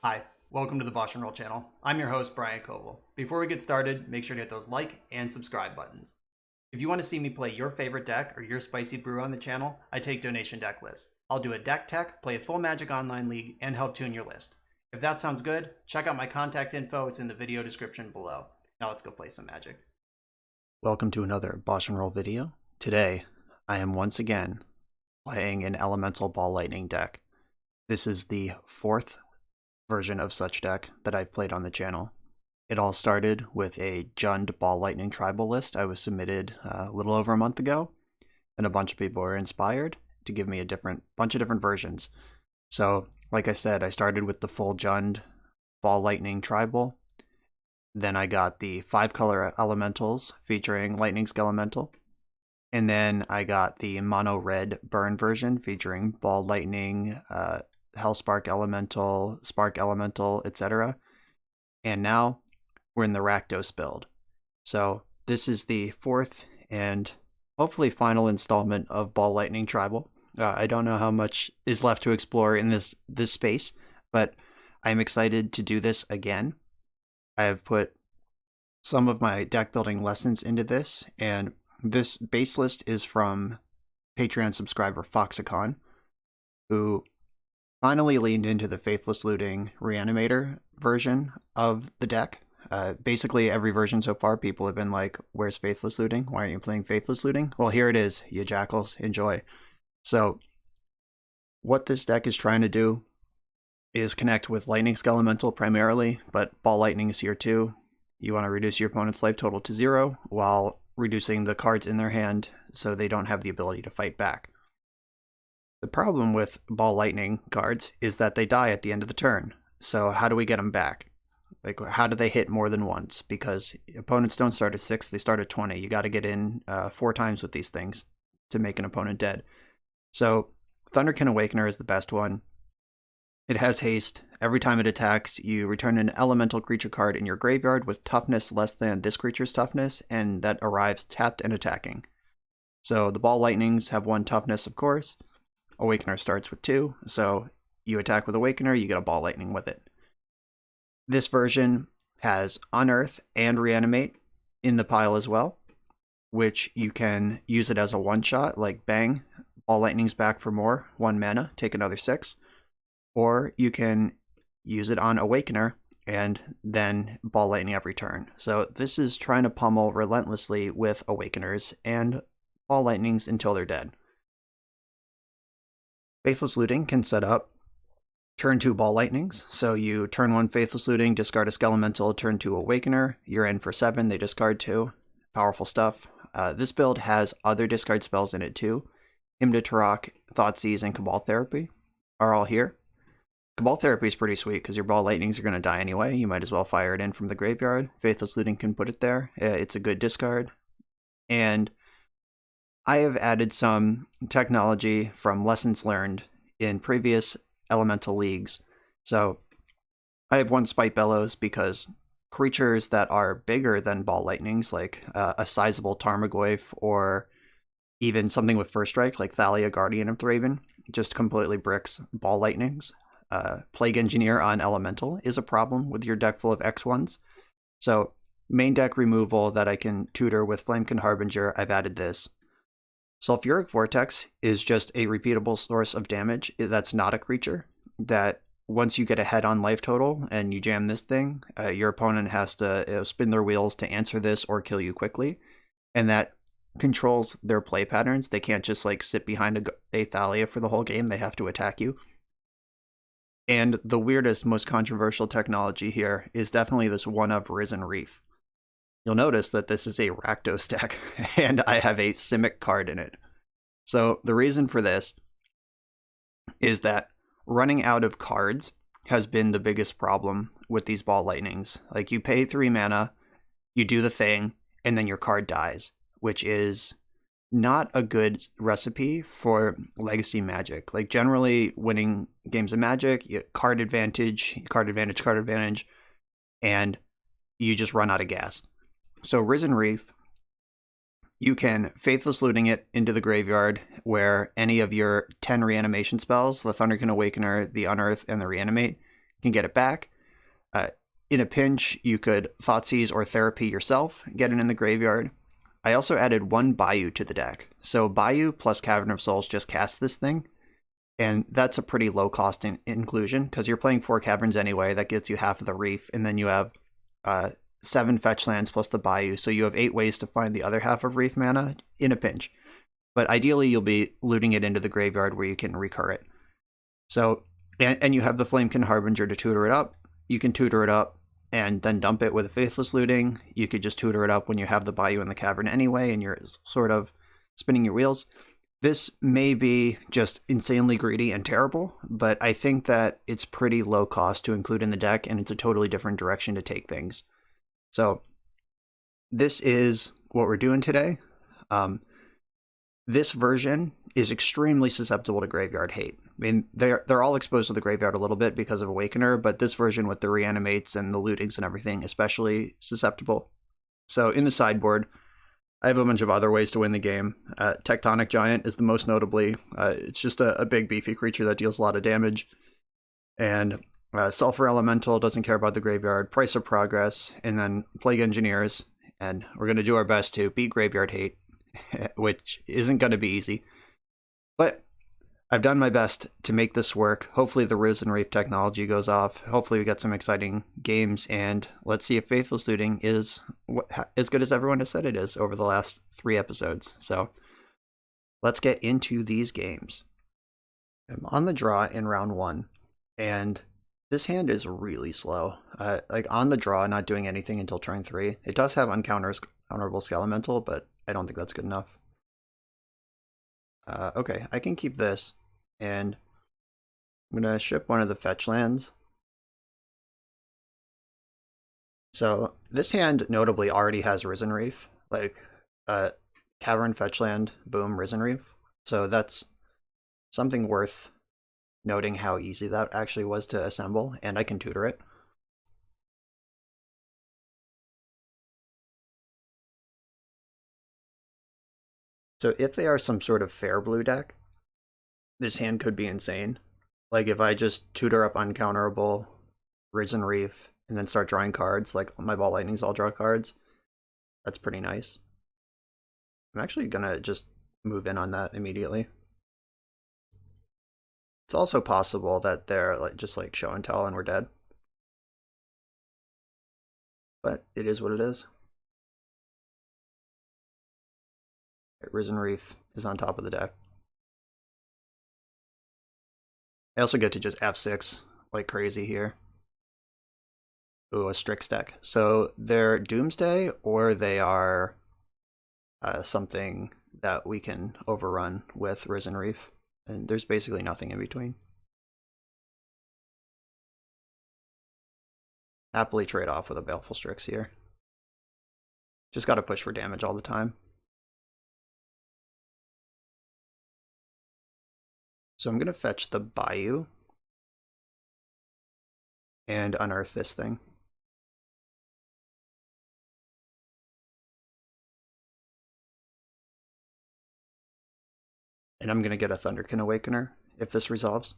Hi, welcome to the BoshNRoll channel. I'm your host, Brian Koval. Before we get started, make sure to hit those like and subscribe buttons. If you want to see me play your favorite deck or your spicy brew on the channel, I take donation deck lists. I'll do a deck tech, play a full Magic Online League, and help tune your list. If that sounds good, check out my contact info. It's in the video description below. Now let's go play some Magic. Welcome to another BoshNRoll video. Today, I am once again playing an Elemental Ball Lightning deck. This is the fourth version of such deck that I've played on the channel. It all started with a Jund Ball Lightning tribal list I was submitted a little over a month ago, and a bunch of people were inspired to give me a bunch of different versions. So, like I said, I started with the full Jund Ball Lightning tribal. Then I got the 5-color elementals featuring Lightning Skelemental. And then I got the mono red burn version featuring Ball Lightning, Hellspark Elemental, Spark Elemental, etc. And now we're in the Rakdos build. So this is the fourth and hopefully final installment of Ball Lightning Tribal. I don't know how much is left to explore in this space, but I'm excited to do this again. I have put some of my deck building lessons into this, and this base list is from Patreon subscriber Foxicon, who finally leaned into the Faithless Looting Reanimator version of the deck. Basically, every version so far, people have been like, where's Faithless Looting? Why aren't you playing Faithless Looting? Well, here it is, you jackals. Enjoy. So, what this deck is trying to do is connect with Lightning Skelemental primarily, but Ball Lightning is here too. You want to reduce your opponent's life total to 0 while reducing the cards in their hand so they don't have the ability to fight back. The problem with Ball Lightning cards is that they die at the end of the turn. So how do we get them back? Like, how do they hit more than once? Because opponents don't start at 6, they start at 20. You got to get in 4 times with these things to make an opponent dead. So Thunderkin Awakener is the best one. It has haste. Every time it attacks, you return an elemental creature card in your graveyard with toughness less than this creature's toughness, and that arrives tapped and attacking. So the Ball Lightnings have 1 toughness, of course. Awakener starts with 2, so you attack with Awakener, you get a Ball Lightning with it. This version has Unearth and Reanimate in the pile as well, which you can use it as a one-shot, like bang, Ball Lightning's back for more, 1 mana, take another 6. Or you can use it on Awakener and then Ball Lightning every turn. So this is trying to pummel relentlessly with Awakeners and Ball Lightnings until they're dead. Faithless Looting can set up turn 2 Ball Lightnings. So you turn 1 Faithless Looting, discard a Skelemental, turn 2 Awakener. You're in for 7, they discard 2. Powerful stuff. This build has other discard spells in it too. Hymn to Turok, Thoughtseize, and Cabal Therapy are all here. Cabal Therapy is pretty sweet because your Ball Lightnings are going to die anyway. You might as well fire it in from the graveyard. Faithless Looting can put it there. It's a good discard. And I have added some technology from lessons learned in previous Elemental Leagues. So I have 1 Spite Bellows because creatures that are bigger than Ball Lightnings, like a sizable Tarmogoyf or even something with First Strike, like Thalia, Guardian of Thraben, just completely bricks Ball Lightnings. Plague Engineer on Elemental is a problem with your deck full of X1s. So main deck removal that I can tutor with Flamekin Harbinger, I've added this. Sulfuric Vortex is just a repeatable source of damage that's not a creature, that once you get a head-on life total and you jam this thing, your opponent has to spin their wheels to answer this or kill you quickly, and that controls their play patterns. They can't just like sit behind a Thalia for the whole game, they have to attack you. And the weirdest, most controversial technology here is definitely this one of Risen Reef. You'll notice that this is a Rakdos deck, and I have a Simic card in it. So the reason for this is that running out of cards has been the biggest problem with these Ball Lightnings. Like, you pay 3 mana, you do the thing, and then your card dies, which is not a good recipe for Legacy Magic. Like, generally winning games of Magic, you card advantage, and you just run out of gas. So Risen Reef, you can Faithless Looting it into the graveyard, where any of your 10 reanimation spells, the Thunderkin Awakener, the Unearth, and the Reanimate, can get it back. In a pinch, you could Thoughtseize or Therapy yourself, get it in the graveyard. I also added 1 Bayou to the deck. So Bayou plus Cavern of Souls just casts this thing, and that's a pretty low cost inclusion because you're playing 4 caverns anyway. That gets you half of the Reef, and then you have 7 fetch lands plus the Bayou, so you have 8 ways to find the other half of Reef mana in a pinch. But ideally, you'll be looting it into the graveyard where you can recur it. So, and you have the Flamekin Harbinger to tutor it up. You can tutor it up and then dump it with a Faithless Looting. You could just tutor it up when you have the Bayou in the cavern anyway, and you're sort of spinning your wheels. This may be just insanely greedy and terrible, but I think that it's pretty low cost to include in the deck, and it's a totally different direction to take things. So this is what we're doing today. This version is extremely susceptible to graveyard hate. I mean, they're all exposed to the graveyard a little bit because of Awakener, but this version with the reanimates and the lootings and everything, especially susceptible. So in the sideboard, I have a bunch of other ways to win the game. Tectonic Giant is the most notably. It's just a big beefy creature that deals a lot of damage. And Sulfur Elemental doesn't care about the graveyard. Price of Progress, and then Plague Engineers. And we're going to do our best to beat graveyard hate, which isn't going to be easy. But I've done my best to make this work. Hopefully the Risen Reef technology goes off. Hopefully we get some exciting games, and let's see if Faithless Looting is as good as everyone has said it is over the last 3 episodes. So let's get into these games. I'm on the draw in round 1, and this hand is really slow. Like on the draw, not doing anything until turn 3. It does have uncounterable Skelemental, but I don't think that's good enough. Okay, I can keep this, and I'm going to ship one of the fetch lands. So this hand notably already has Risen Reef, like Cavern fetch land, boom, Risen Reef. So that's something worth noting how easy that actually was to assemble, and I can tutor it. So if they are some sort of fair blue deck, this hand could be insane. Like if I just tutor up uncounterable, Risen Reef, and then start drawing cards, like my Ball Lightnings all draw cards, that's pretty nice. I'm actually gonna just move in on that immediately. It's also possible that they're just like show and tell and we're dead. But it is what it is. Risen Reef is on top of the deck. I also get to just F6 like crazy here. Ooh, a Strix deck. So they're Doomsday, or they are something that we can overrun with Risen Reef. And there's basically nothing in between. Happily trade off with a Baleful Strix here. Just gotta push for damage all the time. So I'm going to fetch the Bayou and unearth this thing. And I'm going to get a Thunderkin Awakener if this resolves.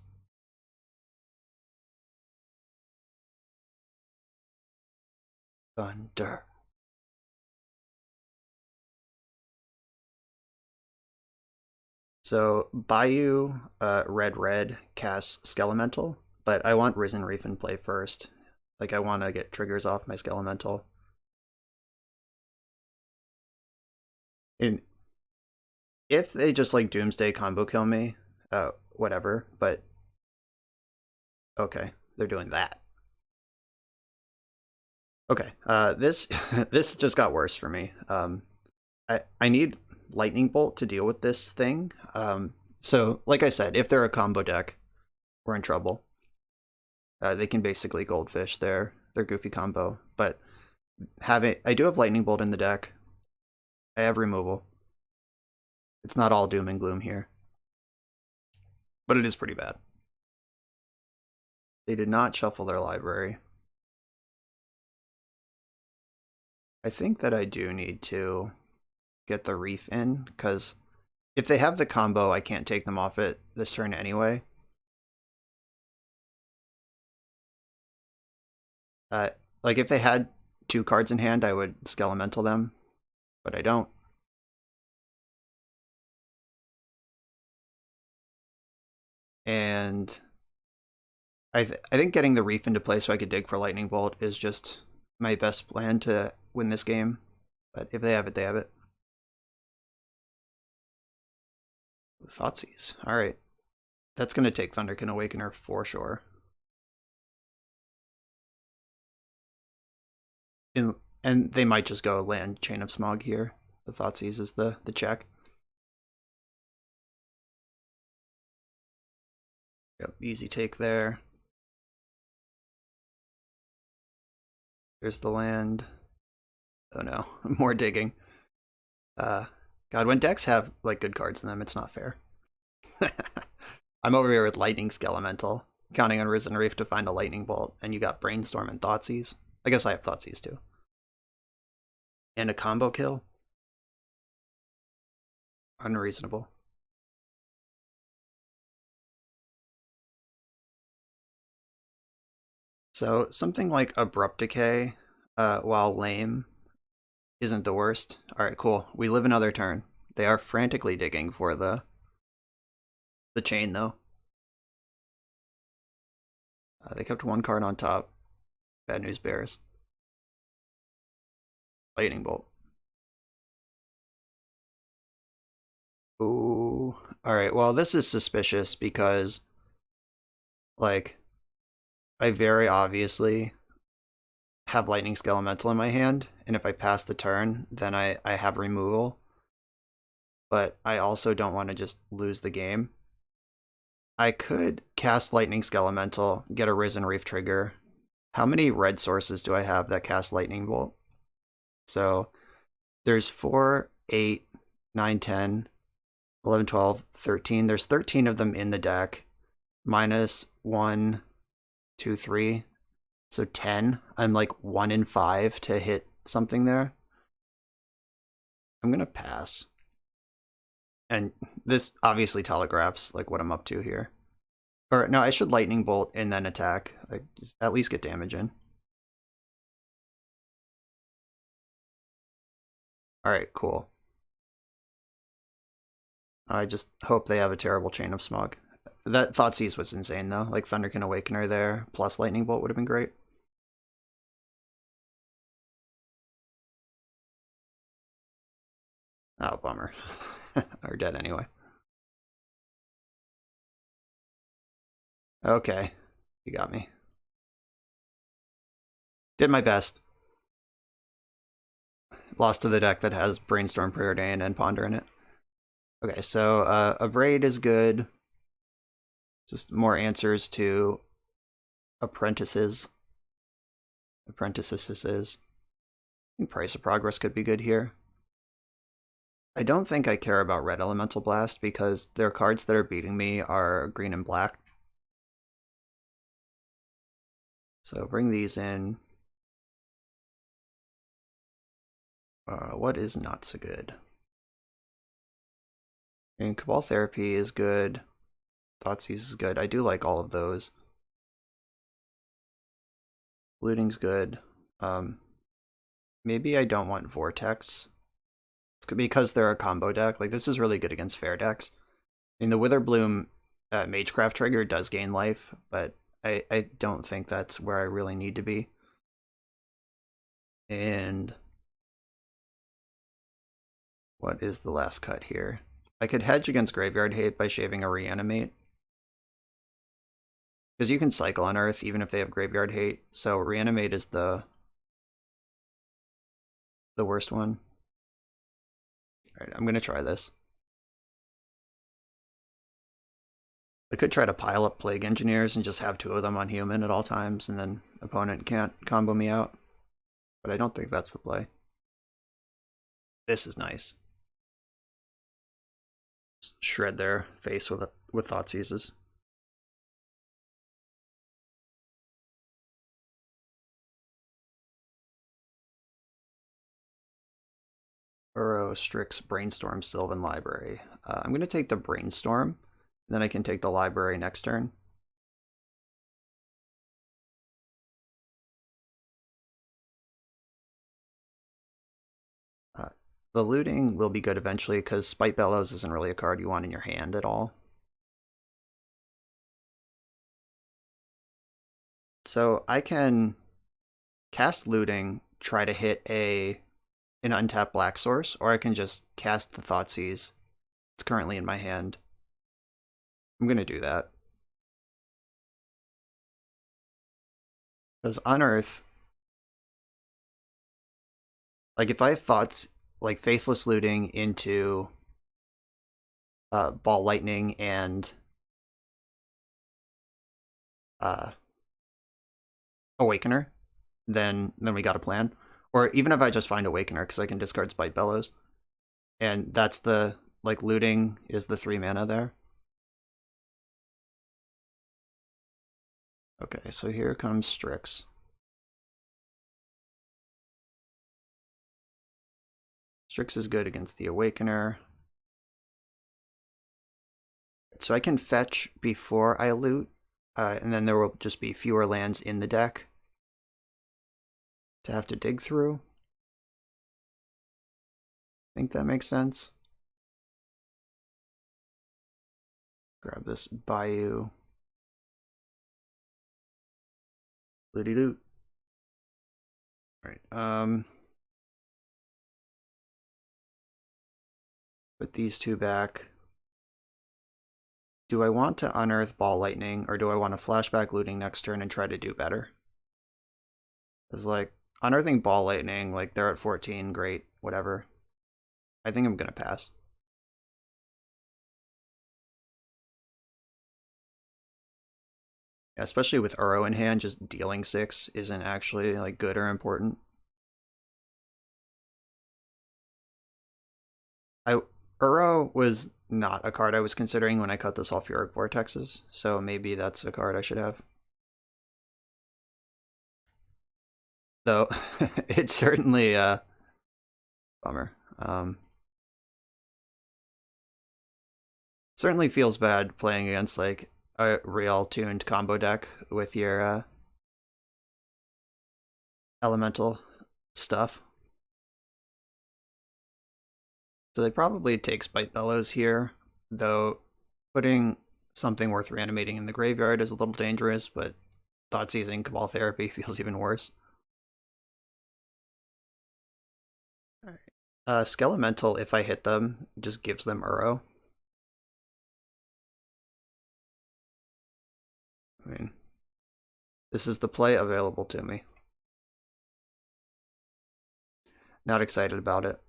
Thunder. So Bayou, red, casts Skelemental, but I want Risen Reef in play first. Like I want to get triggers off my Skelemental. And if they just like Doomsday combo kill me, whatever, but okay, they're doing that. Okay, this this just got worse for me. I need Lightning Bolt to deal with this thing. So like I said, if they're a combo deck, we're in trouble. They can basically Goldfish their goofy combo, but I do have Lightning Bolt in the deck. I have removal. It's not all doom and gloom here, but it is pretty bad. They did not shuffle their library. I think that I do need to get the Reef in, because if they have the combo, I can't take them off it this turn anyway. Uh, like if they had 2 cards in hand, I would Skelemental them, but I don't. And I think getting the Reef into play so I could dig for Lightning Bolt is just my best plan to win this game. But if they have it, they have it. Thoughtseize. All right. That's going to take Thunderkin Awakener for sure. And they might just go land Chain of Smog here. The Thoughtseize is the check. Yep, easy take there. There's the land. Oh no, more digging. God, when decks have like good cards in them, it's not fair. I'm over here with Lightning Skelemental, counting on Risen Reef to find a Lightning Bolt, and you got Brainstorm and Thoughtseize. I guess I have Thoughtseize too. And a combo kill? Unreasonable. So something like Abrupt Decay, while lame, isn't the worst. Alright, cool. We live another turn. They are frantically digging for the chain, though. They kept 1 card on top. Bad News Bears. Lightning Bolt. Ooh. Alright, well, this is suspicious because, like, I very obviously have Lightning Skelemental in my hand, and if I pass the turn, then I have removal. But I also don't want to just lose the game. I could cast Lightning Skelemental, get a Risen Reef trigger. How many red sources do I have that cast Lightning Bolt? So there's 4, 8, 9, 10, 11, 12, 13. There's 13 of them in the deck. Minus 1, 2, 3. So 10. I'm like 1 in 5 to hit something there. I'm going to pass. And this obviously telegraphs like what I'm up to here. Or no, I should Lightning Bolt and then attack. Like just at least get damage in. Alright, cool. I just hope they have a terrible Chain of Smog. That Thoughtseize was insane though. Like Thunderkin Awakener there, plus Lightning Bolt would have been great. Oh, bummer. Or dead anyway. Okay, you got me. Did my best. Lost to the deck that has Brainstorm, Preordain, and Ponder in it. Okay, so Abrade is good. Just more answers to apprentices. Apprentices. I think Price of Progress could be good here. I don't think I care about Red Elemental Blast because their cards that are beating me are green and black. So bring these in. What is not so good? And Cabal Therapy is good. Thoughtseize is good. I do like all of those. Looting's good. Maybe I don't want Vortex. It's because they're a combo deck. Like, this is really good against fair decks. I mean, the Witherbloom Magecraft trigger does gain life, but I don't think that's where I really need to be. And what is the last cut here? I could hedge against Graveyard Hate by shaving a Reanimate. Because you can cycle on Earth even if they have Graveyard Hate, so Reanimate is the worst one. Alright, I'm gonna try this. I could try to pile up Plague Engineers and just have 2 of them on human at all times, and then opponent can't combo me out. But I don't think that's the play. This is nice. Shred their face with Thoughtseizes. Burrow, Strix, Brainstorm, Sylvan Library. I'm going to take the Brainstorm, then I can take the Library next turn. The looting will be good eventually because Spite Bellows isn't really a card you want in your hand at all. So I can cast looting, try to hit an untapped black source, or I can just cast the Thoughtseize. It's currently in my hand. I'm going to do that. Because Unearth, like if I thought like Faithless Looting into Ball Lightning and Awakener, then we got a plan. Or even if I just find Awakener, because I can discard Spite Bellows. And that's the, like, looting is the 3 mana there. Okay, so here comes Strix. Strix is good against the Awakener. So I can fetch before I loot, and then there will just be fewer lands in the deck to have to dig through. I think that makes sense. Grab this Bayou. Looty loot. Alright, put these two back. Do I want to unearth Ball Lightning, or do I want to flashback looting next turn and try to do better? Because, like, unearthing Ball Lightning, like, they're at 14, great, whatever. I think I'm gonna pass. Yeah, especially with Uro in hand, just dealing 6 isn't actually, like, good or important. Uro was not a card I was considering when I cut the Sulfuric Vortexes, so maybe that's a card I should have. Though, it's certainly a bummer. Certainly feels bad playing against, like, a real tuned combo deck with your elemental stuff. So they probably take Spite Bellows here, though putting something worth reanimating in the graveyard is a little dangerous, but Thoughtseizing Cabal Therapy feels even worse. Alright. Skelemental, if I hit them, just gives them Uro. I mean, this is the play available to me. Not excited about it,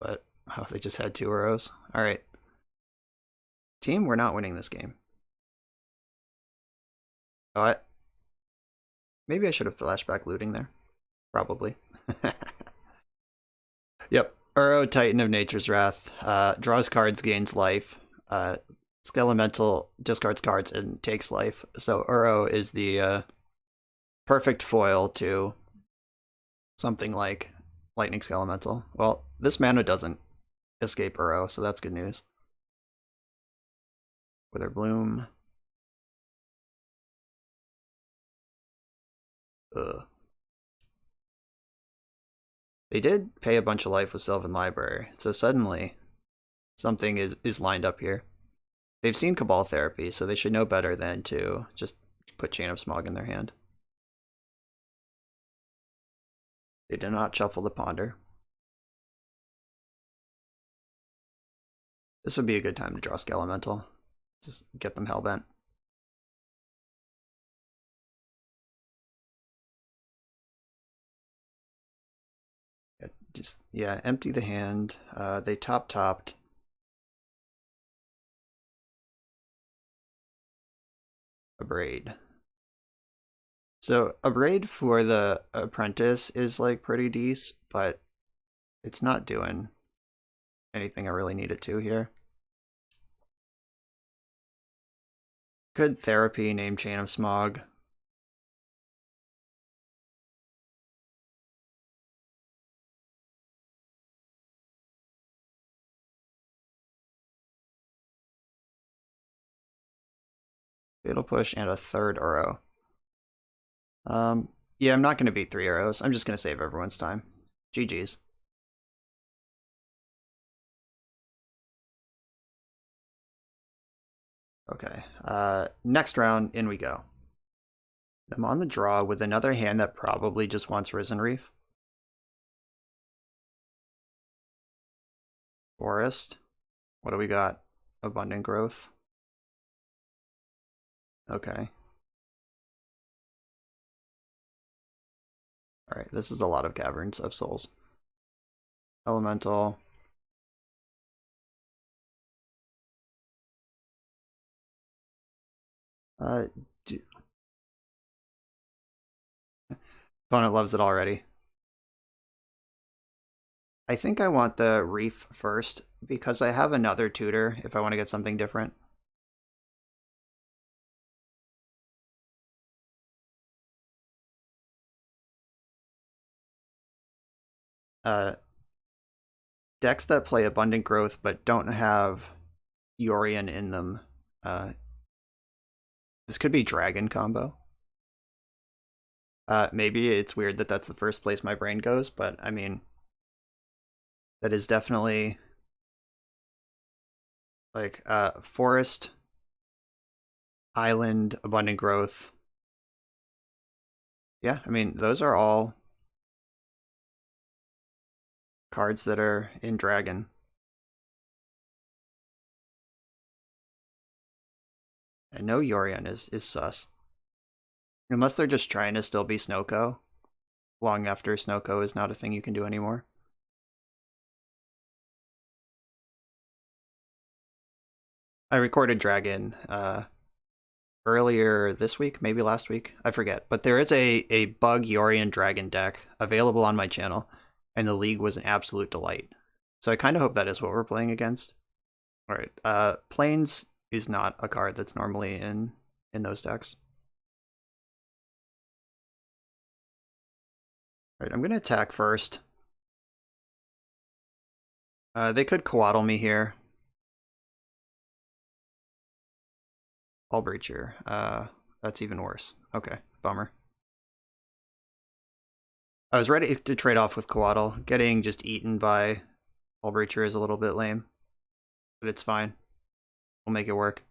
but oh, they just had 2 Uros. Alright. Team, we're not winning this game. Oh, maybe I should have flashback looting there. Probably. Yep. Uro, Titan of Nature's Wrath. Draws cards, gains life. Skelemental discards cards and takes life. So Uro is the perfect foil to something like Lightning Skelemental. Well, this mana doesn't escape Uro, so that's good news. Wither Bloom. Ugh. They did pay a bunch of life with Sylvan Library, so suddenly something is lined up here. They've seen Cabal Therapy, so they should know better than to just put Chain of Smog in their hand. They did not shuffle the Ponder. This would be a good time to draw Skelemental. Just get them hellbent. Yeah, empty the hand. They topped. A braid. So a braid for the apprentice is like pretty decent, but it's not doing anything I really need it to here. Good therapy, name Chain of Smog. Fatal Push and a 3rd Uro. Yeah, I'm not going to beat 3 Uros. I'm just going to save everyone's time. GG's. Okay, next round, in we go. I'm on the draw with another hand that probably just wants Risen Reef. Forest. What do we got? Abundant Growth. Okay. Alright, this is a lot of Caverns of Souls. Elemental. Opponent loves it already. I think I want the Reef first, because I have another tutor if I want to get something different. Decks that play Abundant Growth but don't have Yorion in them. This could be Dragon combo. Maybe it's weird that that's the first place my brain goes, but I mean, that is definitely like Forest, Island, Abundant Growth. Yeah, I mean, those are all cards that are in Dragon. And no Yorion is sus. Unless they're just trying to still be Snowco, long after Snowco is not a thing you can do anymore. I recorded Dragon earlier this week, maybe last week, I forget. But there is a Bug Yorion Dragon deck available on my channel, and the league was an absolute delight. So I kind of hope that is what we're playing against. All right, Plains is not a card that's normally in those decks. All right, I'm gonna attack first. They could Coatl me here. All Breacher. That's even worse. Okay, bummer. I was ready to trade off with Coatl. Getting just eaten by All Breacher is a little bit lame, but it's fine. We'll make it work.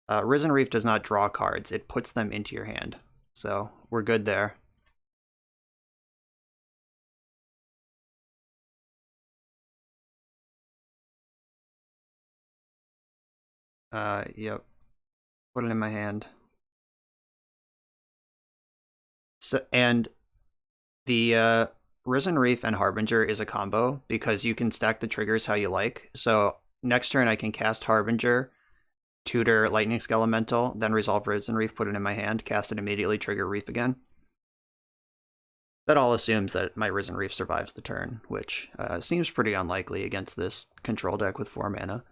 Risen Reef does not draw cards. It puts them into your hand. So we're good there. Yep. Put it in my hand. So, and the Risen Reef and Harbinger is a combo because you can stack the triggers how you like. So next turn I can cast Harbinger, tutor Lightning Elemental, then resolve Risen Reef, put it in my hand, cast it immediately, trigger Reef again. That all assumes that my Risen Reef survives the turn, which seems pretty unlikely against this control deck with 4 mana.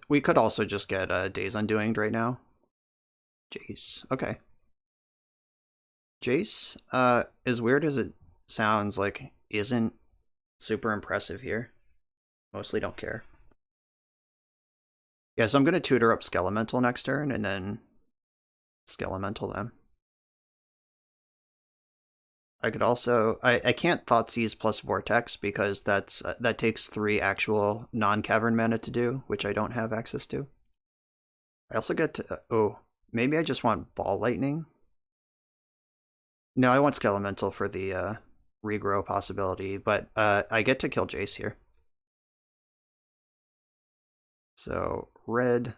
We could also just get Days Undoing right now. Jace, okay. Jace, as weird as it sounds, like, isn't super impressive here. Mostly don't care. Yeah, so I'm going to tutor up Skelemental next turn, and then Skelemental them. I could also... I can't Thoughtseize plus Vortex, because that takes 3 actual non-Cavern mana to do, which I don't have access to. I also get to... oh, maybe I just want Ball Lightning? No, I want Skelemental for the regrow possibility, but I get to kill Jace here. So, red,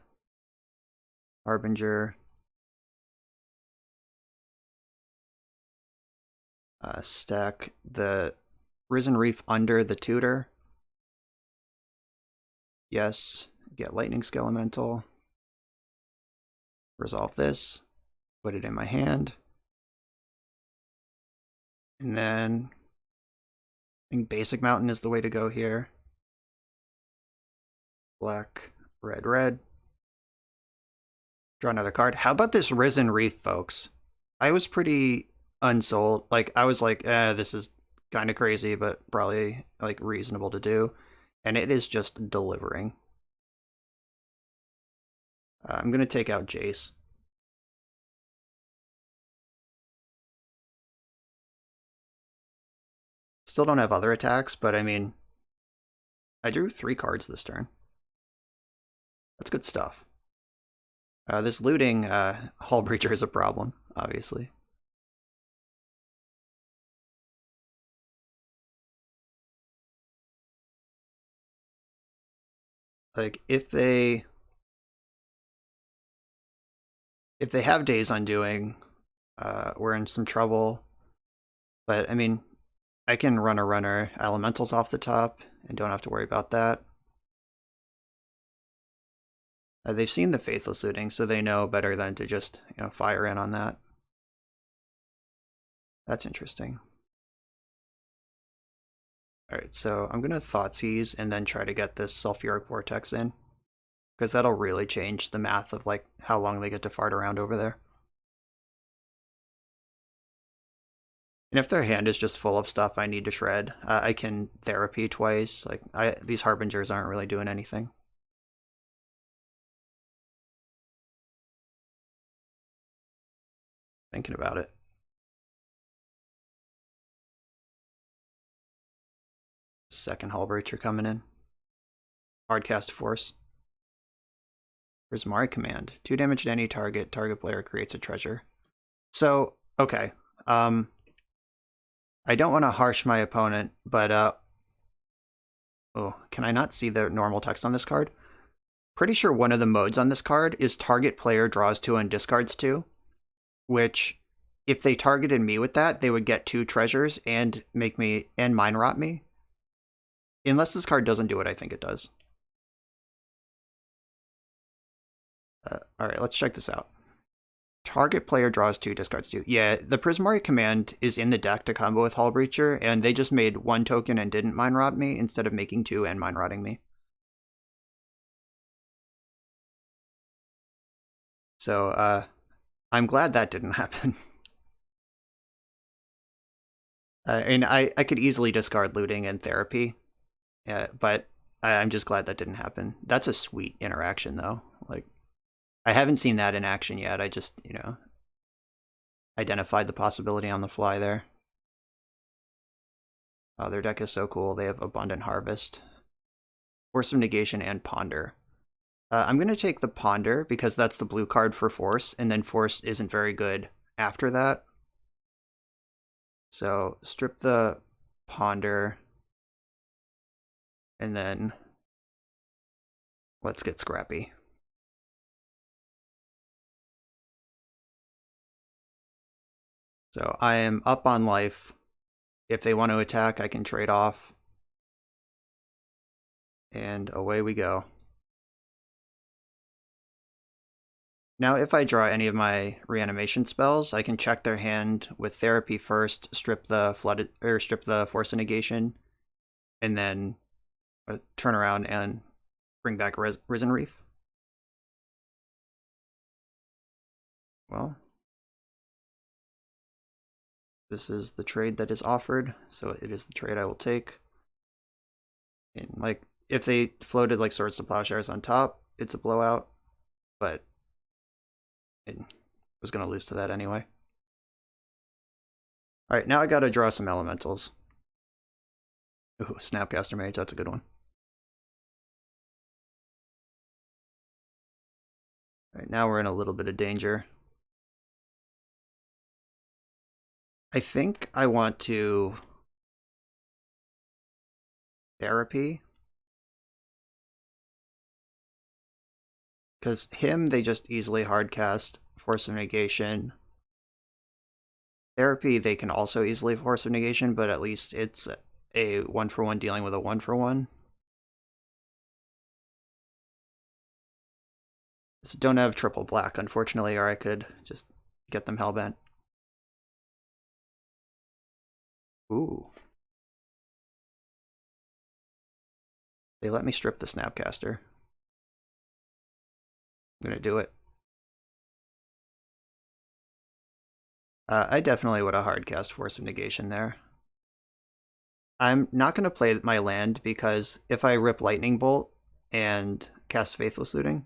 Harbinger, stack the Risen Reef under the tutor. Yes, get Lightning Skelemental. Resolve this, put it in my hand. And then I think Basic Mountain is the way to go here. Black, red, red. Draw another card. How about this Risen Reef, folks? I was pretty unsold. Like, I was like, this is kind of crazy, but probably like reasonable to do. And it is just delivering. I'm going to take out Jace. Still don't have other attacks, but I mean, I drew 3 cards this turn. That's good stuff. This looting Hull Breacher is a problem, obviously. Like, if they have Days Undoing, we're in some trouble. But, I mean, I can run a runner Elementals off the top and don't have to worry about that. They've seen the Faithless Looting, so they know better than to just, fire in on that. That's interesting. Alright, so I'm going to Thoughtseize and then try to get this Sulfuric Vortex in, because that'll really change the math of, like, how long they get to fart around over there. And if their hand is just full of stuff I need to shred, I can Therapy twice. Like, these Harbingers aren't really doing anything. Thinking about it. Second Hull Breacher coming in. Hardcast Force. Prismari Command. 2 damage to any target. Target player creates a treasure. So, okay. I don't want to harsh my opponent, but oh, can I not see the normal text on this card? Pretty sure one of the modes on this card is target player draws 2 and discards 2, which if they targeted me with that, they would get 2 treasures and make me and mind rot me. Unless this card doesn't do what I think it does. All right, let's check this out. Target player draws 2, discards 2. Yeah, the Prismari Command is in the deck to combo with Hull Breacher, and they just made 1 token and didn't mind rot me instead of making 2 and mind rotting me. So, I'm glad that didn't happen. And I could easily discard Looting and Therapy, but I'm just glad that didn't happen. That's a sweet interaction, though. Like, I haven't seen that in action yet. I just, identified the possibility on the fly there. Oh, their deck is so cool. They have Abundant Harvest, Force of Negation, and Ponder. I'm going to take the Ponder because that's the blue card for Force, and then Force isn't very good after that. So strip the Ponder, and then let's get scrappy. So I am up on life. If they want to attack, I can trade off. And away we go. Now, if I draw any of my reanimation spells, I can check their hand with Therapy first, strip the Force of Negation, and then turn around and bring back Risen Reef. Well, this is the trade that is offered, so it is the trade I will take. And like, if they floated like Swords to Plowshares on top, it's a blowout, but it was going to lose to that anyway. Alright, now I gotta draw some Elementals. Ooh, Snapcaster Mage, that's a good one. Alright, now we're in a little bit of danger. I think I want to Therapy. Because him, they just easily hardcast Force of Negation. Therapy, they can also easily Force of Negation, but at least it's a 1-for-1 dealing with a 1-for-1. So don't have triple black, unfortunately, or I could just get them hellbent. Ooh. They let me strip the Snapcaster. I'm gonna do it. I definitely would have hardcast Force of Negation there. I'm not going to play my land because if I rip Lightning Bolt and cast Faithless Looting,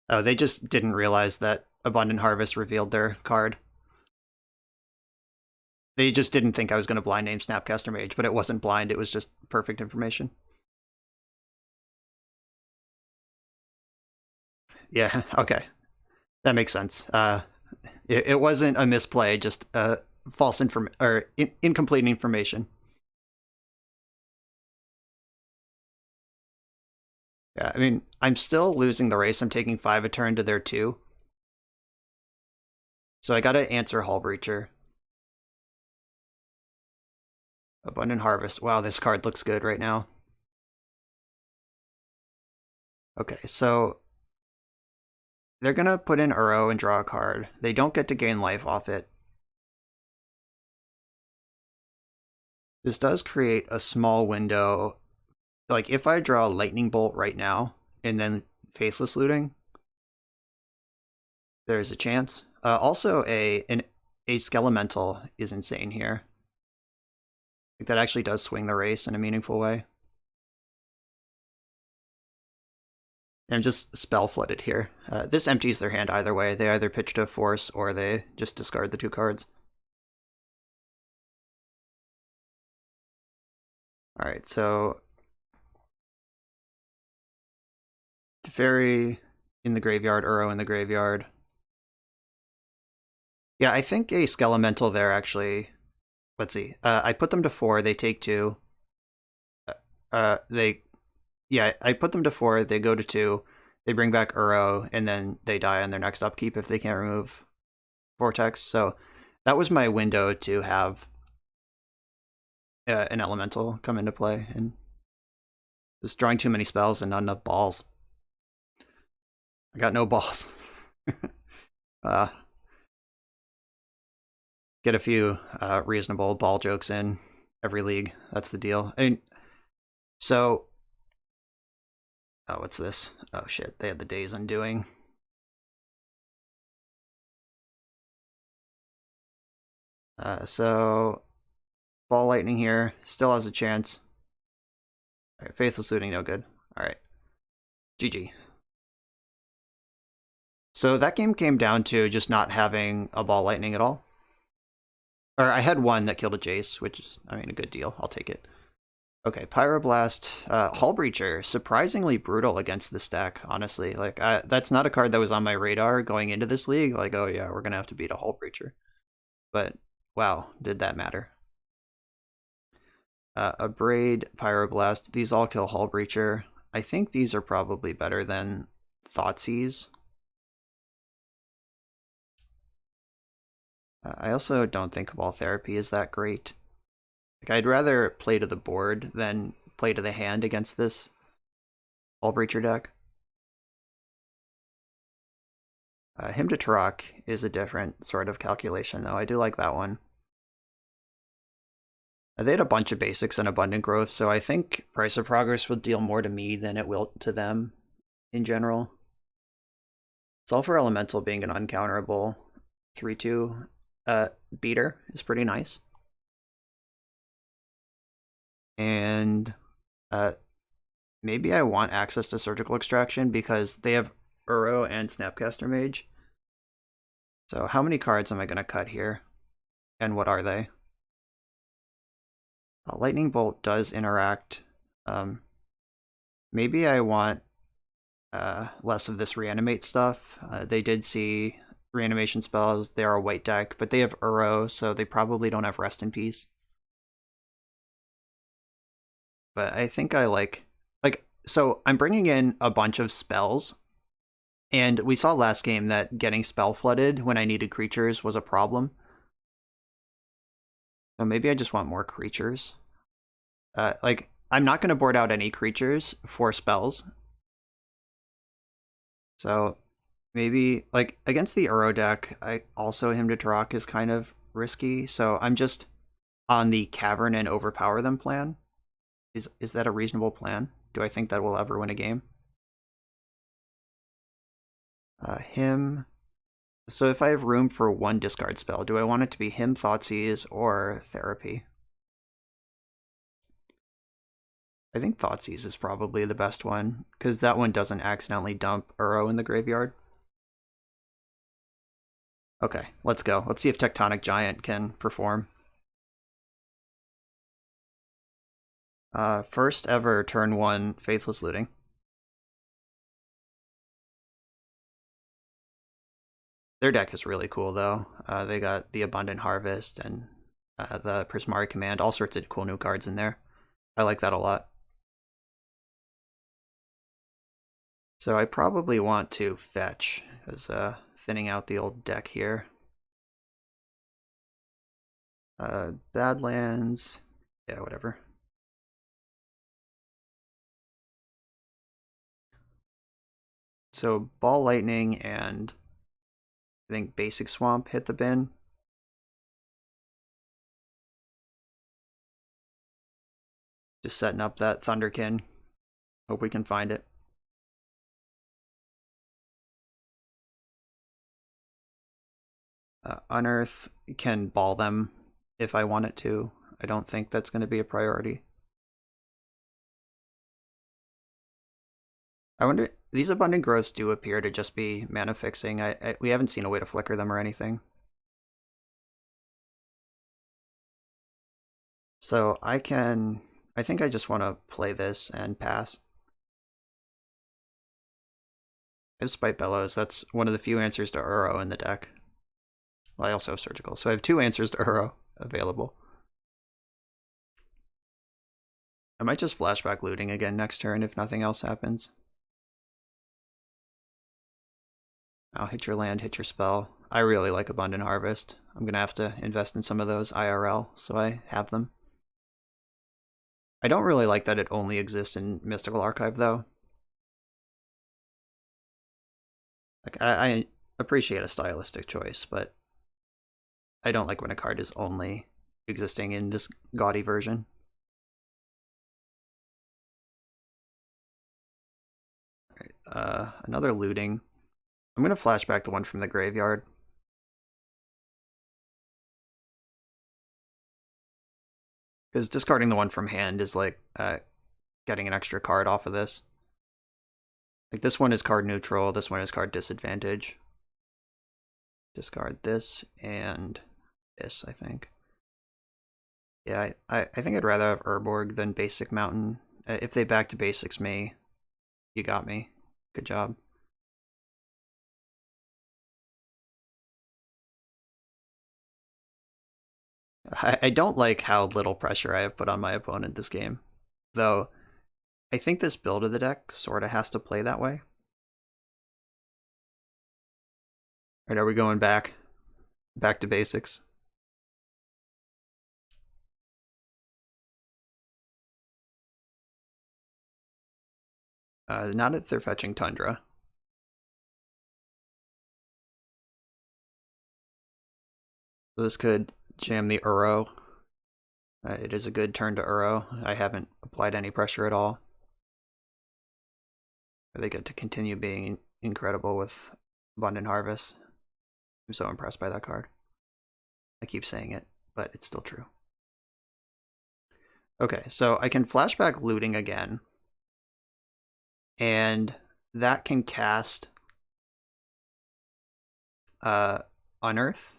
Oh, they just didn't realize that Abundant Harvest revealed their card. They just didn't think I was going to blind name Snapcaster Mage, but it wasn't blind, it was just perfect information. Yeah, okay. That makes sense. It wasn't a misplay, just false information or incomplete information. Yeah, I mean, I'm still losing the race. I'm taking 5 a turn to their 2. So I gotta answer Hull Breacher. Abundant Harvest. Wow, this card looks good right now. Okay, so they're gonna put in Uro and draw a card. They don't get to gain life off it. This does create a small window. Like, if I draw Lightning Bolt right now, and then Faithless Looting, there's a chance. Also, a Skelemental is insane here. Like, that actually does swing the race in a meaningful way. I'm just spell flooded here. This empties their hand either way. They either pitch to a force or they just discard the 2 cards. Alright, so Teferi in the graveyard, Uro in the graveyard. Yeah, I think a Skelemental there actually. Let's see. I put them to 4. They take 2. I put them to 4. They go to 2. They bring back Uro, and then they die on their next upkeep if they can't remove Vortex. So that was my window to have an Elemental come into play, and just drawing too many spells and not enough balls. I got no balls. Get a few reasonable ball jokes in every league. That's the deal. So, oh, what's this? Oh shit, they had the Days Undoing. So, Ball Lightning here still has a chance. All right, Faithless Looting, no good. All right, GG. So that game came down to just not having a Ball Lightning at all. Or I had one that killed a Jace, which is, I mean, a good deal. I'll take it. Okay, Pyroblast, Hull Breacher, surprisingly brutal against this deck, honestly. Like, that's not a card that was on my radar going into this league. Like, oh yeah, we're gonna have to beat a Hull Breacher. But, wow, did that matter. Abrade, Pyroblast, these all kill Hull Breacher. I think these are probably better than Thoughtseize. I also don't think Cabal Therapy is that great. Like, I'd rather play to the board than play to the hand against this Hull Breacher deck. Hymn to Turok is a different sort of calculation, though. I do like that one. They had a bunch of basics and abundant growth, so I think Price of Progress will deal more to me than it will to them in general. Sulfur Elemental being an uncounterable 3-2 beater is pretty nice. And maybe I want access to Surgical Extraction because they have Uro and Snapcaster Mage. So how many cards am I going to cut here? And what are they? Lightning Bolt does interact. Maybe I want less of this reanimate stuff. They did see reanimation spells. They are a white deck, but they have Uro, so they probably don't have Rest in Peace. But I think I like, so I'm bringing in a bunch of spells, and we saw last game that getting spell flooded when I needed creatures was a problem. So maybe I just want more creatures. Like, I'm not going to board out any creatures for spells. So maybe, like, against the Uro deck, I also Hymn to Turok is kind of risky. So I'm just on the Cavern and Overpower them plan. Is that a reasonable plan? Do I think that we'll ever win a game? Hymn. So if I have room for one discard spell, do I want it to be Hymn, Thoughtseize, or Therapy? I think Thoughtseize is probably the best one, because that one doesn't accidentally dump Uro in the graveyard. Okay, let's go. Let's see if Tectonic Giant can perform. First ever turn 1 Faithless Looting. Their deck is really cool, though. They got the Abundant Harvest and the Prismari Command, all sorts of cool new cards in there. I like that a lot. So I probably want to fetch, because thinning out the old deck here. Badlands, yeah, whatever. So Ball Lightning and I think Basic Swamp hit the bin. Just setting up that Thunderkin. Hope we can find it. Unearth can ball them if I want it to. I don't think that's going to be a priority. I wonder, these Abundant Growths do appear to just be mana fixing. We haven't seen a way to flicker them or anything. So I think I just want to play this and pass. I have Spite Bellows. That's one of the few answers to Uro in the deck. Well, I also have Surgical, so I have 2 answers to Uro available. I might just flashback looting again next turn if nothing else happens. I'll hit your land, hit your spell. I really like Abundant Harvest. I'm going to have to invest in some of those IRL, so I have them. I don't really like that it only exists in Mystical Archive, though. Like, I appreciate a stylistic choice, but I don't like when a card is only existing in this gaudy version. Alright, another looting. I'm going to flashback the one from the graveyard. Because discarding the one from hand is like getting an extra card off of this. Like this one is card neutral, this one is card disadvantage. Discard this and this, I think. Yeah, I think I'd rather have Urborg than Basic Mountain. If they back to basics me, you got me. Good job. I don't like how little pressure I have put on my opponent this game, though I think this build of the deck sort of has to play that way. Alright, are we going back? Back to basics? Not if they're fetching Tundra. So this could jam the Uro. It is a good turn to Uro. I haven't applied any pressure at all. They get to continue being incredible with Abundant Harvest. I'm so impressed by that card. I keep saying it, but it's still true. Okay, so I can flashback looting again. And that can cast Unearth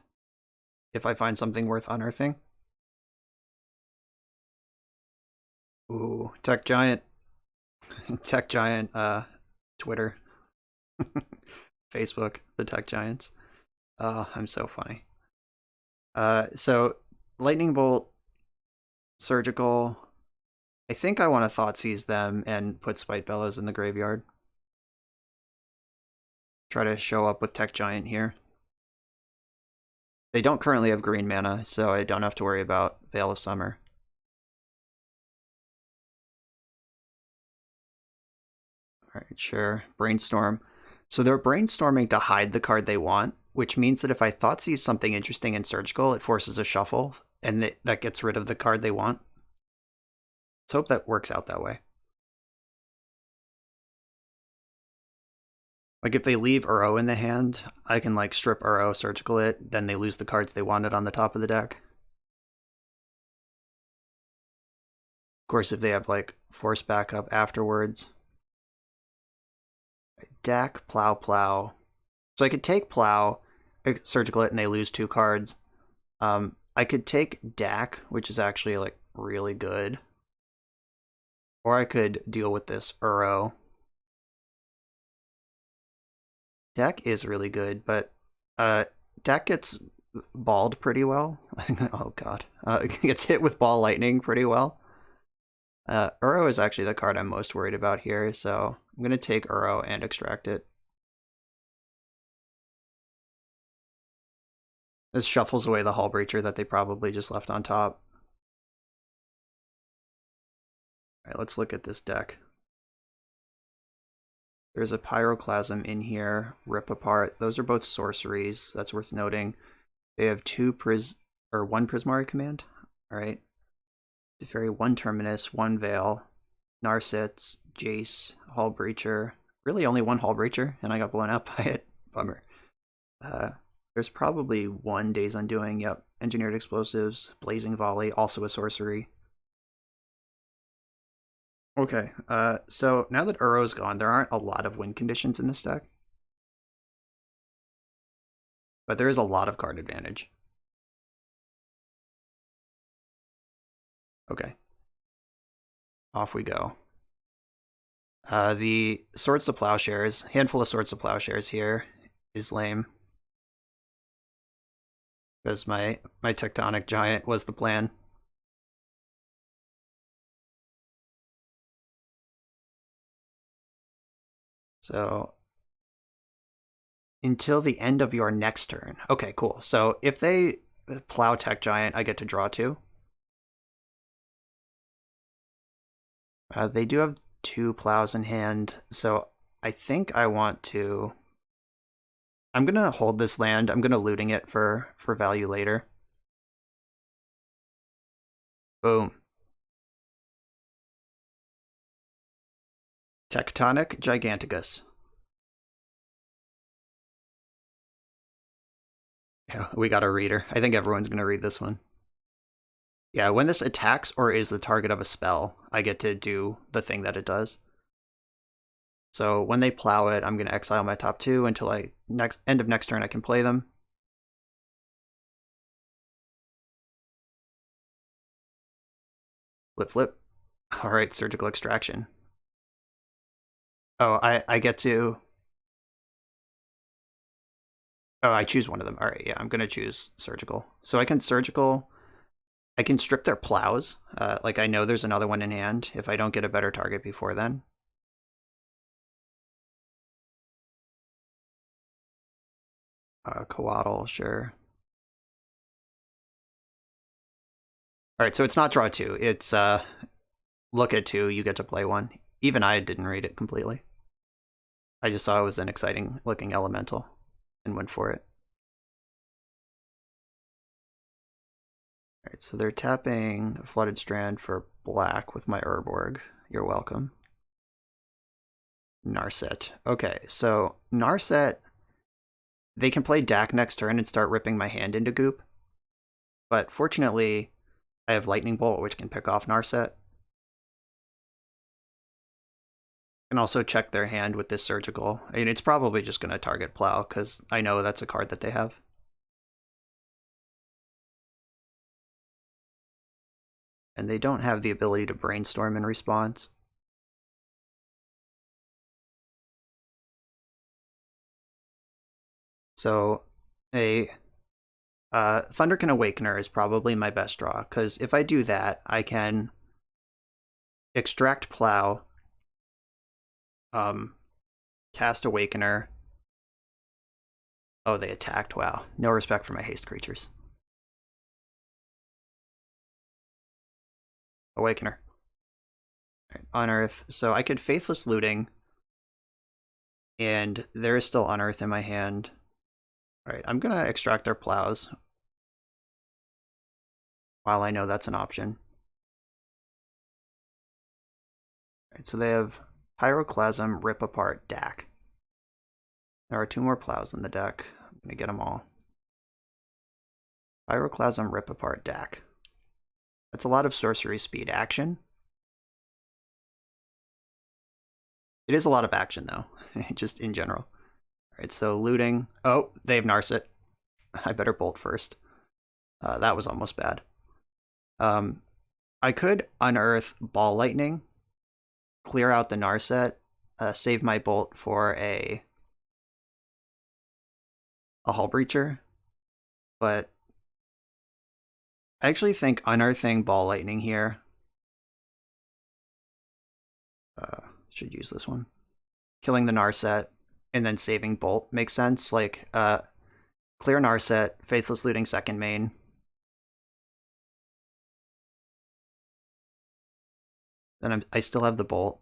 if I find something worth unearthing. Ooh, Tech Giant. Tech Giant, Twitter. Facebook, the Tech Giants. Oh, I'm so funny. So Lightning Bolt, Surgical. I think I want to Thoughtseize them and put Spite Bellows in the graveyard. Try to show up with Tech Giant here. They don't currently have green mana, so I don't have to worry about Veil of Summer. Alright, sure. Brainstorm. So they're brainstorming to hide the card they want, which means that if I Thoughtseize something interesting in Surgical, it forces a shuffle, and that gets rid of the card they want. Let's hope that works out that way. Like if they leave Uro in the hand, I can like strip Uro, Surgical it, then they lose the cards they wanted on the top of the deck. Of course, if they have like force backup afterwards. Deck, plow. So I could take plow, surgical it, and they lose 2 cards. I could take Dak, which is actually like really good. Or I could deal with this Uro. Dak is really good, but Dak gets balled pretty well. Oh god. Gets hit with ball lightning pretty well. Uro is actually the card I'm most worried about here, so I'm going to take Uro and extract it. This shuffles away the Hull Breacher that they probably just left on top. Alright, let's look at this deck. There's a Pyroclasm in here, Rip Apart. Those are both sorceries, that's worth noting. They have 1 Prismari command. Alright. Teferi, 1 Terminus, 1 Veil, Narsets, Jace, Hull Breacher. Really only 1 Hull Breacher, and I got blown up by it. Bummer. There's probably 1 Days Undoing, yep. Engineered Explosives, Blazing Volley, also a sorcery. Okay, so now that Uro's gone, there aren't a lot of win conditions in this deck. But there is a lot of card advantage. Okay. Off we go. The Swords to Plowshares, handful of Swords to Plowshares here is lame. Because my Tectonic Giant was the plan. So, until the end of your next turn. Okay, cool. So if they plow Tech Giant, I get to draw 2. They do have 2 plows in hand, so I think I want to... I'm going to hold this land. I'm going to looting it for value later. Boom. Tectonic Giganticus. Yeah, we got a reader. I think everyone's going to read this one. Yeah, when this attacks or is the target of a spell, I get to do the thing that it does. So when they plow it, I'm going to exile my top 2 until end of next turn I can play them. Flip. Alright, Surgical Extraction. Oh, I get to... Oh, I choose one of them. Alright, yeah, I'm going to choose Surgical. So I can Surgical... I can strip their plows. Like, I know there's another one in hand if I don't get a better target before then. Coatl, sure. Alright, so it's not draw 2. It's look at 2, you get to play 1. Even I didn't read it completely. I just saw it was an exciting looking elemental and went for it. Alright, so they're tapping a Flooded Strand for black with my Urborg. You're welcome. Narset. Okay, so Narset, they can play Dak next turn and start ripping my hand into goop. But fortunately, I have Lightning Bolt, which can pick off Narset. Can also check their hand with this Surgical. I mean, it's probably just going to target Plow, because I know that's a card that they have. And they don't have the ability to Brainstorm in response. So a Thunderkin Awakener is probably my best draw, because if I do that, I can extract Plow, cast Awakener. Oh, they attacked. Wow. No respect for my haste creatures. Awakener. Right, Unearth. So I could Faithless Looting, and there is still Unearth in my hand. Alright, I'm going to extract their plows while I know that's an option. Alright, so they have Pyroclasm, Rip Apart, Dak. There are 2 more plows in the deck. I'm going to get them all. Pyroclasm, Rip Apart, Dak. That's a lot of sorcery speed action. It is a lot of action, though, just in general. All right, so looting. Oh, they have Narset. I better bolt first. That was almost bad. I could unearth Ball Lightning, clear out the Narset, save my bolt for a Hull Breacher, but I actually think unearthing Ball Lightning here. Should use this one. Killing the Narset and then saving Bolt makes sense. Like, clear Narset, Faithless Looting second main. Then I still have the Bolt.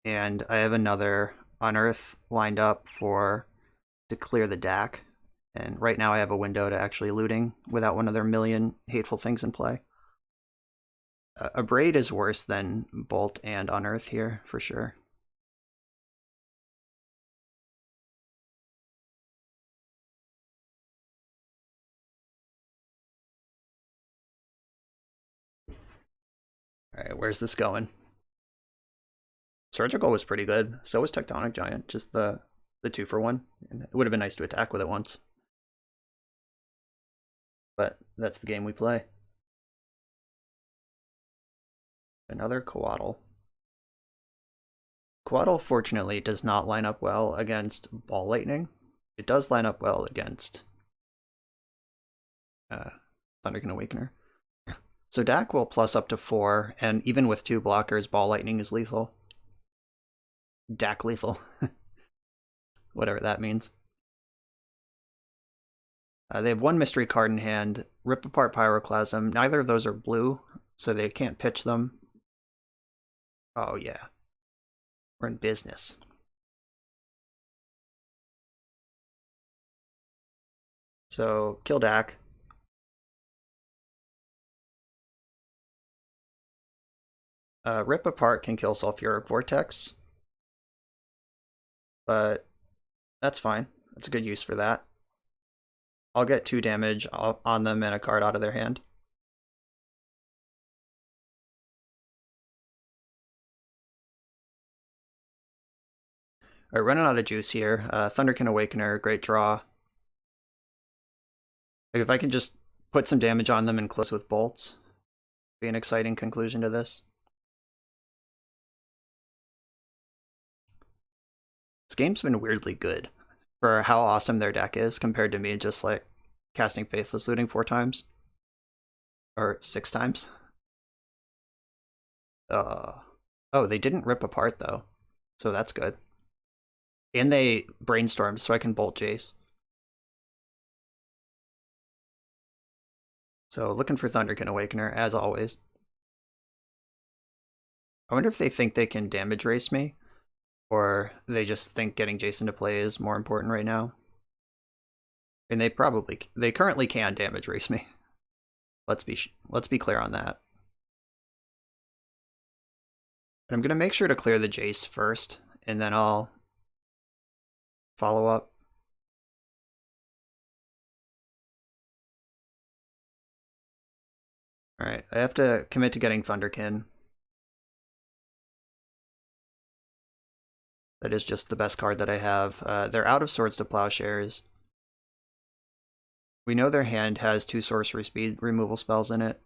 And I have another Unearth lined up to clear the DAC. And right now I have a window to actually looting without one of their million hateful things in play. A Braid is worse than Bolt and Unearth here, for sure. Alright, where's this going? Surgical was pretty good. So was Tectonic Giant, just the 2-for-1. And it would have been nice to attack with it once. But that's the game we play. Another Coatl. Coatl, fortunately, does not line up well against Ball Lightning. It does line up well against Thunderkin Awakener. So DAC will plus up to 4, and even with 2 blockers, Ball Lightning is lethal. DAC lethal. Whatever that means. They have 1 mystery card in hand, Rip Apart Pyroclasm. Neither of those are blue, so they can't pitch them. Oh yeah. We're in business. So, kill DAC. Rip Apart can kill Sulfuric Vortex. But that's fine. That's a good use for that. I'll get 2 damage on them and a card out of their hand. Alright, running out of juice here. Thunderkin Awakener, great draw. Like, if I can just put some damage on them and close with bolts, be an exciting conclusion to this. This game's been weirdly good for how awesome their deck is compared to me just like casting Faithless Looting 4 times. Or 6 times. Oh, they didn't Rip Apart though, so that's good. And they Brainstormed, so I can Bolt Jace. So looking for Thunderkin Awakener, as always. I wonder if they think they can damage race me, or they just think getting Jason to play is more important right now. And they currently can damage race me. Let's be clear on that. And I'm gonna make sure to clear the Jace first, and then I'll follow up. Alright, I have to commit to getting Thunderkin. That is just the best card that I have. They're out of Swords to Plowshares. We know their hand has 2 sorcery speed removal spells in it.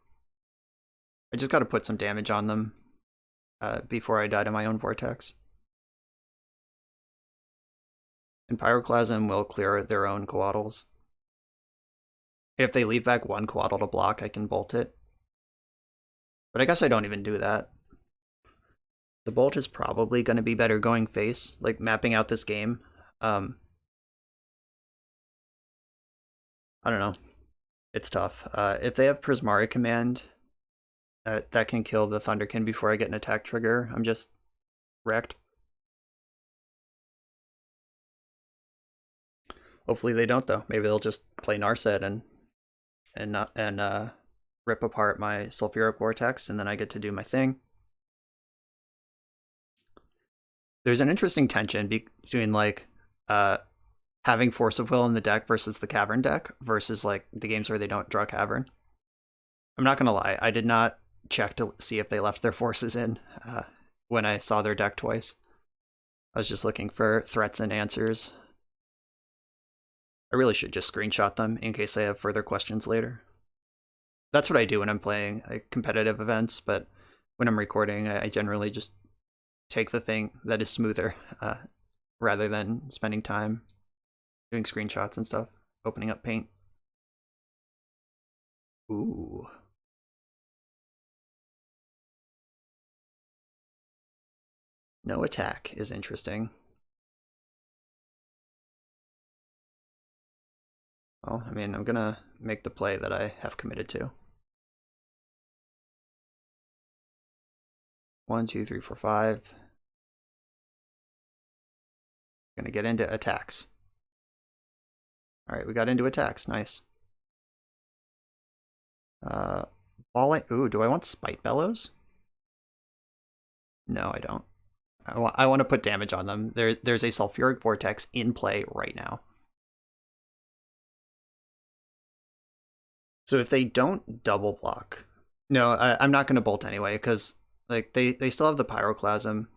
I just gotta put some damage on them before I die to my own Vortex. And Pyroclasm will clear their own Coatls. If they leave back 1 Coatl to block, I can bolt it. But I guess I don't even do that. The bolt is probably going to be better going face, like mapping out this game. I don't know. It's tough. If they have Prismari Command, that can kill the Thunderkin before I get an attack trigger. I'm just wrecked. Hopefully they don't though. Maybe they'll just play Narset and rip apart my Sulfuric Vortex, and then I get to do my thing. There's an interesting tension between like having Force of Will in the deck versus the Cavern deck versus like the games where they don't draw Cavern. I'm not gonna lie, I did not check to see if they left their forces in when I saw their deck twice. I was just looking for threats and answers. I really should just screenshot them in case I have further questions later. That's what I do when I'm playing competitive events, but when I'm recording, I generally just take the thing that is smoother rather than spending time doing screenshots and stuff, opening up Paint. Ooh. No attack is interesting. Well, I mean, I'm gonna make the play that I have committed to. 1, 2, 3, 4, 5. Gonna get into attacks. All right, we got into attacks. Nice. Ooh, do I want Spite Bellows? No, I don't. I want to put damage on them. There's a Sulfuric Vortex in play right now. So if they don't double block, no, I'm not going to bolt anyway because like they still have the Pyroclasm.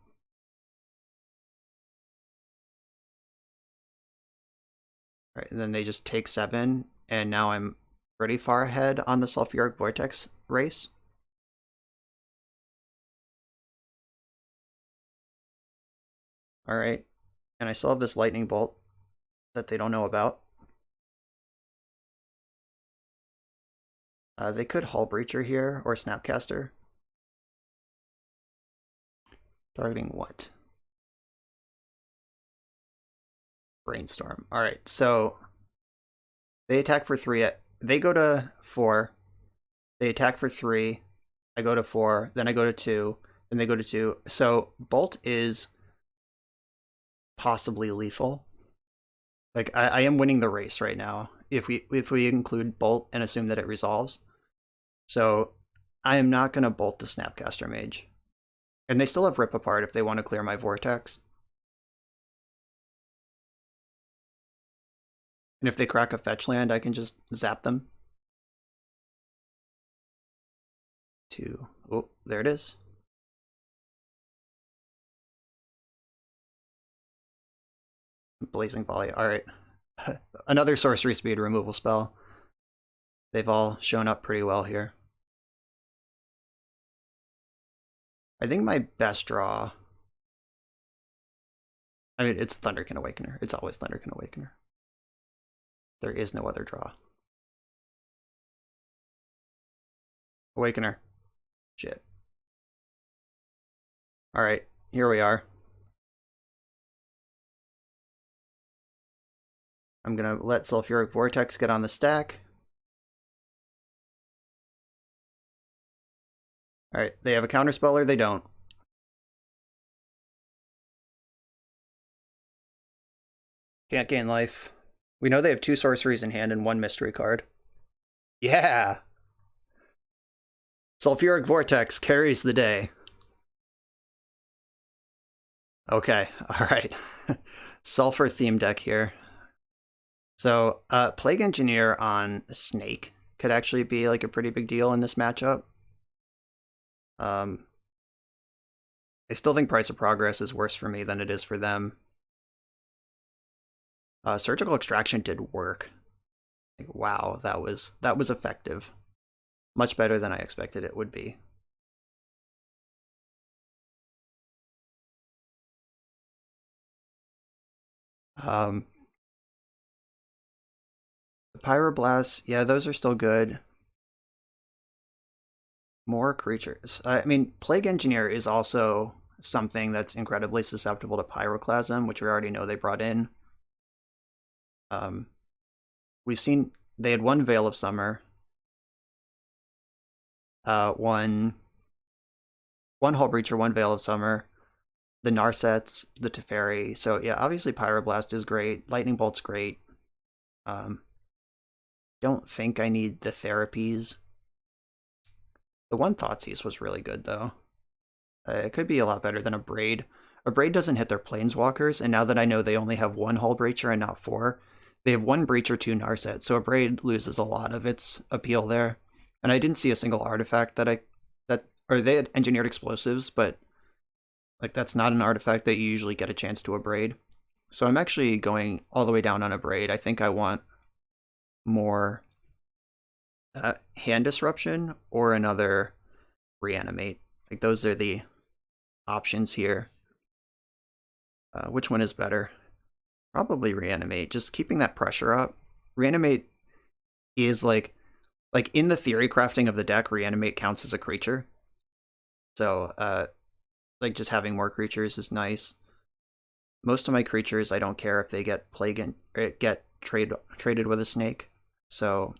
All right, and then they just take 7, and now I'm pretty far ahead on the Sulfuric Vortex race. All right, and I still have this Lightning Bolt that they don't know about. They could Hull Breacher here or Snapcaster. Targeting what? Brainstorm. All right, so they attack for 3. They go to 4. They attack for 3. I go to 4. Then I go to 2. Then they go to 2. So Bolt is possibly lethal. Like I am winning the race right now if we include Bolt and assume that it resolves. So I am not gonna Bolt the Snapcaster Mage. And they still have Rip Apart if they want to clear my Vortex. And if they crack a fetch land, I can just zap them. 2. Oh, there it is. Blazing Volley. All right. Another sorcery speed removal spell. They've all shown up pretty well here. I think my best draw... I mean, it's Thunderkin Awakener. It's always Thunderkin Awakener. There is no other draw. Awakener. Shit. Alright, here we are. I'm gonna let Sulfuric Vortex get on the stack. Alright, they have a counterspell or they don't. Can't gain life. We know they have 2 sorceries in hand and 1 mystery card. Yeah! Sulfuric Vortex carries the day. Okay, alright. Sulfur theme deck here. So, Plague Engineer on Snake could actually be like a pretty big deal in this matchup. I still think Price of Progress is worse for me than it is for them. Surgical Extraction did work. Like, wow, that was effective. Much better than I expected it would be. The Pyroblasts, yeah, those are still good. More creatures. I mean, Plague Engineer is also something that's incredibly susceptible to Pyroclasm, which we already know they brought in. We've seen they had 1 Veil of Summer, 1 Hull Breacher, 1 Veil of Summer, the Narsets, the Teferi. So yeah, obviously Pyroblast is great. Lightning Bolt's great. Don't think I need the therapies. The 1 Thoughtseize was really good though. It could be a lot better than a Braid. A Braid doesn't hit their Planeswalkers, and now that I know they only have 1 Hull Breacher and not 4, they have 1 Breacher, 2 Narset, so a Braid loses a lot of its appeal there. And I didn't see a single artifact that they had engineered explosives, but Like, that's not an artifact that you usually get a chance to abrade. So I'm actually going all the way down on abrade. I think I want more hand disruption or another reanimate. Like, those are the options here. Which one is better? Probably reanimate. Just keeping that pressure up. Reanimate is like in the theory crafting of the deck, reanimate counts as a creature. So like just having more creatures is nice. Most of my creatures, I don't care if they get traded with a snake. So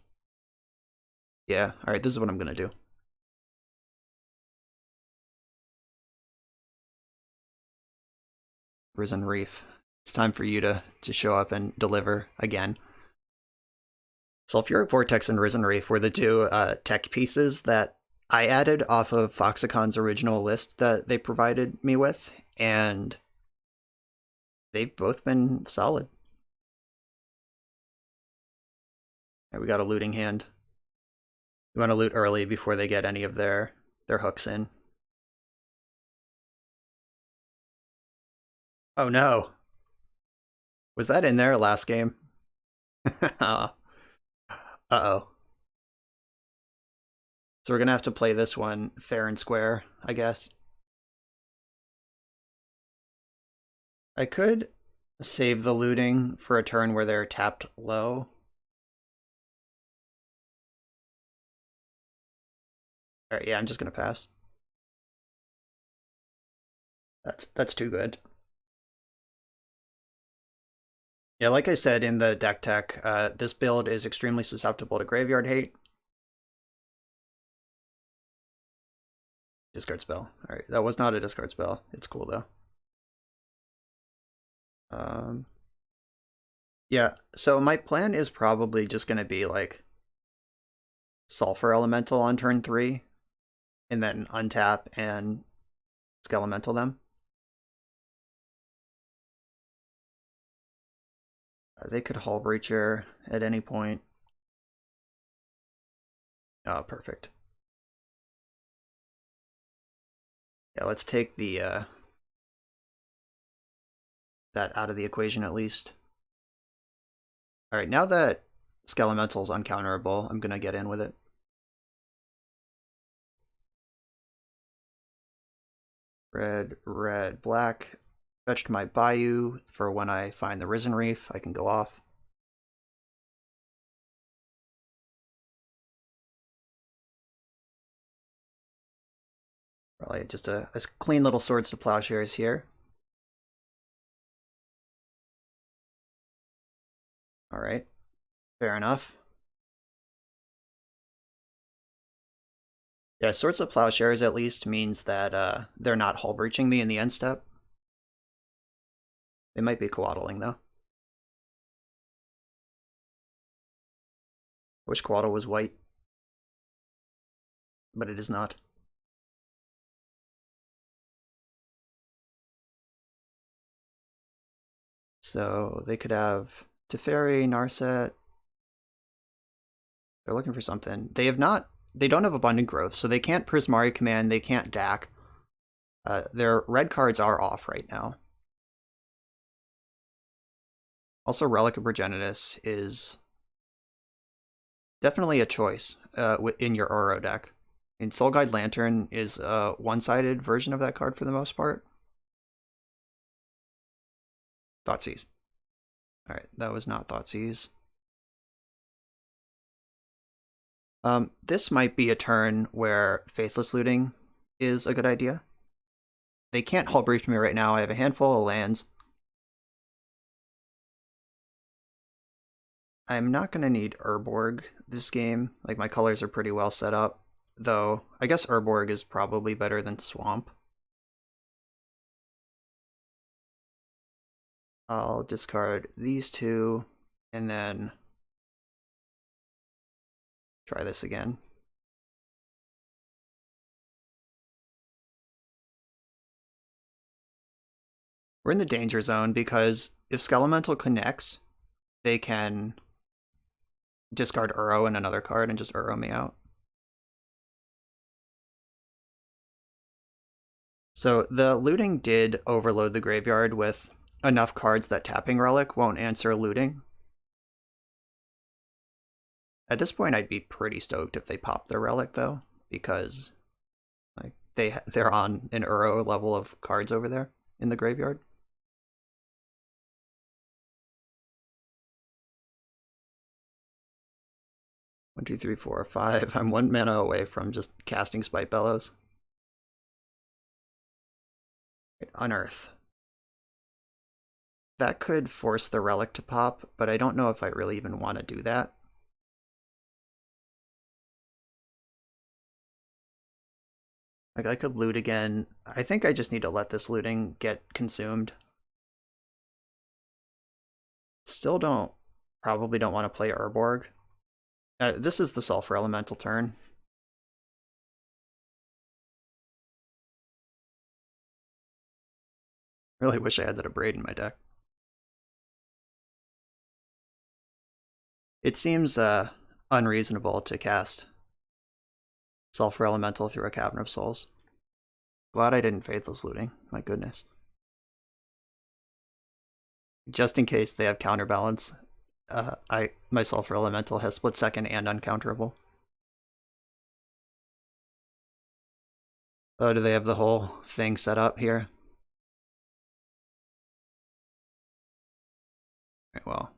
yeah, all right, this is what I'm gonna do. Risen Reef. It's time for you to show up and deliver again. Sulfuric Vortex and Risen Reef were the two tech pieces that I added off of Foxicon's original list that they provided me with, and they've both been solid. Right, we got a looting hand. We want to loot early before they get any of their hooks in. Oh no. Was that in there last game? Uh-oh. So we're gonna have to play this one fair and square, I guess. I could save the looting for a turn where they're tapped low. Alright, yeah, I'm just gonna pass. That's too good. Yeah, like I said in the deck tech, this build is extremely susceptible to graveyard hate. Discard spell. Alright, that was not a discard spell. It's cool though. Yeah, so my plan is probably just going to be like Sulfur Elemental on turn 3, and then untap and Skelemental them. They could Hull Breacher at any point. Oh, perfect. Yeah, let's take the that out of the equation at least. All right, now that Skelemental's uncounterable, I'm gonna get in with it. Red, red, black. Fetched my Bayou for when I find the Risen Reef. I can go off. Probably just a clean little Swords to Plowshares here. All right, fair enough. Yeah, Swords of Plowshares at least means that they're not hull breaching me in the end step. They might be coaddling though. I wish coaddle was white, but it is not. So they could have Teferi, Narset. They're looking for something. They don't have Abundant Growth, so they can't Prismari Command, they can't DAC. Their red cards are off right now. Also, Relic of Progenitus is definitely a choice in your Uro deck. And Soul Guide Lantern is a one-sided version of that card for the most part. Thoughtseize. Alright, that was not Thoughtseize. This might be a turn where Faithless Looting is a good idea. They can't Hull Breach me right now. I have a handful of lands. I'm not going to need Urborg this game. Like, my colors are pretty well set up. Though, I guess Urborg is probably better than Swamp. I'll discard these two, and then try this again. We're in the danger zone because if Skelemental connects, they can discard Uro and another card and just Uro me out. So the looting did overload the graveyard with enough cards that tapping Relic won't answer looting. At this point, I'd be pretty stoked if they pop their Relic, though, because like they're on an Uro level of cards over there in the graveyard. One, two, three, four, five. I'm 1 mana away from just casting Spite Bellows. Unearth. That could force the Relic to pop, but I don't know if I really even want to do that. Like, I could loot again. I think I just need to let this looting get consumed. Still probably don't want to play Urborg. This is the Sulfur Elemental turn. Really wish I had that Abrade in my deck. It seems unreasonable to cast Sulfur Elemental through a Cavern of Souls. Glad I didn't Faithless Looting, my goodness. Just in case they have counterbalance, my Sulfur Elemental has split second and uncounterable. Oh, do they have the whole thing set up here? Right, well,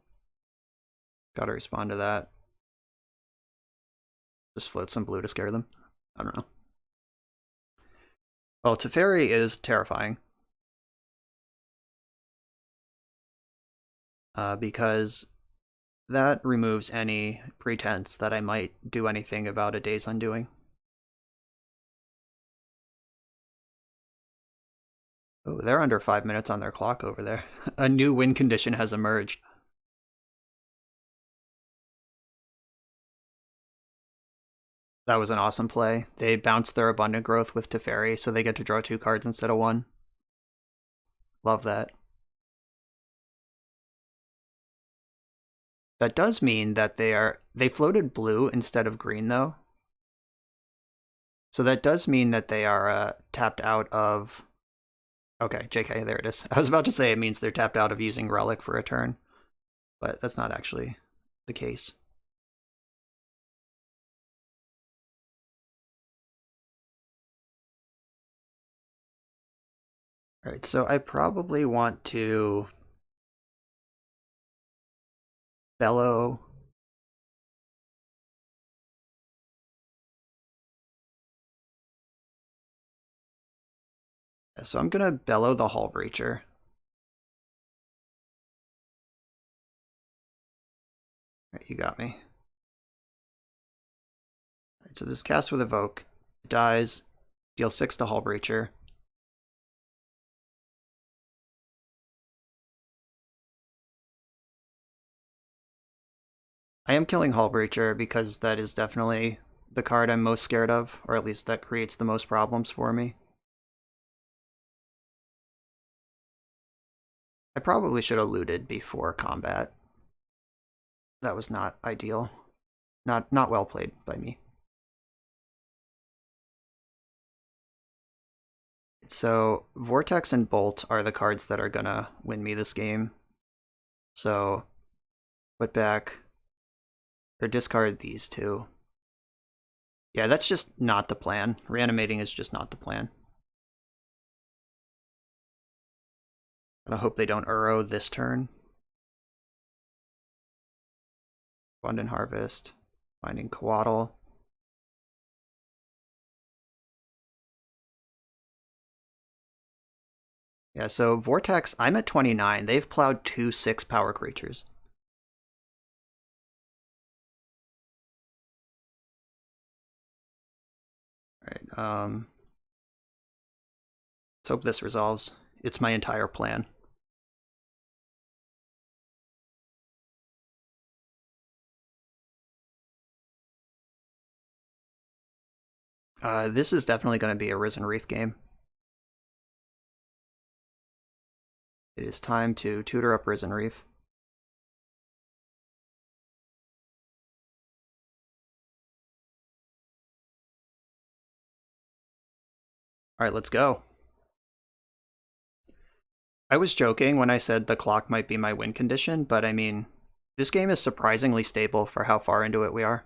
gotta respond to that. Just float some blue to scare them. I don't know. Well, Teferi is terrifying. Because that removes any pretense that I might do anything about a Day's Undoing. Oh, they're under 5 minutes on their clock over there. A new win condition has emerged. That was an awesome play. They bounced their Abundant Growth with Teferi, so they get to draw 2 cards instead of 1. Love that. That does mean that they floated blue instead of green, though. So that does mean that they are tapped out of... Okay, JK, there it is. I was about to say it means they're tapped out of using Relic for a turn, but that's not actually the case. Alright, so I probably want to bellow. So I'm gonna bellow the Hull Breacher. Right, you got me. Alright, so this cast with Evoke. It dies. Deal 6 to Hull Breacher. I am killing Hull Breacher because that is definitely the card I'm most scared of, or at least that creates the most problems for me. I probably should have looted before combat. That was not ideal. Not well played by me. So Vortex and Bolt are the cards that are gonna win me this game. So put back or discard these two. Yeah, that's just not the plan. Reanimating is just not the plan. I hope they don't Uro this turn. Abundant Harvest, finding Coatl. Yeah, so Vortex, I'm at 29. They've plowed 2 6-power creatures. Alright, let's hope this resolves. It's my entire plan. This is definitely going to be a Risen Reef game. It is time to tutor up Risen Reef. Alright, let's go. I was joking when I said the clock might be my win condition, but I mean, this game is surprisingly stable for how far into it we are.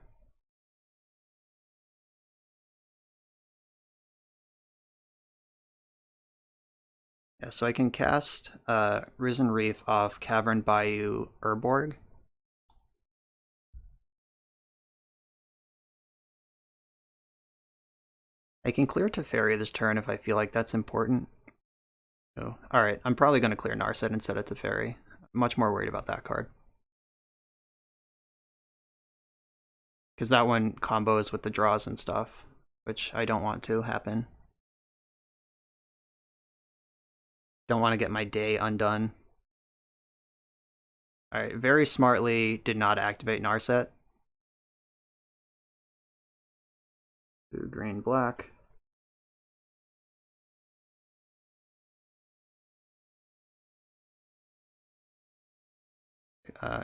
Yeah, so I can cast Risen Reef off Cavern Bayou Urborg. I can clear Teferi this turn if I feel like that's important. Oh, alright, I'm probably going to clear Narset instead of Teferi. I'm much more worried about that card. Because that one combos with the draws and stuff, which I don't want to happen. Don't want to get my day undone. Alright, very smartly did not activate Narset. Blue, green, black.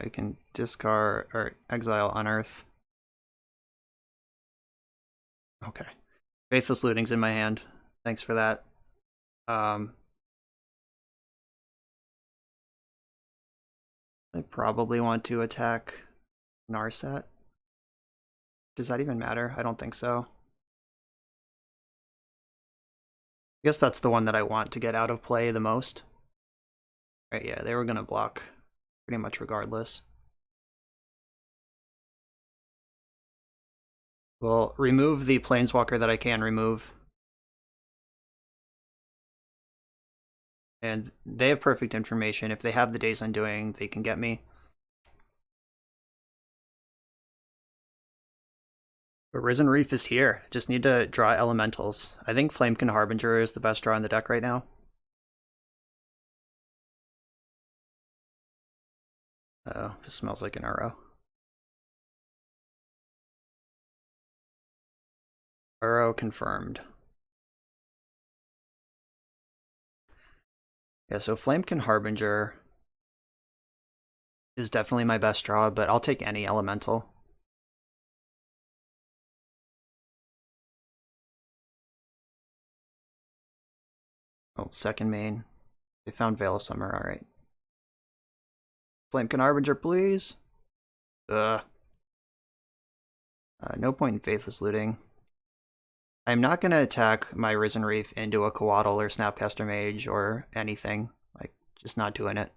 You can discard or exile Unearth. Okay. Faithless Looting's in my hand. Thanks for that. I probably want to attack Narset. Does that even matter? I don't think so. I guess that's the one that I want to get out of play the most. Right, yeah, they were going to block pretty much regardless. We'll remove the Planeswalker that I can remove. And they have perfect information. If they have the Days Undoing, they can get me. But Risen Reef is here. Just need to draw Elementals. I think Flamekin Harbinger is the best draw in the deck right now. Oh, this smells like an Uro. Uro confirmed. Yeah, so Flamekin Harbinger is definitely my best draw, but I'll take any Elemental. Oh, second main. They found Veil of Summer, alright. Flamekin Harbinger, please. Ugh. No point in Faithless Looting. I'm not going to attack my Risen Reef into a Coatl or Snapcaster Mage or anything. Like, just not doing it.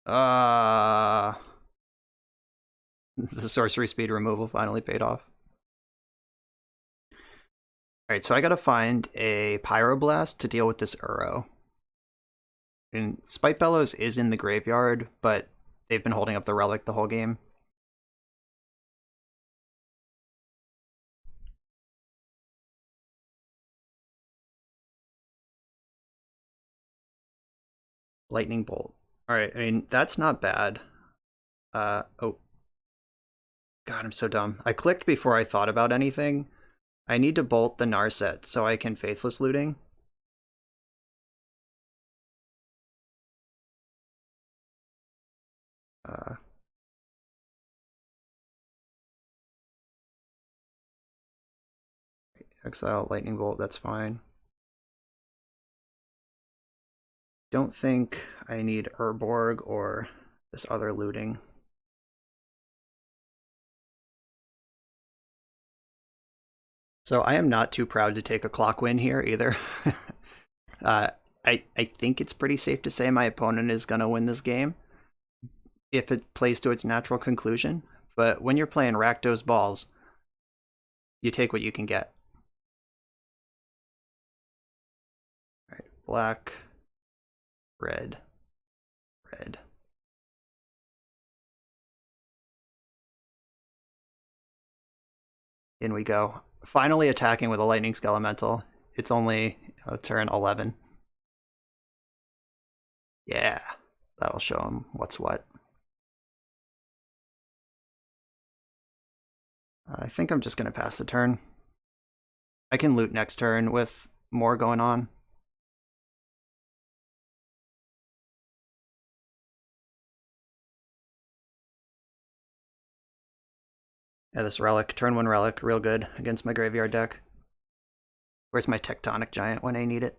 The sorcery speed removal finally paid off. Alright, so I gotta find a Pyroblast to deal with this Uro. And Spite Bellows is in the graveyard, but they've been holding up the relic the whole game. Lightning Bolt. Alright, I mean, that's not bad. Oh. God, I'm so dumb. I clicked before I thought about anything. I need to bolt the Narset so I can Faithless Looting. Exile Lightning Bolt, that's fine. Don't think I need Urborg or this other looting. So I am not too proud to take a clock win here either. I think it's pretty safe to say my opponent is going to win this game if it plays to its natural conclusion. But when you're playing Rakdos balls, you take what you can get. All right, black, red, red. In we go. Finally attacking with a Lightning Skelemental. It's only turn 11. Yeah, that'll show him what's what. I think I'm just going to pass the turn. I can loot next turn with more going on. Yeah, this relic, turn 1 relic, real good against my graveyard deck. Where's my tectonic giant when I need it?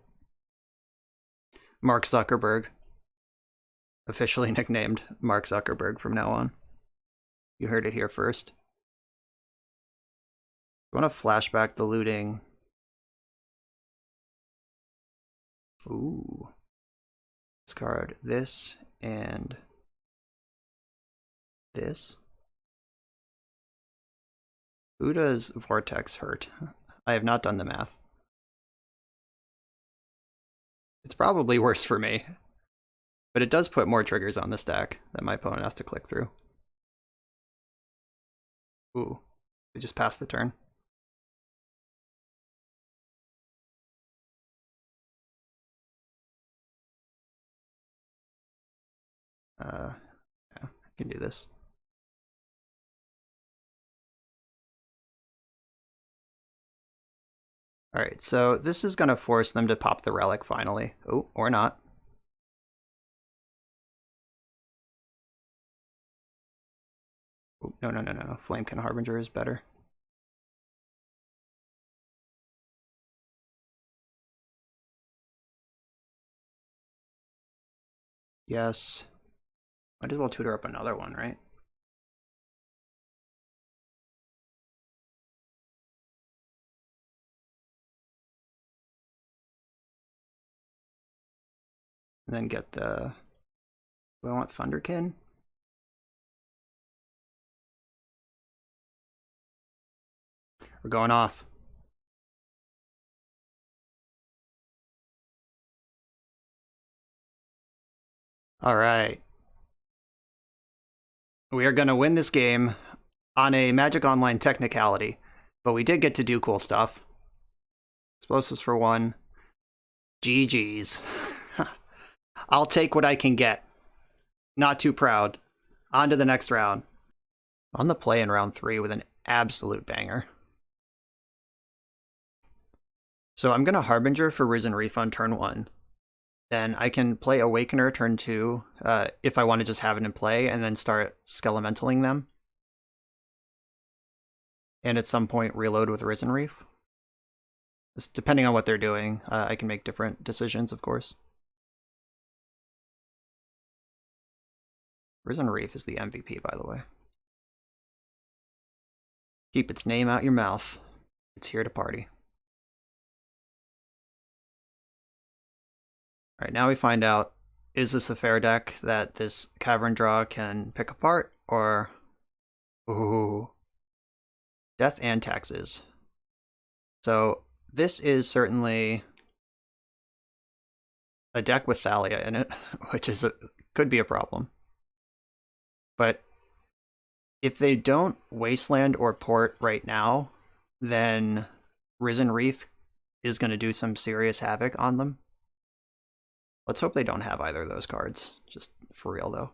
Mark Zuckerberg. Officially nicknamed Mark Zuckerberg from now on. You heard it here first. I want to flashback the looting. Ooh. Discard this and this. Who does Vortex hurt? I have not done the math. It's probably worse for me. But it does put more triggers on the stack that my opponent has to click through. Ooh. We just passed the turn. Yeah, I can do this. Alright, so this is going to force them to pop the relic finally. Oh, or not. Oh, no. Flamekin Harbinger is better. Yes. Might as well tutor up another one, right? And then get the... Do I want Thunderkin? We're going off. All right. We are going to win this game on a Magic Online technicality, but we did get to do cool stuff. Explosives for 1. GG's. I'll take what I can get. Not too proud. On to the next round. On the play in round 3 with an absolute banger. So I'm going to Harbinger for Risen Reef on turn 1. Then I can play Awakener turn 2 if I want to just have it in play and then start Skelementaling them. And at some point reload with Risen Reef. Just depending on what they're doing, I can make different decisions, of course. Risen Reef is the MVP, by the way. Keep its name out your mouth. It's here to party. Alright, now we find out, is this a fair deck that this Cavern Draw can pick apart, or... Ooh. Death and Taxes. So, this is certainly a deck with Thalia in it, which is could be a problem. But if they don't Wasteland or Port right now, then Risen Reef is going to do some serious havoc on them. Let's hope they don't have either of those cards, just for real though.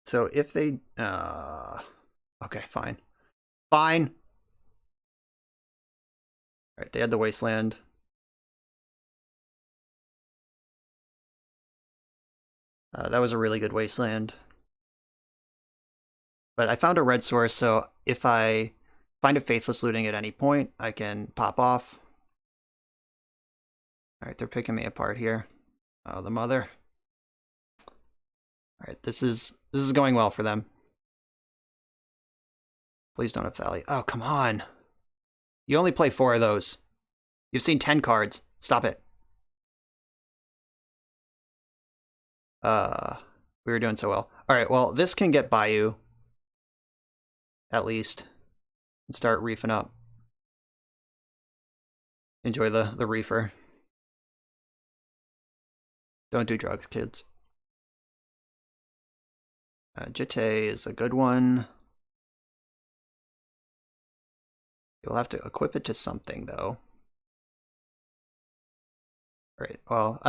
So if they... okay, fine. Fine! Alright, they had the Wasteland. That was a really good Wasteland. But I found a red source, so if I find a Faithless Looting at any point, I can pop off. Alright, they're picking me apart here. Oh, the mother. Alright, this is going well for them. Please don't have Thalia. Oh, come on. You only play 4 of those. You've seen 10 cards. Stop it. We were doing so well. Alright, well, this can get Bayou. At least. And start reefing up. Enjoy the reefer. Don't do drugs, kids. Jitte is a good one. You'll have to equip it to something, though. Right. Well,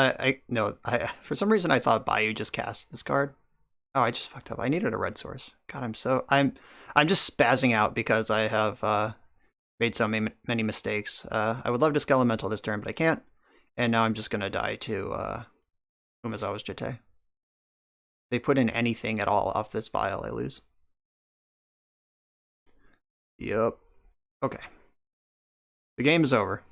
no. For some reason I thought Bayou just cast this card. Oh, I just fucked up. I needed a red source. God, I'm just spazzing out because I have made so many mistakes. I would love to Skelemental this turn, but I can't. And now I'm just gonna die to Umezawa's Jitte. they put in anything at all off this vial, I lose. Yup. Okay. The game is over.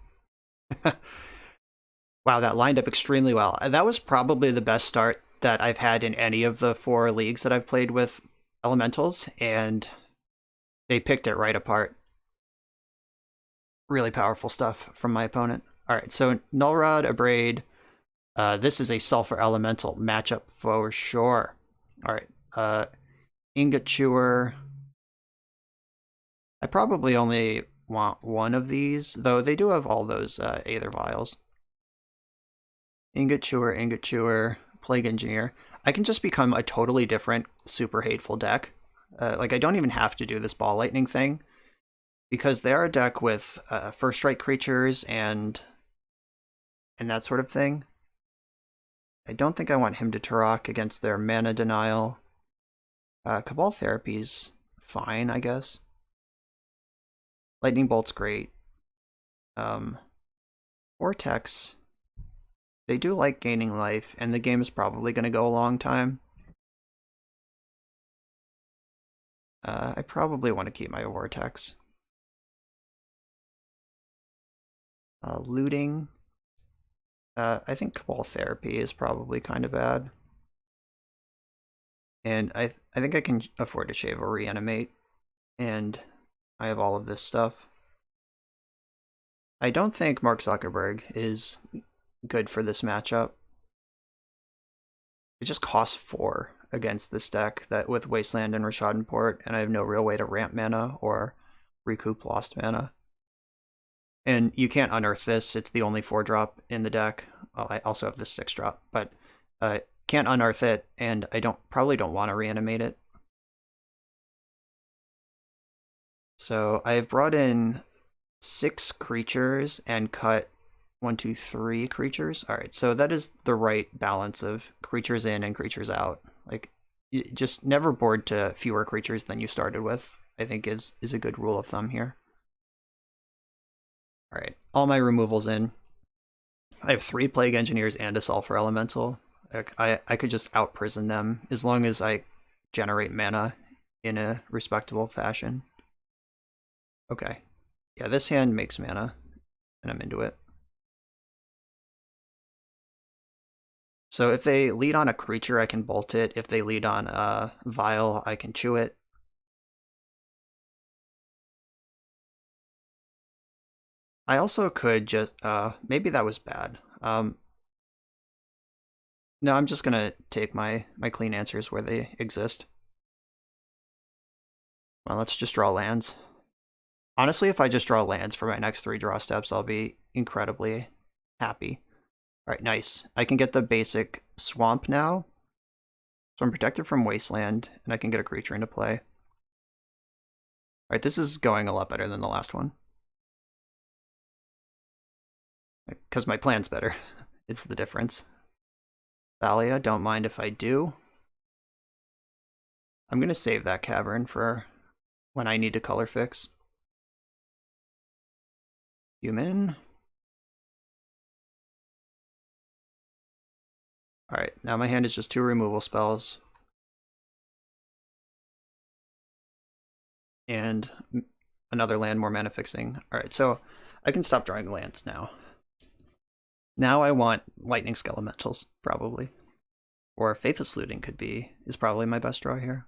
Wow, that lined up extremely well. That was probably the best start that I've had in any of the 4 leagues that I've played with Elementals, and they picked it right apart. Really powerful stuff from my opponent. All right, so Null Rod, Abrade. This is a Sulfur Elemental matchup for sure. All right, Ingot Chewer. I probably only want one of these, though they do have all those Aether Vials. Ingot Chewer, Plague Engineer. I can just become a totally different, super hateful deck. Like, I don't even have to do this Ball Lightning thing, because they are a deck with First Strike creatures and that sort of thing. I don't think I want him to Turok against their Mana Denial. Cabal Therapy's fine, I guess. Lightning Bolt's great. Vortex, they do like gaining life, and the game is probably going to go a long time. I probably want to keep my Vortex. Looting. I think Cabal Therapy is probably kind of bad. And I think I can afford to shave or reanimate. And I have all of this stuff. I don't think Mark Zuckerberg is good for this matchup. It just costs 4 against this deck that with Wasteland and Rishadenport, and I have no real way to ramp mana or recoup lost mana. And you can't unearth this, it's the only 4-drop in the deck. Well, I also have this 6-drop, but can't unearth it, and I probably don't want to reanimate it. So I've brought in 6 creatures and cut 1, 2, 3 creatures. All right, so that is the right balance of creatures in and creatures out. Like, you just never board to fewer creatures than you started with, I think is a good rule of thumb here. All right, all my removals in. I have 3 Plague Engineers and a Sulfur Elemental. I could just out-prison them as long as I generate mana in a respectable fashion. Okay. Yeah, this hand makes mana, and I'm into it. So if they lead on a creature, I can bolt it. If they lead on a vial, I can chew it. I also could just, maybe that was bad. No, I'm just gonna take my clean answers where they exist. Well, let's just draw lands. Honestly, if I just draw lands for my next 3 draw steps, I'll be incredibly happy. All right, nice. I can get the basic swamp now. So I'm protected from Wasteland, and I can get a creature into play. All right, this is going a lot better than the last one. Because my plan's better. It's the difference. Thalia, don't mind if I do. I'm going to save that cavern for when I need to color fix. Human. Alright, now my hand is just 2 removal spells. And another land, more mana fixing. Alright, so I can stop drawing lands now. Now I want Lightning Skelementals, probably. Or Faithless Looting is probably my best draw here.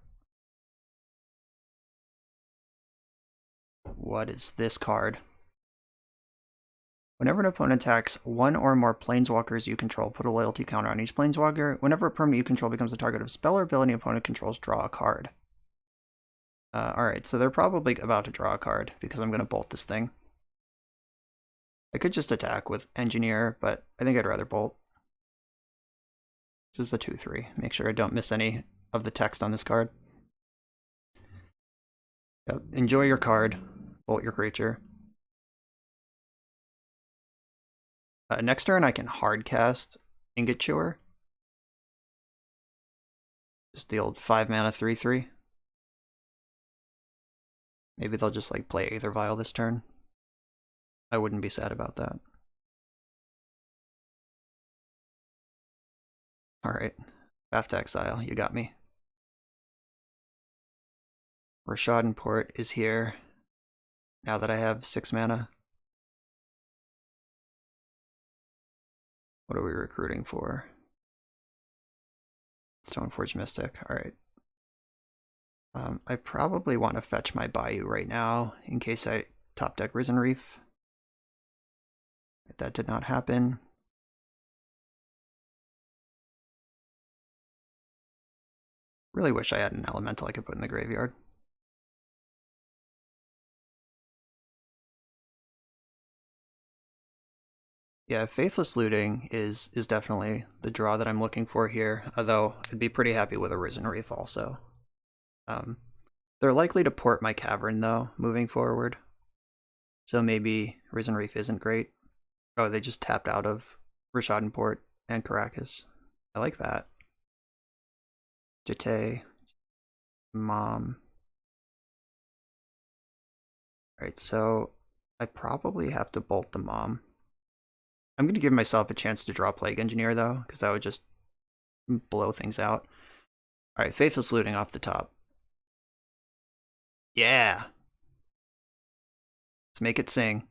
What is this card? Whenever an opponent attacks 1 or more planeswalkers you control, put a loyalty counter on each planeswalker. Whenever a permanent you control becomes the target of a spell or ability opponent controls, draw a card. Alright, so they're probably about to draw a card, because I'm going to bolt this thing. I could just attack with Engineer, but I think I'd rather bolt. This is a 2/3. Make sure I don't miss any of the text on this card. Yep. Enjoy your card. Bolt your creature. Next turn I can hard cast Ingot Chewer. Just the old 5 mana 3/3. Maybe they'll just like play Aether Vial this turn. I wouldn't be sad about that. Alright. Path to Exile, you got me. Rashad Port is here. Now that I have 6 mana. What are we recruiting for? Stoneforge Mystic, alright. I probably want to fetch my Bayou right now in case I top deck Risen Reef. That did not happen. Really wish I had an elemental I could put in the graveyard. Yeah, Faithless Looting is definitely the draw that I'm looking for here, although I'd be pretty happy with a Risen Reef also. They're likely to port my Cavern, though, moving forward. So maybe Risen Reef isn't great. Oh, they just tapped out of Rashad Port and Caracas. I like that. Jete. Mom. Alright, so I probably have to bolt the Mom. I'm going to give myself a chance to draw Plague Engineer, though, because that would just blow things out. Alright, Faithless Looting off the top. Yeah! Let's make it sing.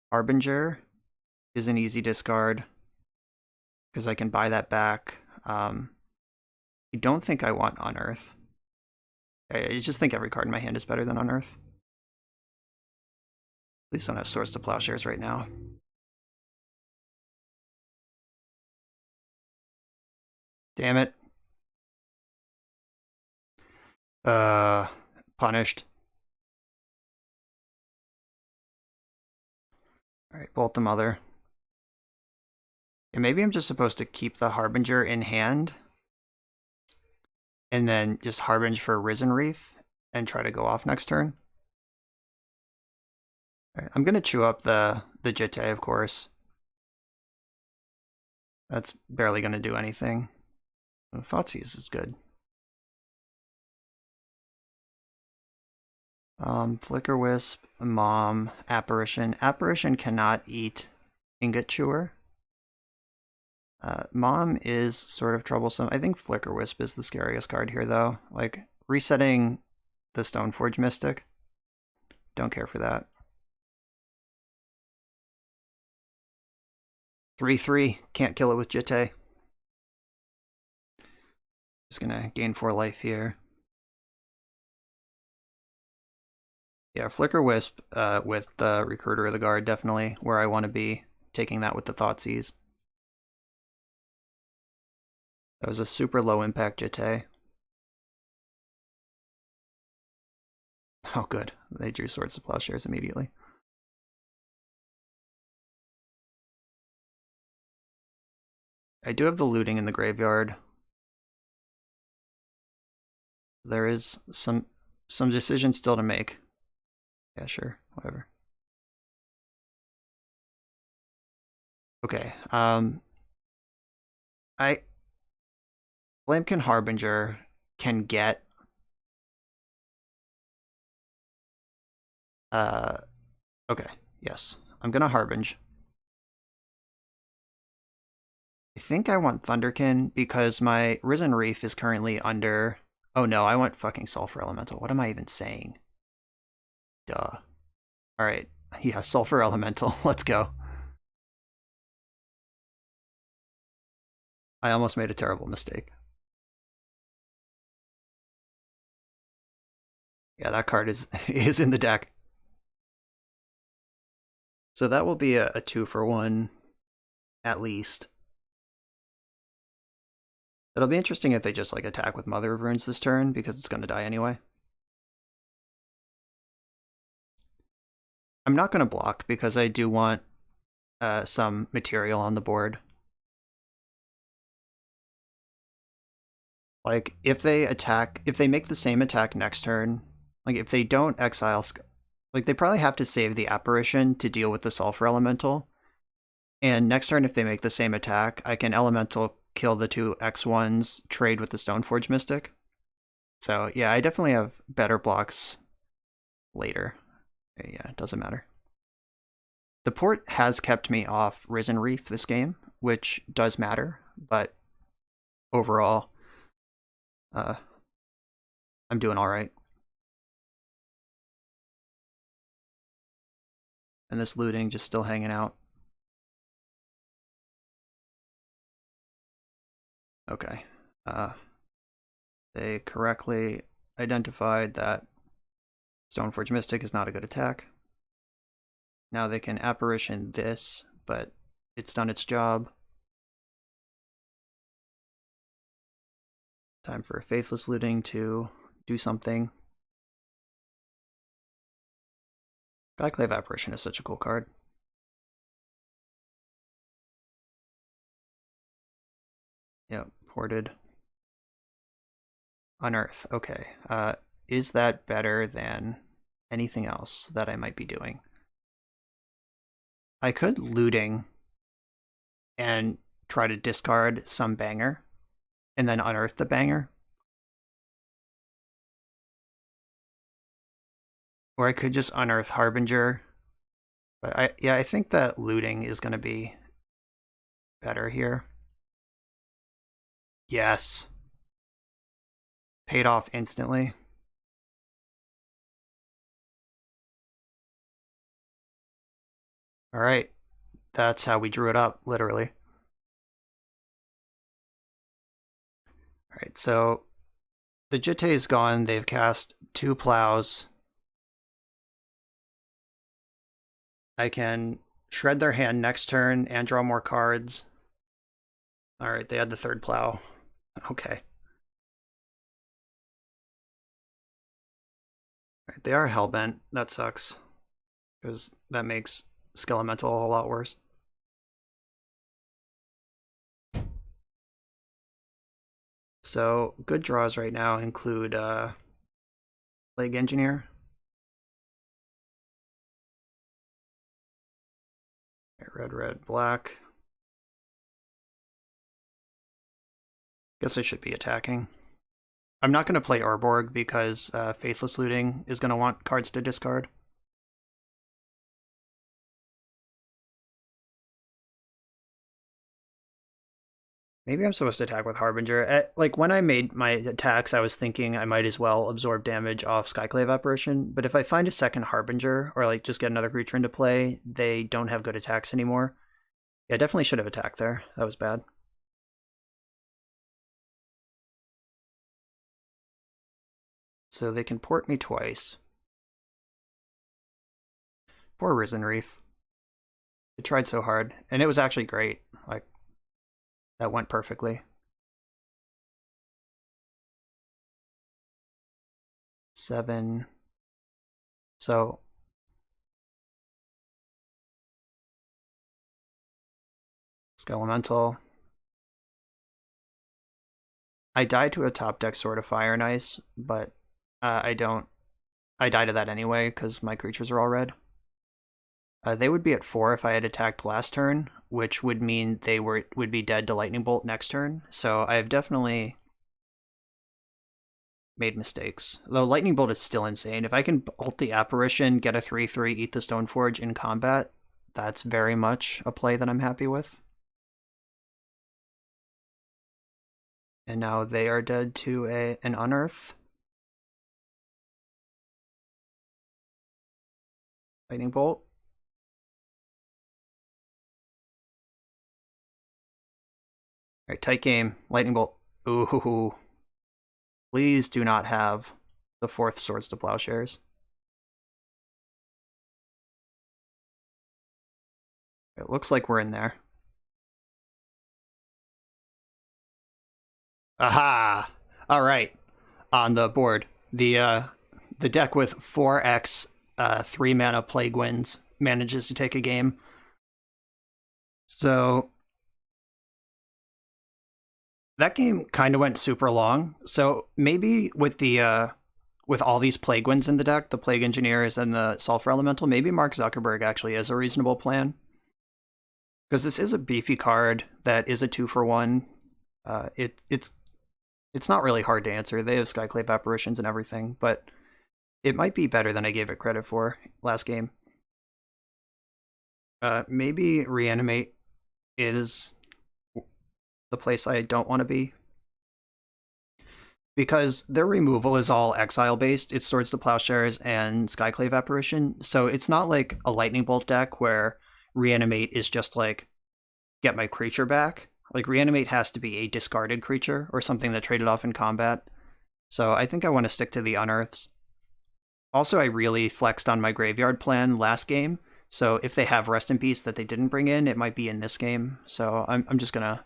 Harbinger is an easy discard, because I can buy that back. I don't think I want Unearth. I just think every card in my hand is better than Unearth. At least I don't have Swords to Plowshares right now. Damn it. Punished. Alright, Bolt the Mother. And maybe I'm just supposed to keep the Harbinger in hand and then just Harbinge for Risen Reef and try to go off next turn. Right, I'm going to chew up the Jete, of course. That's barely going to do anything. Thoughtseize is good. Flicker Wisp, Mom, Apparition. Apparition cannot eat Ingot Chewer. Mom is sort of troublesome. I think Flicker Wisp is the scariest card here, though. Like, resetting the Stoneforge Mystic. Don't care for that. 3/3. Can't kill it with Jete. Just gonna gain 4 life here. Yeah, Flicker Wisp with the Recruiter of the Guard, definitely where I want to be, taking that with the Thoughtseize. That was a super low impact Jete. Oh good, they drew Swords to Plowshares immediately. I do have the looting in the graveyard. There is some decisions still to make. Yeah, sure, whatever. Okay, Flamekin Harbinger can get okay, yes. I'm gonna Harbinge. I think I want Thunderkin because my Risen Reef is currently under... Oh no, I want fucking Sulfur Elemental. What am I even saying? Duh. Alright, yeah, Sulfur Elemental. Let's go. I almost made a terrible mistake. Yeah, that card is in the deck. So that will be a 2-for-1, at least. It'll be interesting if they just like attack with Mother of Runes this turn, because it's going to die anyway. I'm not going to block, because I do want some material on the board. Like, if they make the same attack next turn, like, if they don't exile... Like, they probably have to save the Apparition to deal with the Sulfur Elemental. And next turn, if they make the same attack, I can Elemental kill the 2 X1s, trade with the Stoneforge Mystic. So, yeah, I definitely have better blocks later. Yeah, it doesn't matter. The port has kept me off Risen Reef this game, which does matter, but overall, I'm doing all right. And this looting just still hanging out. Okay. They correctly identified that Stoneforge Mystic is not a good attack. Now they can Apparition this, but it's done its job. Time for Faithless Looting to do something. Skyclave Apparition is such a cool card. Yep, ported. Unearth, okay. Is that better than anything else that I might be doing? I could looting and try to discard some banger and then unearth the banger. Or I could just unearth Harbinger. But I think that looting is going to be better here. Yes. Paid off instantly. All right. That's how we drew it up, literally. All right, so the Jitte is gone. They've cast 2 plows. I can shred their hand next turn and draw more cards. All right, they had the 3rd plow. Okay. All right, they are hellbent. That sucks, because that makes Skelemental a lot worse. So good draws right now include Plague Engineer. Red, red, black. Guess I should be attacking. I'm not going to play Urborg because Faithless Looting is going to want cards to discard. Maybe I'm supposed to attack with Harbinger. Like, when I made my attacks, I was thinking I might as well absorb damage off Skyclave Apparition, but if I find a second Harbinger, or like just get another creature into play, they don't have good attacks anymore. Yeah, definitely should have attacked there. That was bad. So they can port me twice. Poor Risen Reef. They tried so hard, and it was actually great. Like, that went perfectly. 7. So Skelemental. I died to a top deck Sword of Fire and Ice, but I don't. I die to that anyway because my creatures are all red. They would be at 4 if I had attacked last turn, which would mean they would be dead to Lightning Bolt next turn. So I have definitely made mistakes. Though Lightning Bolt is still insane. If I can ult the Apparition, get a 3/3, eat the Stoneforge in combat, that's very much a play that I'm happy with. And now they are dead to an Unearth. Lightning Bolt. All right, tight game. Lightning Bolt. Ooh. Please do not have the 4th Swords to Plowshares. It looks like we're in there. Aha! All right. On the board, the deck with 4x 3 mana Plague Winds manages to take a game. So that game kind of went super long. So maybe with the with all these Plague Winds in the deck, the Plague Engineers and the Sulfur Elemental, maybe Mark Zuckerberg actually is a reasonable plan. Because this is a beefy card that is a 2-for-1. It's not really hard to answer. They have Skyclave Apparitions and everything, but it might be better than I gave it credit for last game. Maybe Reanimate is the place I don't want to be. Because their removal is all exile based. It's Swords to Plowshares and Skyclave Apparition. So it's not like a Lightning Bolt deck where Reanimate is just like, get my creature back. Like, Reanimate has to be a discarded creature or something that traded off in combat. So I think I want to stick to the Unearths. Also, I really flexed on my graveyard plan last game. So if they have Rest in Peace that they didn't bring in, it might be in this game. So I'm just going to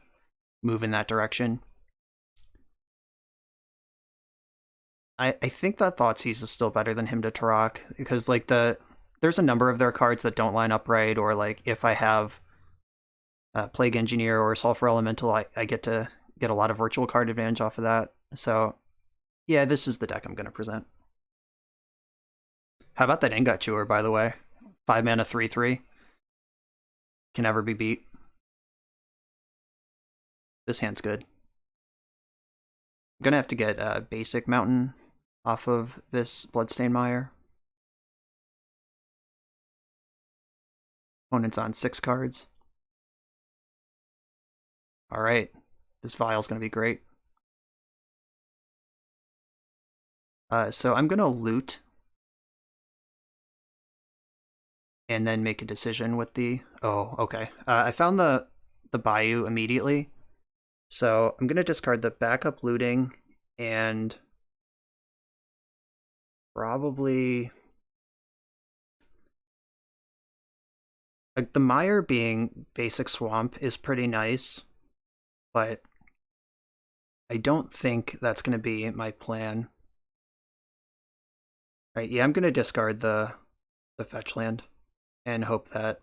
move in that direction. I think that Thoughtseize is still better than Hymn to Tarak, because like there's a number of their cards that don't line up right, or like if I have Plague Engineer or Sulfur Elemental, I get to get a lot of virtual card advantage off of that. So yeah, this is the deck I'm going to present. How about that Ingot Chewer, by the way? 5 mana 3/3. Can never be beat. This hand's good. I'm going to have to get a basic Mountain off of this Bloodstained Mire. Opponent's on 6 cards. Alright, this Vial's going to be great. So I'm going to loot and then make a decision with the... Oh, okay. I found the Bayou immediately. So I'm going to discard the backup looting and probably... Like, the Mire being basic swamp is pretty nice, but I don't think that's going to be my plan. Right, yeah, I'm going to discard the fetch land and hope that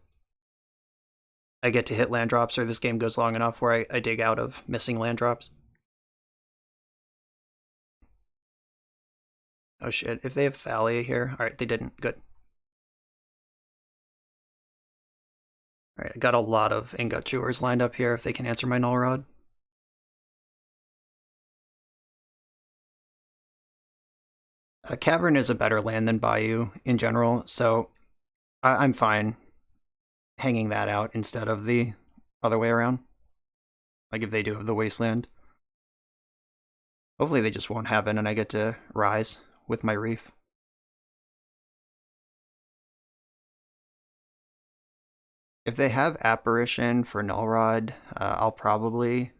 I get to hit land drops, or this game goes long enough where I dig out of missing land drops. Oh shit, if they have Thalia here... Alright, they didn't. Good. Alright, I got a lot of Ingot Chewers lined up here if they can answer my Null Rod. Cavern is a better land than Bayou in general, so I'm fine hanging that out instead of the other way around. Like if they do have the Wasteland. Hopefully they just won't have it and I get to Rise with my Reef. If they have Apparition for Null Rod, I'll probably...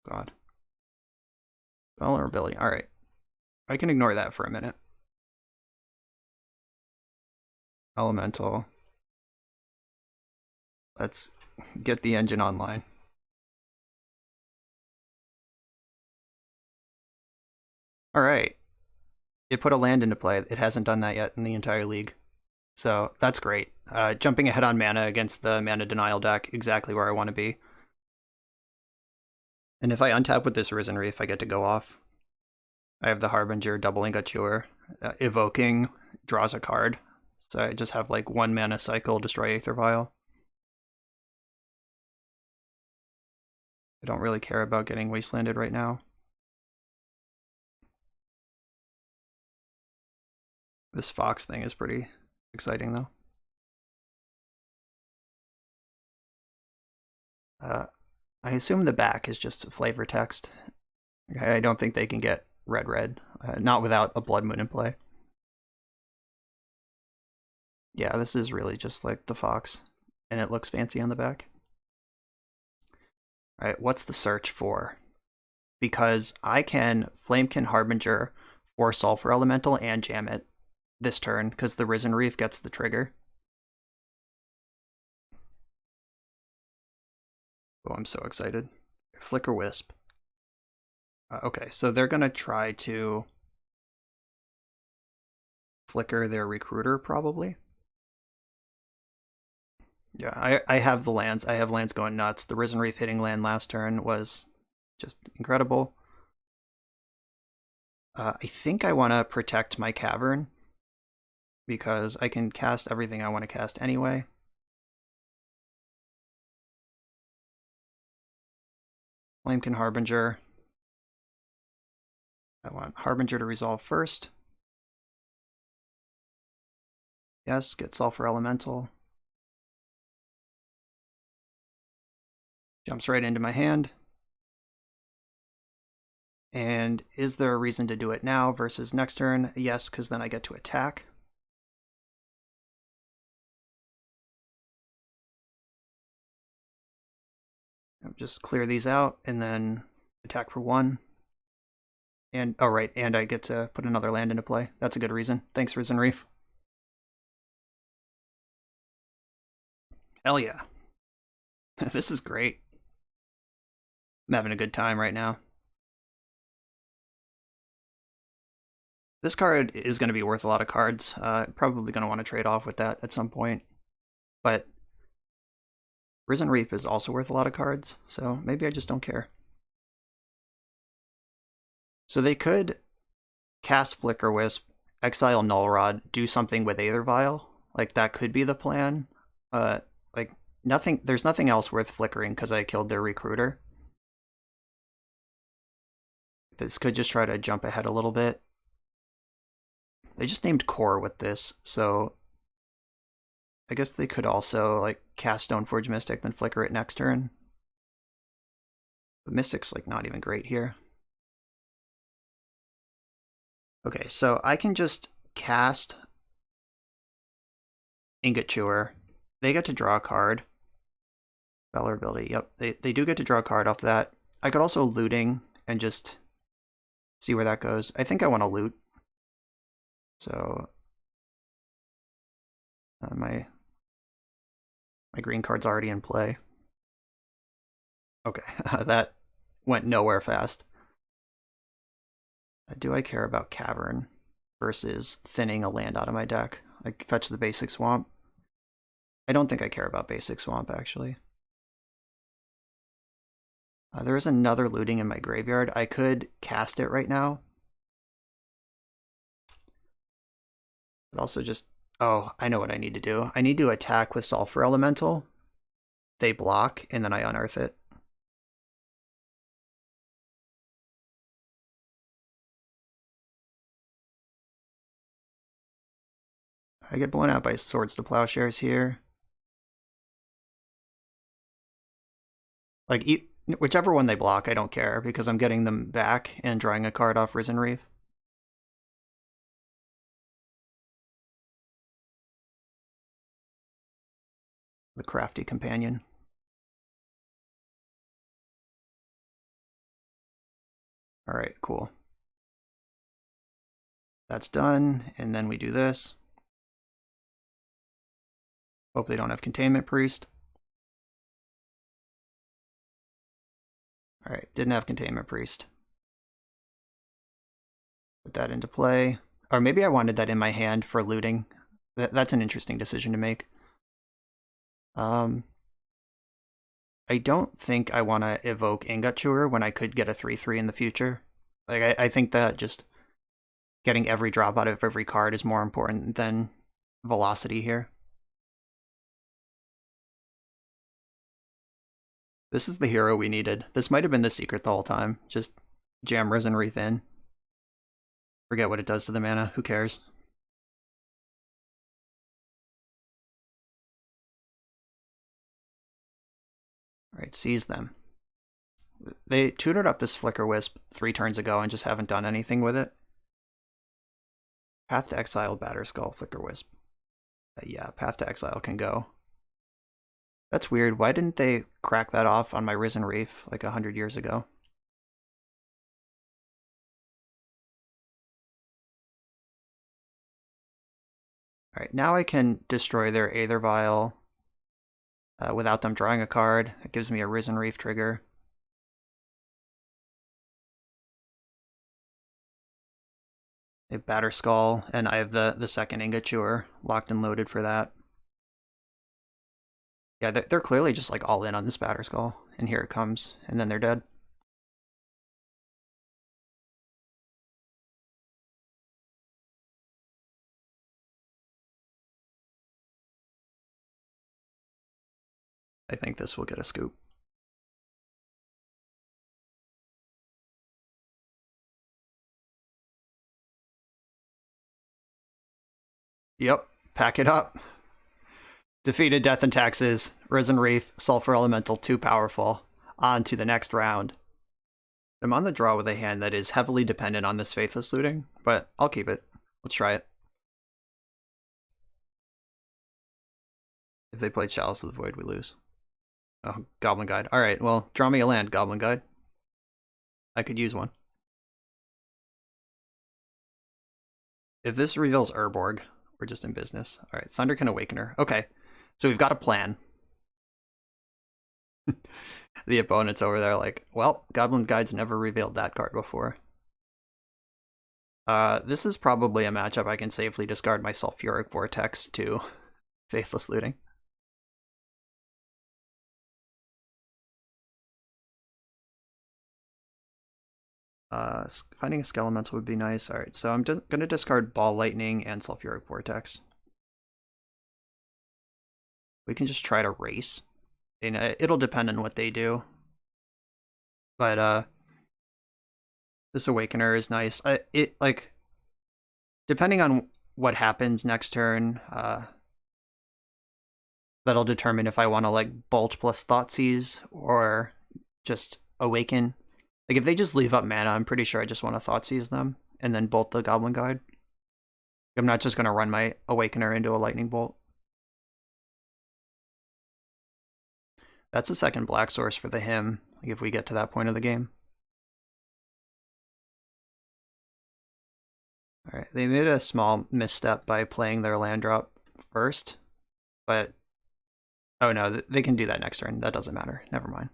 God. Vulnerability, alright. I can ignore that for a minute. Elemental. Let's get the engine online. Alright. It put a land into play. It hasn't done that yet in the entire league. So that's great. Jumping ahead on mana against the mana denial deck, exactly where I want to be. And if I untap with this Risen Reef, I get to go off. I have the Harbinger, double Ingot Chewer. Evoking draws a card. So I just have like 1 mana cycle, destroy Aether Vial. I don't really care about getting Wastelanded right now. This Fox thing is pretty exciting though. I assume the back is just flavor text. I don't think they can get red, not without a Blood Moon in play. Yeah, this is really just like the Fox, and it looks fancy on the back. Alright, what's the search for? Because I can Flamekin Harbinger for Sulfur Elemental and jam it this turn, because the Risen Reef gets the trigger. Oh, I'm so excited. Flicker Wisp. Okay, so they're going to try to flicker their Recruiter, probably. Yeah, I have the lands. I have lands going nuts. The Risen Reef hitting land last turn was just incredible. I think I want to protect my Cavern, because I can cast everything I want to cast anyway. Flamekin Harbinger. I want Harbinger to resolve first. Yes, get Sulfur Elemental. Jumps right into my hand. And is there a reason to do it now versus next turn? Yes, because then I get to attack. I'll just clear these out and then attack for 1. And, oh right, and I get to put another land into play. That's a good reason. Thanks, Risen Reef. Hell yeah. This is great. I'm having a good time right now. This card is going to be worth a lot of cards. Probably going to want to trade off with that at some point. But Risen Reef is also worth a lot of cards, so maybe I just don't care. So they could cast Flicker Wisp, exile Null Rod, do something with Aether Vial. Like, that could be the plan. Like, there's nothing else worth flickering because I killed their recruiter. This could just try to jump ahead a little bit. They just named Core with this, so I guess they could also like cast Stoneforge Mystic, then flicker it next turn. But Mystic's like not even great here. Okay, so I can just cast Ingot Chewer. They get to draw a card. Valor ability, yep. They do get to draw a card off that. I could also looting and just see where that goes. I think I want to loot. So my green card's already in play. Okay, that went nowhere fast. Do I care about Cavern versus thinning a land out of my deck? I fetch the basic swamp. I don't think I care about basic swamp, actually. There is another looting in my graveyard. I could cast it right now. But also just... Oh, I know what I need to do. I need to attack with Sulfur Elemental. They block, and then I unearth it. I get blown out by Swords to Plowshares here. Like, whichever one they block, I don't care, because I'm getting them back and drawing a card off Risen Reef. The Crafty Companion. Alright, cool. That's done, and then we do this. Hope they don't have Containment Priest. Alright, didn't have Containment Priest. Put that into play. Or maybe I wanted that in my hand for looting. That's an interesting decision to make. I don't think I want to evoke Ingot Chewer when I could get a 3/3 in the future. Like, I think that just getting every drop out of every card is more important than velocity here. This is the hero we needed. This might have been the secret the whole time. Just jam Risen Reef in. Forget what it does to the mana. Who cares? Alright, seize them. They tutored up this Flicker Wisp 3 turns ago and just haven't done anything with it. Path to Exile, Batterskull, Flicker Wisp. Yeah, Path to Exile can go. That's weird. Why didn't they crack that off on my Risen Reef like 100 years ago? Alright, now I can destroy their Aether Vial without them drawing a card. It gives me a Risen Reef trigger. They have Batterskull, and I have the second Ingot Chewer locked and loaded for that. Yeah, they're clearly just like all in on this Batterskull, and here it comes, and then they're dead. I think this will get a scoop. Yep, pack it up. Defeated Death and Taxes, Risen Reef, Sulfur Elemental, too powerful. on to the next round. I'm on the draw with a hand that is heavily dependent on this Faithless Looting, but I'll keep it. Let's try it. If they play Chalice of the Void, we lose. Oh, Goblin Guide. Alright, well, draw me a land, Goblin Guide. I could use one. If this reveals Urborg, we're just in business. Alright, Thunderkin Awakener. Okay, so we've got a plan. The opponent's over there like, well, Goblin Guide's never revealed that card before. This is probably a matchup I can safely discard my Sulfuric Vortex to Faithless Looting. Finding a Skelemental would be nice. Alright, so I'm just going to discard Ball Lightning and Sulfuric Vortex. We can just try to race. And it'll depend on what they do. But this Awakener is nice. Depending on what happens next turn, that'll determine if I want to like Bolt plus Thoughtseize or just Awaken. Like if they just leave up mana, I'm pretty sure I just want to Thoughtseize them and then Bolt the Goblin Guide. I'm not just going to run my Awakener into a Lightning Bolt. That's a second black source for the hymn, like if we get to that point of the game. Alright, they made a small misstep by playing their land drop first, but... Oh no, they can do that next turn. That doesn't matter. Never mind.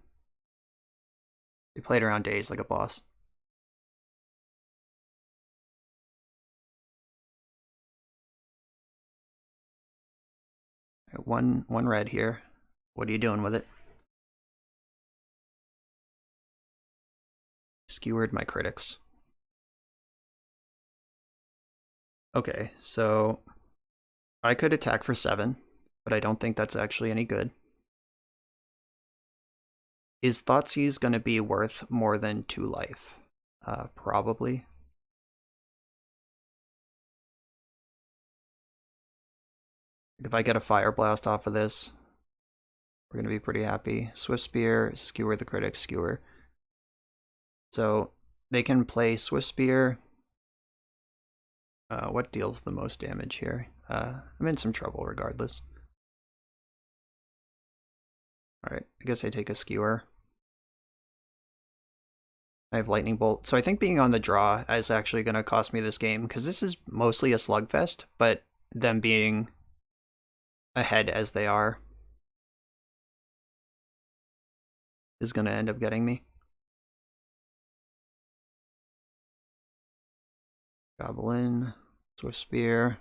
They played around days like a boss. Right, one red here. What are you doing with it? Skewered my critics. Okay, so I could attack for 7, but I don't think that's actually any good. Is Thoughtseize going to be worth more than 2 life? Probably. If I get a Fire Blast off of this, we're going to be pretty happy. Swift Spear, Skewer the critics, Skewer. So they can play Swift Spear. What deals the most damage here? I'm in some trouble regardless. Alright, I guess I take a Skewer. I have Lightning Bolt. So I think being on the draw is actually going to cost me this game, because this is mostly a slugfest, but them being ahead as they are is going to end up getting me. Goblin, Swift Spear.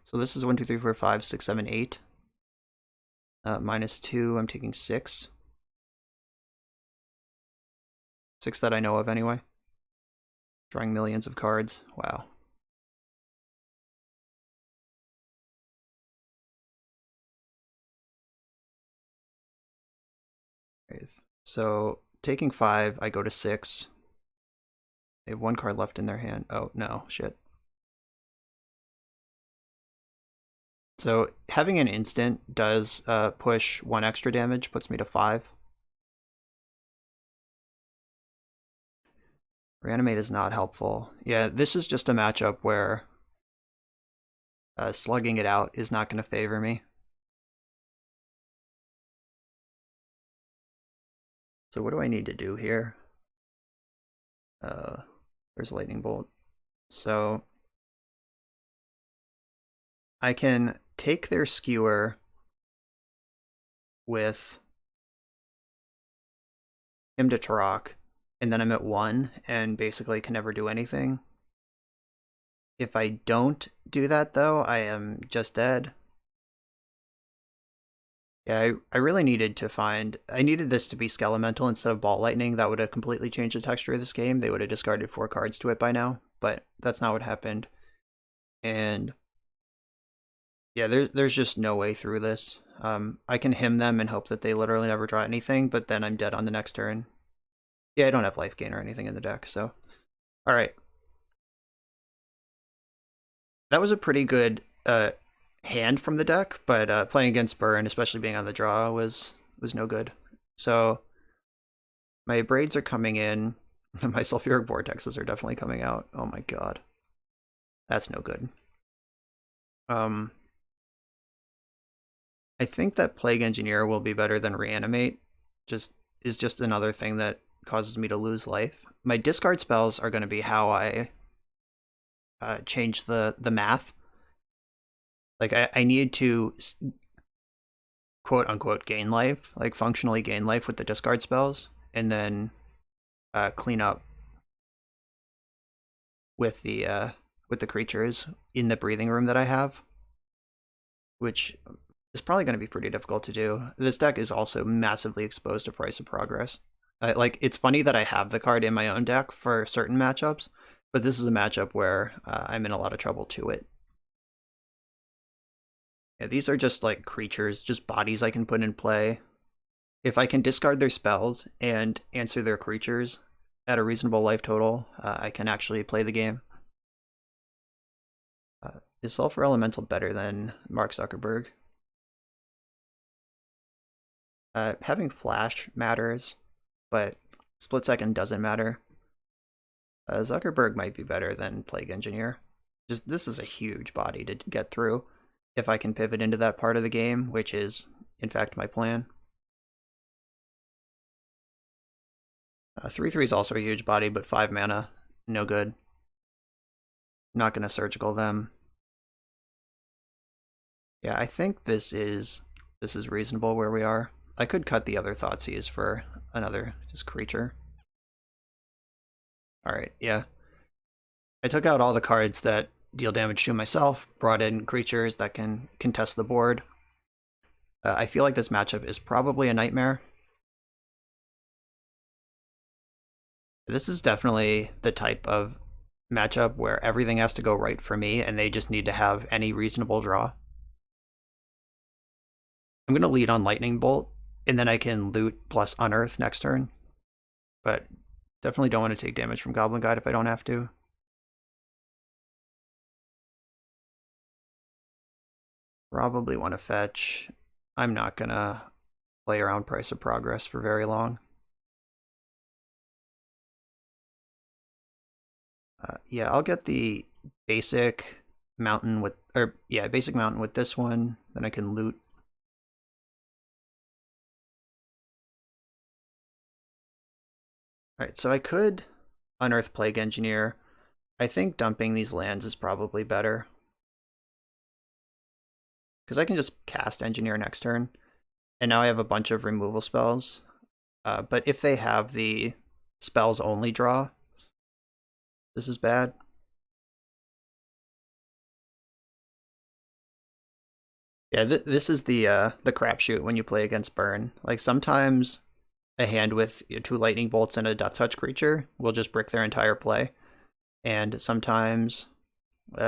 So this is 1, 2, 3, 4, 5, 6, 7, 8. -2, I'm taking 6. 6 that I know of anyway. Drawing millions of cards. Wow. So taking 5, I go to 6. They have 1 card left in their hand. Oh, no, shit. So having an instant does push 1 extra damage, puts me to 5. Reanimate is not helpful. Yeah, this is just a matchup where slugging it out is not going to favor me. So what do I need to do here? There's Lightning Bolt. So I can take their Skewer with him to Turok, and then I'm at 1 and basically can never do anything. If I don't do that though, I am just dead. Yeah, I really needed to find... I needed this to be Skelemental instead of Ball Lightning. That would have completely changed the texture of this game. They would have discarded 4 cards to it by now, but that's not what happened. And yeah, there's just no way through this. I can hymn them and hope that they literally never draw anything, but then I'm dead on the next turn. Yeah, I don't have life gain or anything in the deck, so... Alright. That was a pretty good hand from the deck, but playing against Burn, especially being on the draw, was no good. So My braids are coming in. My sulfuric vortexes are definitely coming out. Oh my god. That's no good. I think that Plague Engineer will be better than Reanimate. Is just another thing that causes me to lose life. My discard spells are going to be how I change the math. Like I need to quote unquote gain life, like functionally gain life with the discard spells, and then clean up with the creatures in the breathing room that I have, which is probably going to be pretty difficult to do. This deck is also massively exposed to Price of Progress. Like, it's funny that I have the card in my own deck for certain matchups, but this is a matchup where I'm in a lot of trouble to it. Yeah, these are just like creatures, just bodies I can put in play. If I can discard their spells and answer their creatures at a reasonable life total, I can actually play the game. Is Sulfur Elemental better than Mark Zuckerberg? Having Flash matters, but Split Second doesn't matter. Zuckerberg might be better than Plague Engineer. Just this is a huge body to get through if I can pivot into that part of the game, which is, in fact, my plan. 3/3 is also a huge body, but 5 mana, no good. Not going to surgical them. Yeah, I think this is reasonable where we are. I could cut the other Thoughtseize for another just creature. Alright, yeah. I took out all the cards that deal damage to myself, brought in creatures that can contest the board. I feel like this matchup is probably a nightmare. This is definitely the type of matchup where everything has to go right for me and they just need to have any reasonable draw. I'm going to lead on Lightning Bolt, and then I can loot plus Unearth next turn. But definitely don't want to take damage from Goblin Guide if I don't have to. Probably want to fetch. I'm not going to play around Price of Progress for very long. Yeah, I'll get the basic mountain with, basic mountain with this one. Then I can loot. All right, so I could Unearth Plague Engineer. I think dumping these lands is probably better. Because I can just cast Engineer next turn. And now I have a bunch of removal spells. But if they have the spells only draw, this is bad. Yeah, this is the crapshoot when you play against Burn. Like, sometimes a hand with 2 lightning bolts and a death touch creature will just brick their entire play, and sometimes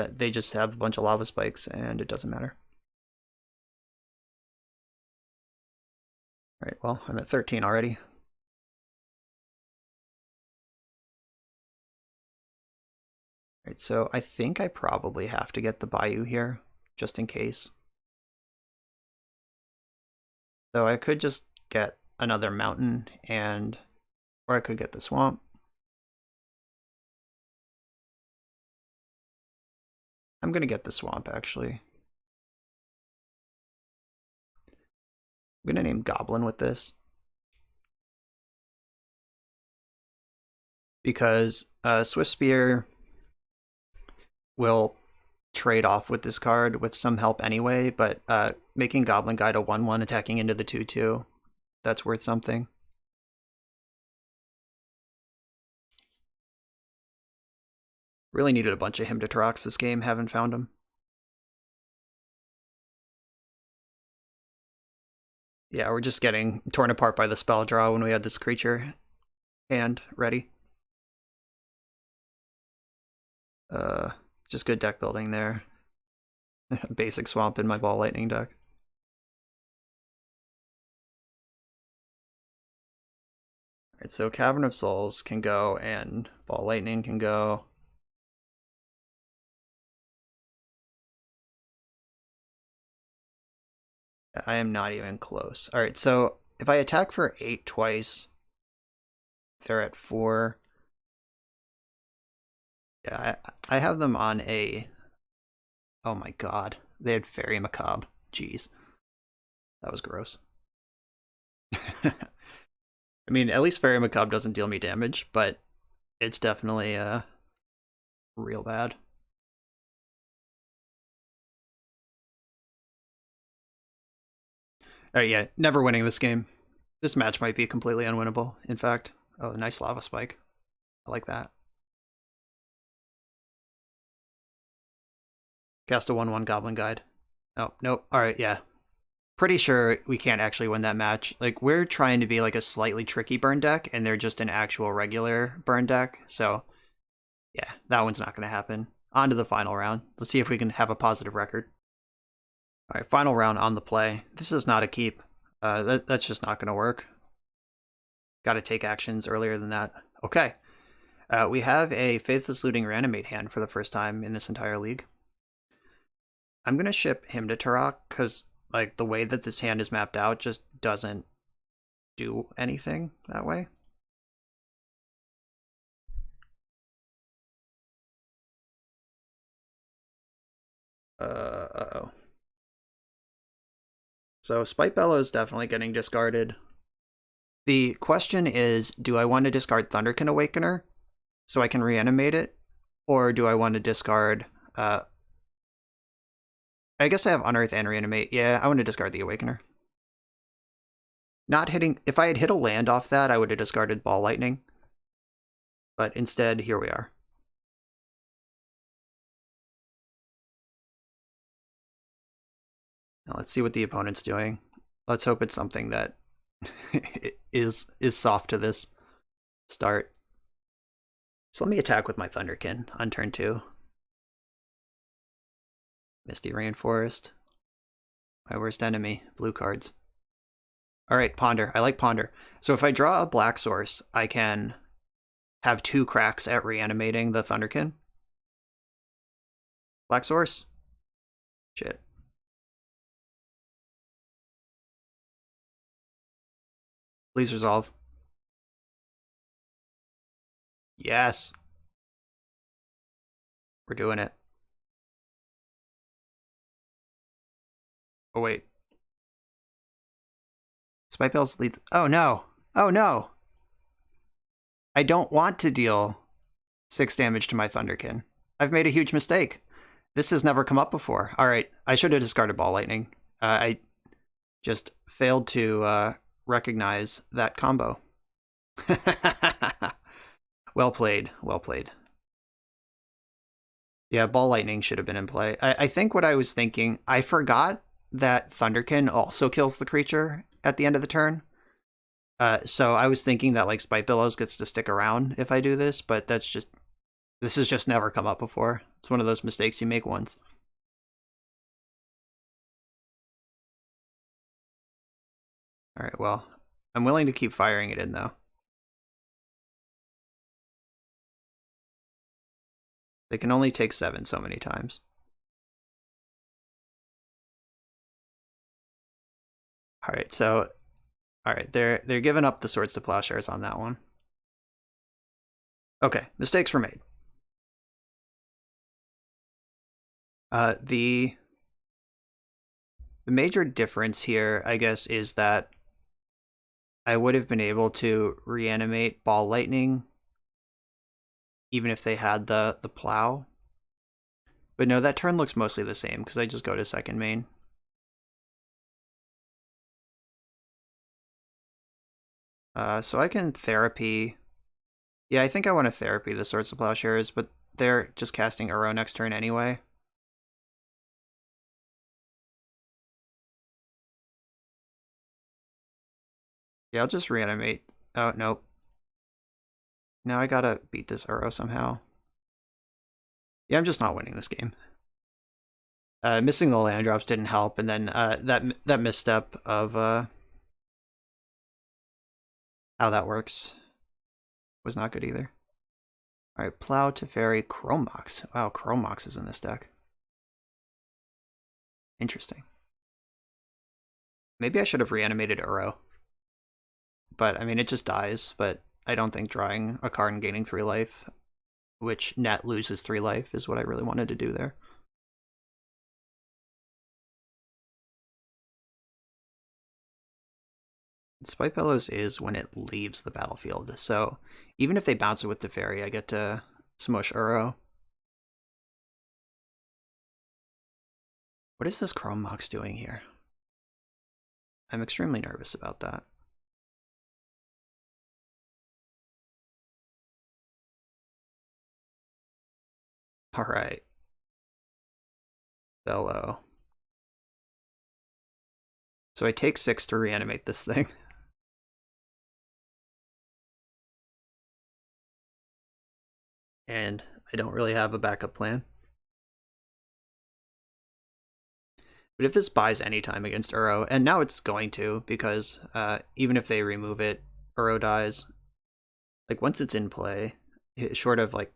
they just have a bunch of lava spikes and it doesn't matter. All right, well, I'm at 13 already. All right, so I think I probably have to get the Bayou here, just in case. So I could just get another mountain, or I could get the swamp. I'm gonna get the swamp, actually. I'm gonna name Goblin with this. Because Swift Spear will trade off with this card with some help anyway, but making Goblin Guide a 1/1 attacking into the 2/2, that's worth something. Really needed a bunch of Hymnatrox this game, haven't found them. Yeah, we're just getting torn apart by the spell draw when we had this creature hand ready. Just good deck building there. Basic swamp in my Ball Lightning deck. Alright, so Cavern of Souls can go and Ball Lightning can go. I am not even close. Alright, so if I attack for 8 twice, They're at 4. Yeah, I have them on a... Oh my god. They had Fairy Macabre. Jeez. That was gross. I mean, at least Fairy Macabre doesn't deal me damage, but it's definitely real bad. Alright, yeah, never winning this game. This match might be completely unwinnable, in fact. Oh, nice lava spike. I like that. Cast a 1/1 Goblin Guide. Oh, nope. Alright, yeah. Pretty sure we can't actually win that match. Like, we're trying to be like a slightly tricky burn deck, and they're just an actual regular burn deck. So, yeah, that one's not going to happen. On to the final round. Let's see if we can have a positive record. All right, final round on the play. This is not a keep. That's just not going to work. Got to take actions earlier than that. Okay. We have a Faithless Looting Reanimate hand for the first time in this entire league. I'm going to ship him to Turok because like the way that this hand is mapped out just doesn't do anything that way. Uh-oh. So Spite Bellow is definitely getting discarded. The question is, do I want to discard Thunderkin Awakener so I can reanimate it? Or do I want to discard... I guess I have Unearth and Reanimate. Yeah, I want to discard the Awakener. Not hitting... If I had hit a land off that, I would have discarded Ball Lightning. But instead, here we are. Now let's see what the opponent's doing. Let's hope it's something that is soft to this start. So let me attack with my Thunderkin on turn 2. Misty Rainforest. My worst enemy. Blue cards. Alright, Ponder. I like Ponder. So if I draw a black source, I can have 2 cracks at reanimating the Thunderkin. Black source. Shit. Please resolve. Yes. We're doing it. Oh, wait. Spite Bells leads... Oh, no. Oh, no. I don't want to deal 6 damage to my Thunderkin. I've made a huge mistake. This has never come up before. All right. I should have discarded Ball Lightning. I just failed to recognize that combo. Well played. Well played. Yeah, Ball Lightning should have been in play. I think what I was thinking, I forgot that Thunderkin also kills the creature at the end of the turn. So I was thinking that like Spite Billows gets to stick around if I do this, but this has just never come up before. It's one of those mistakes you make once. All right, well, I'm willing to keep firing it in though. They can only take 7 so many times. All right, so all right, they're giving up the Swords to Plowshares on that one. Okay, mistakes were made. The major difference here, I guess, is that I would have been able to reanimate Ball Lightning even if they had the plow. But no, that turn looks mostly the same because I just go to second main. So I can therapy. Yeah, I think I want to therapy the Swords of Plowshares, but they're just casting Uro next turn anyway. Yeah, I'll just reanimate. Oh, nope. Now I gotta beat this Uro somehow. Yeah, I'm just not winning this game. Missing the land drops didn't help, and then that misstep of how that works was not good either. All right, Plow, Teferi, Chromox. Wow, Chromox is in this deck. Interesting. Maybe I should have reanimated Uro. But, I mean, it just dies, but I don't think drawing a card and gaining 3 life, which net loses 3 life, is what I really wanted to do there. Spite Bellows is when it leaves the battlefield, so even if they bounce it with Teferi, I get to smush Uro. What is this Chrome Mox doing here? I'm extremely nervous about that. Alright. Bellow. So I take 6 to reanimate this thing. And I don't really have a backup plan. But if this buys any time against Uro, and now it's going to, because even if they remove it, Uro dies. Like, once it's in play, short of, like,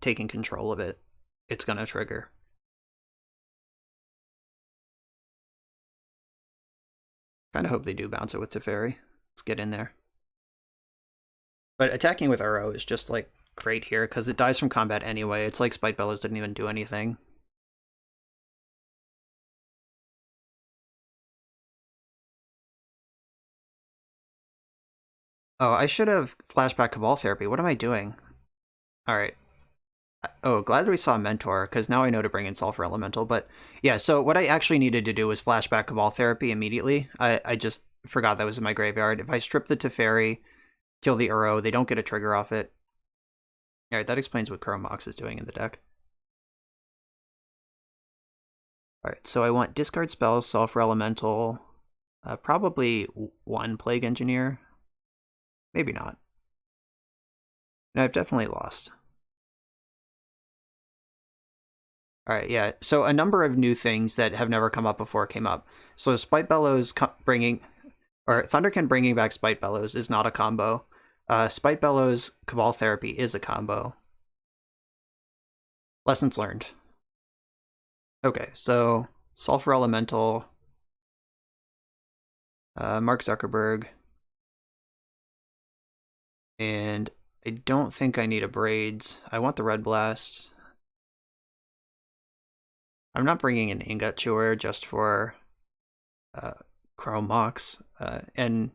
taking control of it, it's going to trigger. Kind of hope they do bounce it with Teferi. Let's get in there. But attacking with Uro is just, like, great here, because it dies from combat anyway. It's like Spite Bellows didn't even do anything. Oh, I should have flashback Cabal Therapy. What am I doing? Alright. Oh, glad we saw Mentor, because now I know to bring in Sulfur Elemental. But yeah, so what I actually needed to do was flashback Cabal Therapy immediately. I just forgot that was in my graveyard. If I strip the Teferi, kill the Uro, they don't get a trigger off it. Alright, that explains what Chrome Mox is doing in the deck. Alright, so I want discard spells, Sulfur Elemental, probably 1 Plague Engineer. Maybe not. And I've definitely lost. Alright, yeah. So a number of new things that have never come up before came up. So Spite Bellows bringing... or Thunderkin bringing back Spite Bellows is not a combo. Spite Bellows Cabal Therapy is a combo. Lessons learned. Okay, so Sulfur Elemental, Mark Zuckerberg, and I don't think I need a Braids. I want the Red Blast. I'm not bringing an Ingot Chewer just for Chrome Mox, and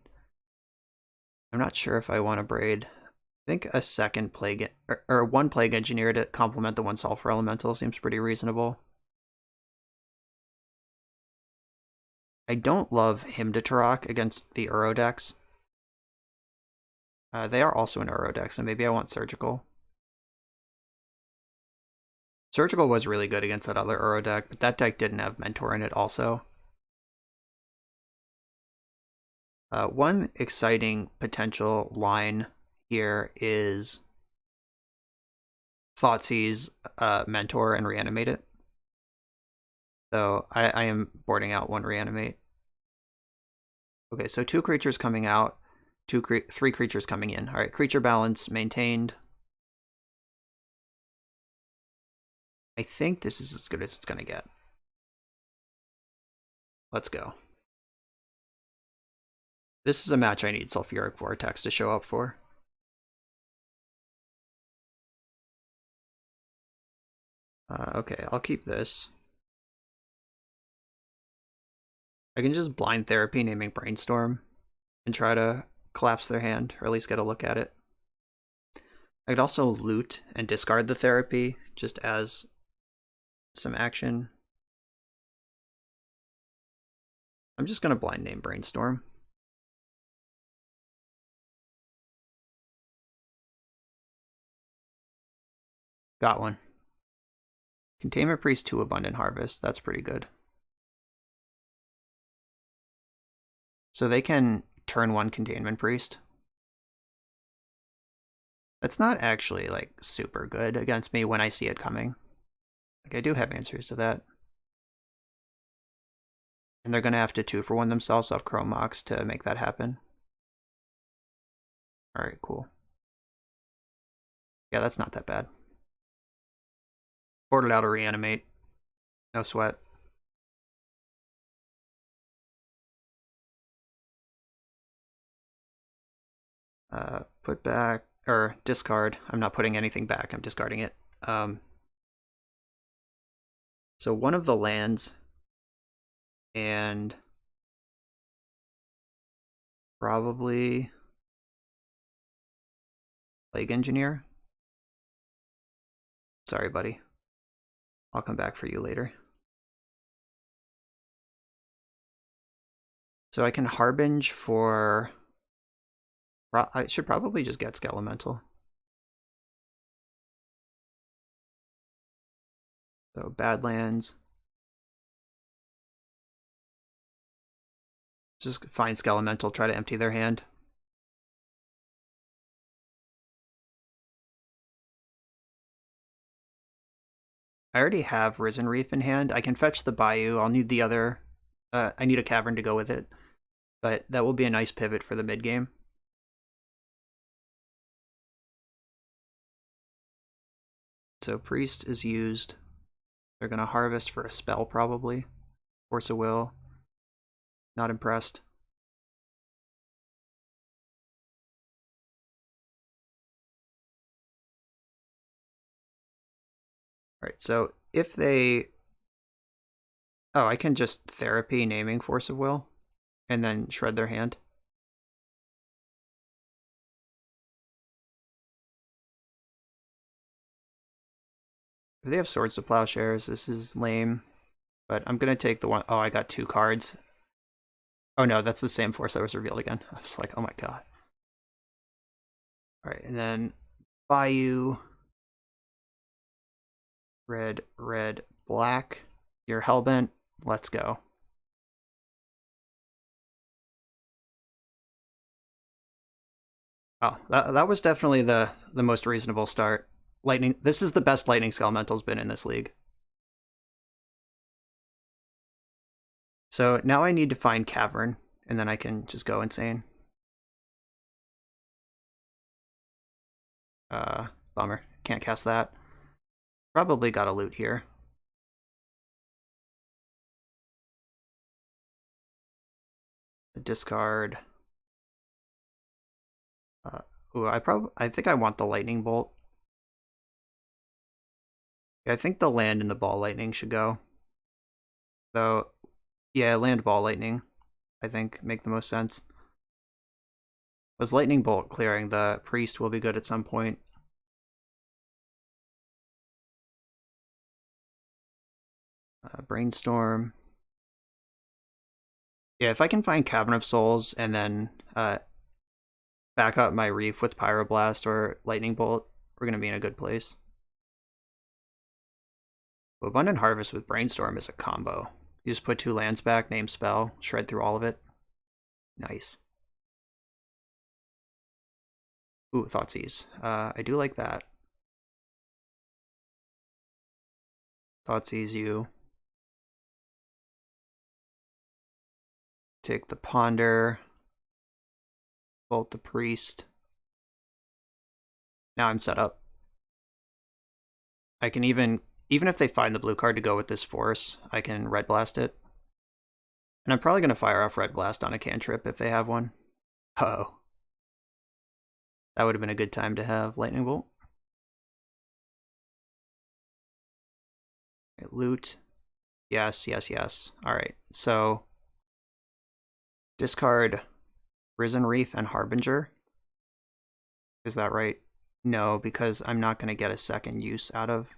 I'm not sure if I want a Braid. I think a second Plague, or 1 Plague Engineer to complement the 1 Sulfur Elemental seems pretty reasonable. I don't love him to Turok against the Uro decks. They are also an Uro deck, so maybe I want Surgical. Surgical was really good against that other Uro deck, but that deck didn't have Mentor in it also. One exciting potential line here is Thoughtseize Mentor and reanimate it. So I am boarding out 1 reanimate. Okay, so 2 creatures coming out, 3 creatures coming in. All right, creature balance maintained. I think this is as good as it's going to get. Let's go. This is a match I need Sulfuric Vortex to show up for. Okay, I'll keep this. I can just blind therapy naming Brainstorm and try to collapse their hand, or at least get a look at it. I could also loot and discard the therapy just as some action. I'm just going to blind name Brainstorm. Got one. Containment Priest 2 Abundant Harvest. That's pretty good. So they can turn 1 Containment Priest. That's not actually, like, super good against me when I see it coming. Like, I do have answers to that. And they're going to have to 2-for-1 themselves off Chrome Mox to make that happen. Alright, cool. Yeah, that's not that bad. Boarded out a reanimate. No sweat. Put back, or discard. I'm not putting anything back, I'm discarding it. So one of the lands, and probably Plague Engineer. Sorry, buddy. I'll come back for you later. So I can Harbinge for... I should probably just get Skelemental. So Badlands. Just find Skelemental, try to empty their hand. I already have Risen Reef in hand. I can fetch the Bayou. I'll need the other... I need a Cavern to go with it. But that will be a nice pivot for the mid game. So Priest is used. They're going to harvest for a spell, probably. Force of Will. Not impressed. Alright, so if they... Oh, I can just Therapy naming Force of Will, and then shred their hand. If they have Swords to Plowshares, this is lame. But I'm going to take the one... Oh, I got 2 cards. Oh no, that's the same force that was revealed again. I was like, oh my god. Alright, and then Bayou. Red, red, black. You're hellbent. Let's go. Oh, that was definitely the most reasonable start. Lightning. This is the best Lightning Skelemental's been in this league. So now I need to find Cavern, and then I can just go insane. Bummer. Can't cast that. Probably got a loot here. Discard. Ooh, I think I want the Lightning Bolt. I think the land and the Ball Lightning should go. So, yeah, land Ball Lightning, I think, make the most sense. Was Lightning Bolt clearing, the Priest will be good at some point. Brainstorm. Yeah, if I can find Cavern of Souls and then back up my Reef with Pyroblast or Lightning Bolt, we're going to be in a good place. Abundant Harvest with Brainstorm is a combo. You just put 2 lands back, name spell, shred through all of it. Nice. Ooh, Thoughtseize. I do like that. Thoughtseize you. Take the Ponder. Bolt the Priest. Now I'm set up. I can even if they find the blue card to go with this force, I can Red Blast it. And I'm probably going to fire off Red Blast on a cantrip if they have one. Uh-oh. That would have been a good time to have Lightning Bolt. Right, loot. Yes, yes, yes. Alright, so discard Risen Reef and Harbinger. Is that right? No, because I'm not going to get a second use out of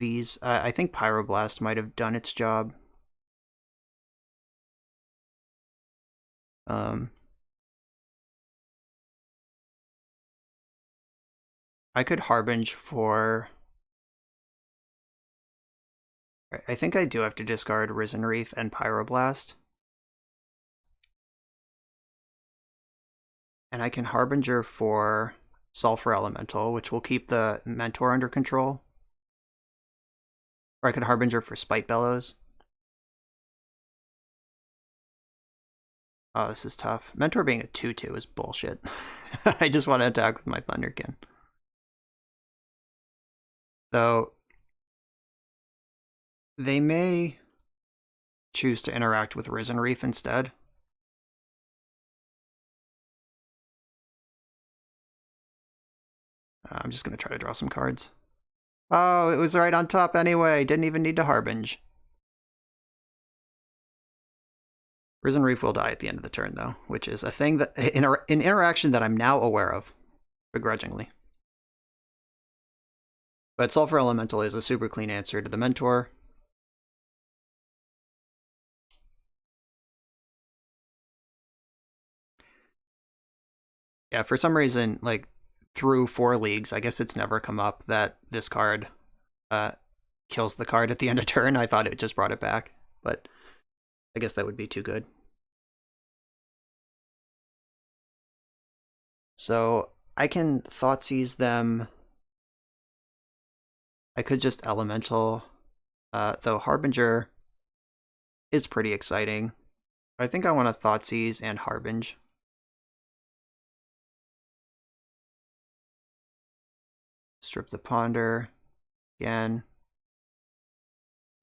these. I think Pyroblast might have done its job. I could Harbinge for... I think I do have to discard Risen Reef and Pyroblast. And I can Harbinger for Sulfur Elemental, which will keep the Mentor under control. Or I could Harbinger for Spite Bellows. Oh, this is tough. Mentor being a 2/2 is bullshit. I just want to attack with my Thunderkin. Though, they may choose to interact with Risen Reef instead. I'm just going to try to draw some cards. Oh, it was right on top anyway. Didn't even need to Harbinge. Risen Reef will die at the end of the turn, though, which is a thing that an interaction that I'm now aware of, begrudgingly. But Sulfur Elemental is a super clean answer to the Mentor. Yeah, for some reason, like, through 4 leagues, I guess it's never come up that this card kills the card at the end of turn. I thought it just brought it back, but I guess that would be too good. So I can Thoughtseize them. I could just Elemental, though Harbinger is pretty exciting. I think I want to Thoughtseize and Harbinge. Strip the Ponder again.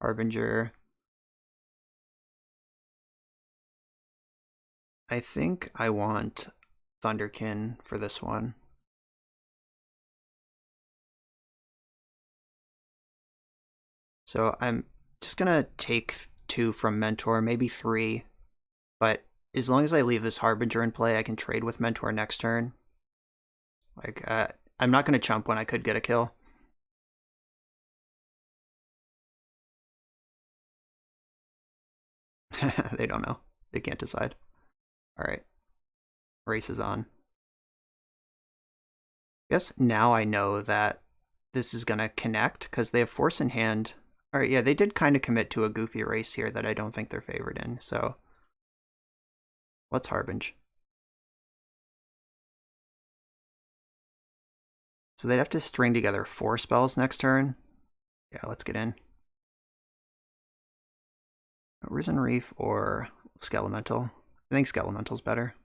Harbinger. I think I want Thunderkin for this one. So I'm just gonna take 2 from Mentor, maybe 3, but as long as I leave this Harbinger in play, I can trade with Mentor next turn. Like, I'm not gonna chump when I could get a kill. They don't know. They can't decide. All right. Race is on. I guess now I know that this is going to connect because they have Force in hand. All right, yeah, they did kind of commit to a goofy race here that I don't think they're favored in, so let's Harbinge. So they'd have to string together 4 spells next turn. Yeah, let's get in. Risen Reef or Skelemental? I think Skelemental's better.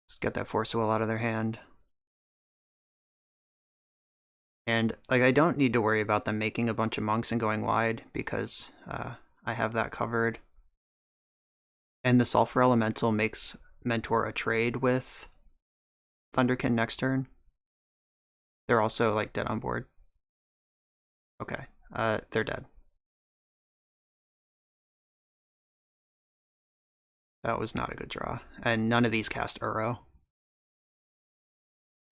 Let's get that Force Will out of their hand. And like, I don't need to worry about them making a bunch of monks and going wide because I have that covered. And the Sulfur Elemental makes Mentor a trade with Thunderkin next turn. They're also like dead on board. Okay, they're dead. That was not a good draw. And none of these cast Uro.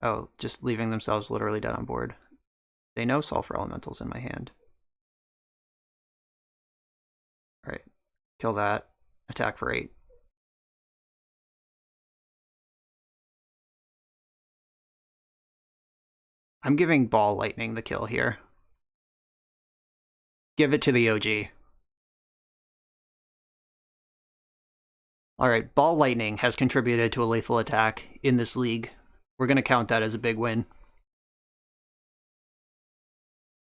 Oh, just leaving themselves literally dead on board. They know Sulfur Elemental's in my hand. Alright, kill that. Attack for 8. I'm giving Ball Lightning the kill here. Give it to the OG. Alright, Ball Lightning has contributed to a lethal attack in this league. We're going to count that as a big win.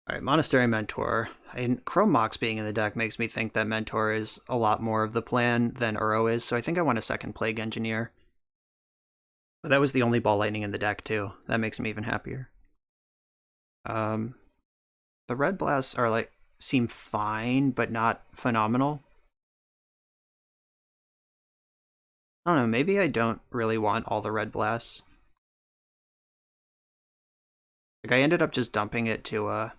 Alright, Monastery Mentor. And Chrome Mox being in the deck makes me think that Mentor is a lot more of the plan than Uro is, so I think I want a second Plague Engineer. But that was the only Ball Lightning in the deck, too. That makes me even happier. The Red Blasts are like, seem fine, but not phenomenal. I don't know, maybe I don't really want all the Red Blasts. Like, I ended up just dumping it to a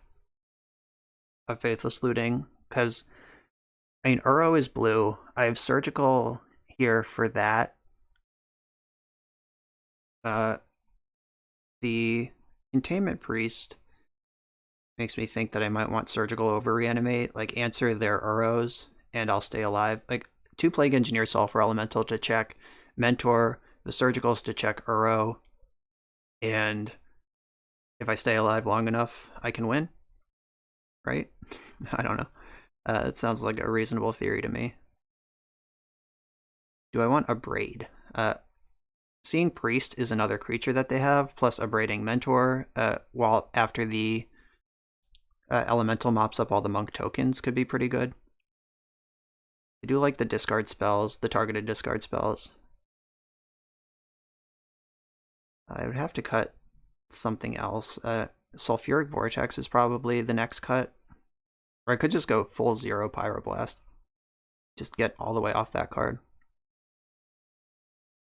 Faithless Looting, because, I mean, Uro is blue. I have Surgical here for that. The Containment Priest makes me think that I might want Surgical over Reanimate, like, answer their Uros, and I'll stay alive. Like, 2 Plague Engineer Sulfur Elemental to check Mentor, the Surgicals to check Uro, and if I stay alive long enough, I can win. Right? I don't know. It sounds like a reasonable theory to me. Do I want a Braid? Seeing Priest is another creature that they have, plus Abrading Mentor, while after the Elemental mops up all the Monk tokens could be pretty good. I do like the discard spells, the targeted discard spells. I would have to cut something else. Sulfuric Vortex is probably the next cut. Or I could just go full 0 Pyroblast. Just get all the way off that card.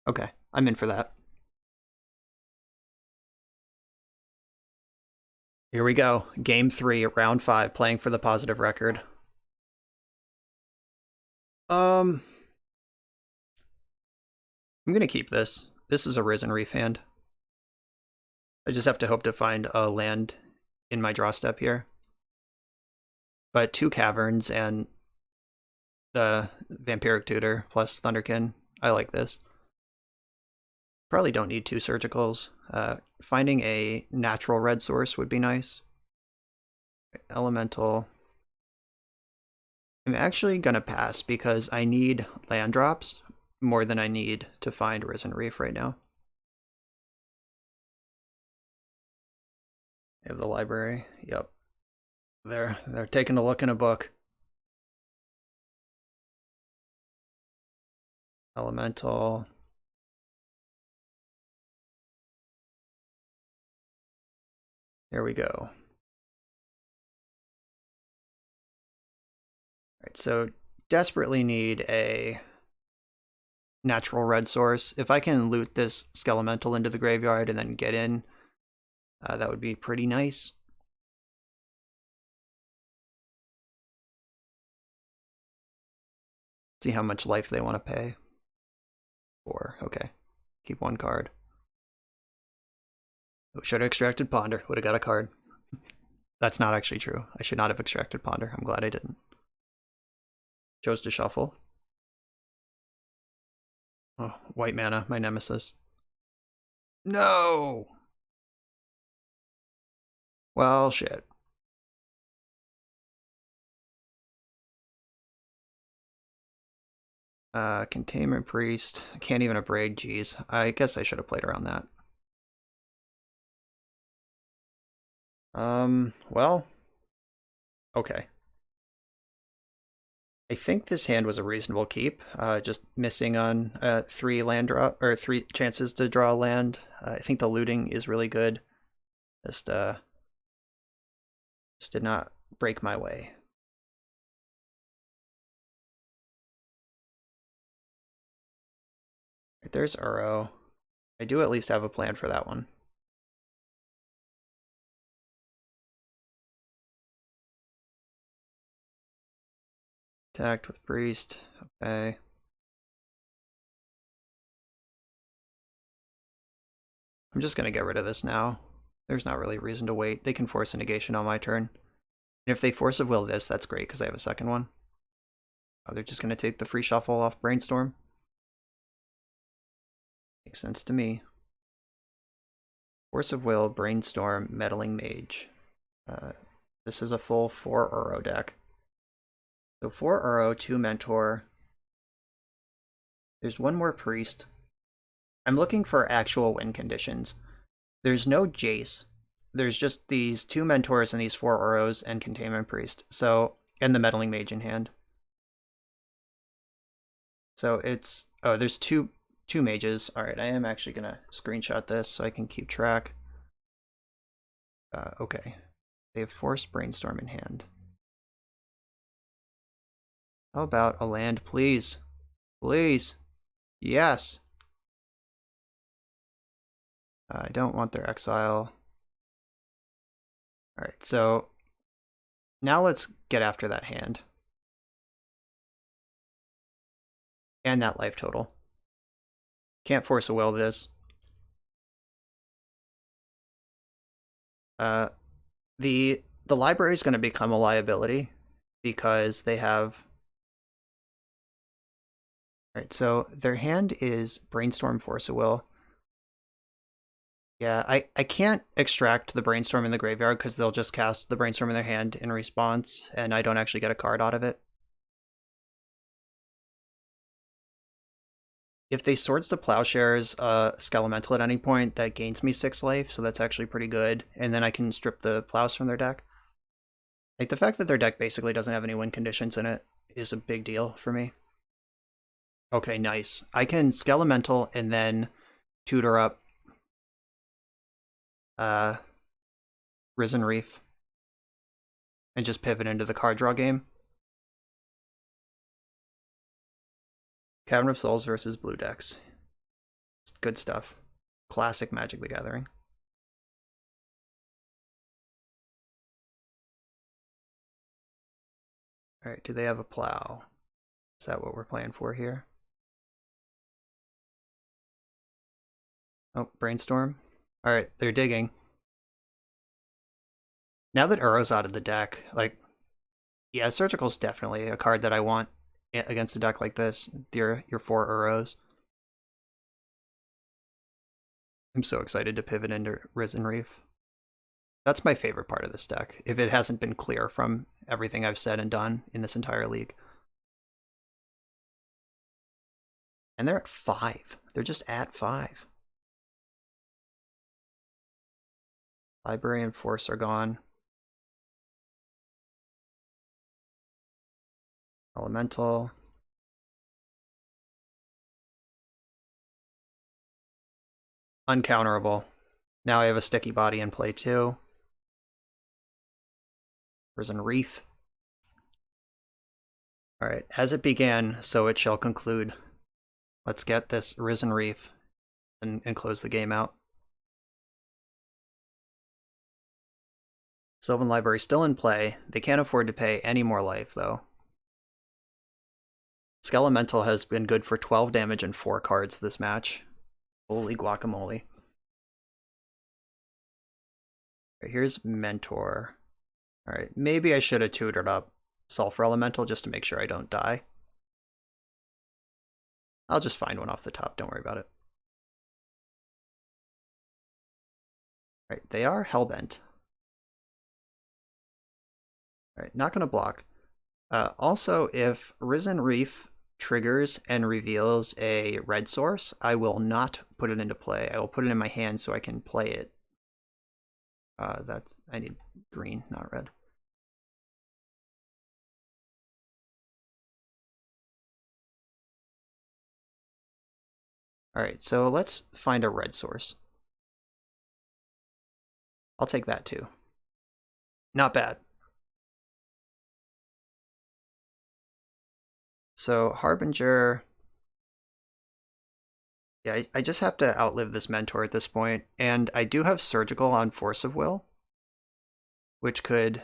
Okay, I'm in for that. Here we go. Game 3, round 5, playing for the positive record. I'm gonna keep this. This is a Risen Reef hand. I just have to hope to find a land in my draw step here. But 2 caverns and the Vampiric Tutor plus Thunderkin. I like this. Probably don't need 2 surgicals. Finding a natural red source would be nice. Elemental. I'm actually gonna pass because I need land drops more than I need to find Risen Reef right now. I have the library. Yep. They're taking a look in a book. Elemental. There we go. All right, so desperately need a natural red source. If I can loot this Skelemental into the graveyard and then get in, that would be pretty nice. See how much life they want to pay. 4, okay. Keep 1 card. Oh, should have extracted Ponder, would have got a card. That's not actually true. I should not have extracted Ponder. I'm glad I didn't. Chose to shuffle. Oh, white mana, my nemesis. No! Well, shit. Containment Priest. I can't even abrade, jeez. I guess I should have played around that. Well. Okay. I think this hand was a reasonable keep. Just missing on 3 land draw, or 3 chances to draw a land. I think the looting is really good. Just did not break my way. Right, there's Uro. I do at least have a plan for that one. Attacked with Priest. Okay. I'm just going to get rid of this now. There's not really a reason to wait. They can force a negation on my turn. And if they force of will this, that's great because I have a second one. Oh, they're just going to take the free shuffle off Brainstorm. Makes sense to me. Force of will, Brainstorm, Meddling Mage. This is a full 4 Uro deck. So 4 Uro, 2 Mentor. There's 1 more Priest. I'm looking for actual win conditions. There's no Jace. There's just these 2 Mentors and these 4 Uros and Containment Priest. So, and the Meddling Mage in hand. So it's, oh, there's two mages. All right, I am actually gonna screenshot this so I can keep track. Okay, they have Forced Brainstorm in hand. How about a land, please? Please. Yes. I don't want their exile. All right, so now let's get after that hand. And that life total. Can't force a will this. The library is going to become a liability because they have. All right, so their hand is Brainstorm, Force of Will. Yeah, I can't extract the Brainstorm in the graveyard because they'll just cast the Brainstorm in their hand in response, and I don't actually get a card out of it. If they Swords to Plowshares Skelemental at any point, that gains me 6 life, so that's actually pretty good. And then I can strip the Plows from their deck. Like, the fact that their deck basically doesn't have any win conditions in it is a big deal for me. Okay, nice. I can Skelemental and then tutor up Risen Reef and just pivot into the card draw game. Cavern of Souls versus blue decks. It's good stuff. Classic Magic the Gathering. Alright, do they have a plow? Is that what we're playing for here? Oh, Brainstorm. Alright, they're digging. Now that Uro's out of the deck, like, yeah, Surgical's definitely a card that I want against a deck like this. Your 4 Uros. I'm so excited to pivot into Risen Reef. That's my favorite part of this deck, if it hasn't been clear from everything I've said and done in this entire league. And they're at 5. They're just at 5. Library and Force are gone. Elemental. Uncounterable. Now I have a sticky body in play too. Risen Reef. Alright, as it began, so it shall conclude. Let's get this Risen Reef and close the game out. Sylvan Library still in play. They can't afford to pay any more life, though. Skelemental has been good for 12 damage and 4 cards this match. Holy guacamole. Right, here's Mentor. Alright, maybe I should have tutored up Sulfur Elemental just to make sure I don't die. I'll just find one off the top, don't worry about it. Alright, they are Hellbent. Alright, not going to block. Also, if Risen Reef triggers and reveals a red source, I will not put it into play. I will put it in my hand so I can play it. I need green, not red. Alright, so let's find a red source. I'll take that too. Not bad. So Harbinger, yeah, I just have to outlive this Mentor at this point, and I do have Surgical on Force of Will, which could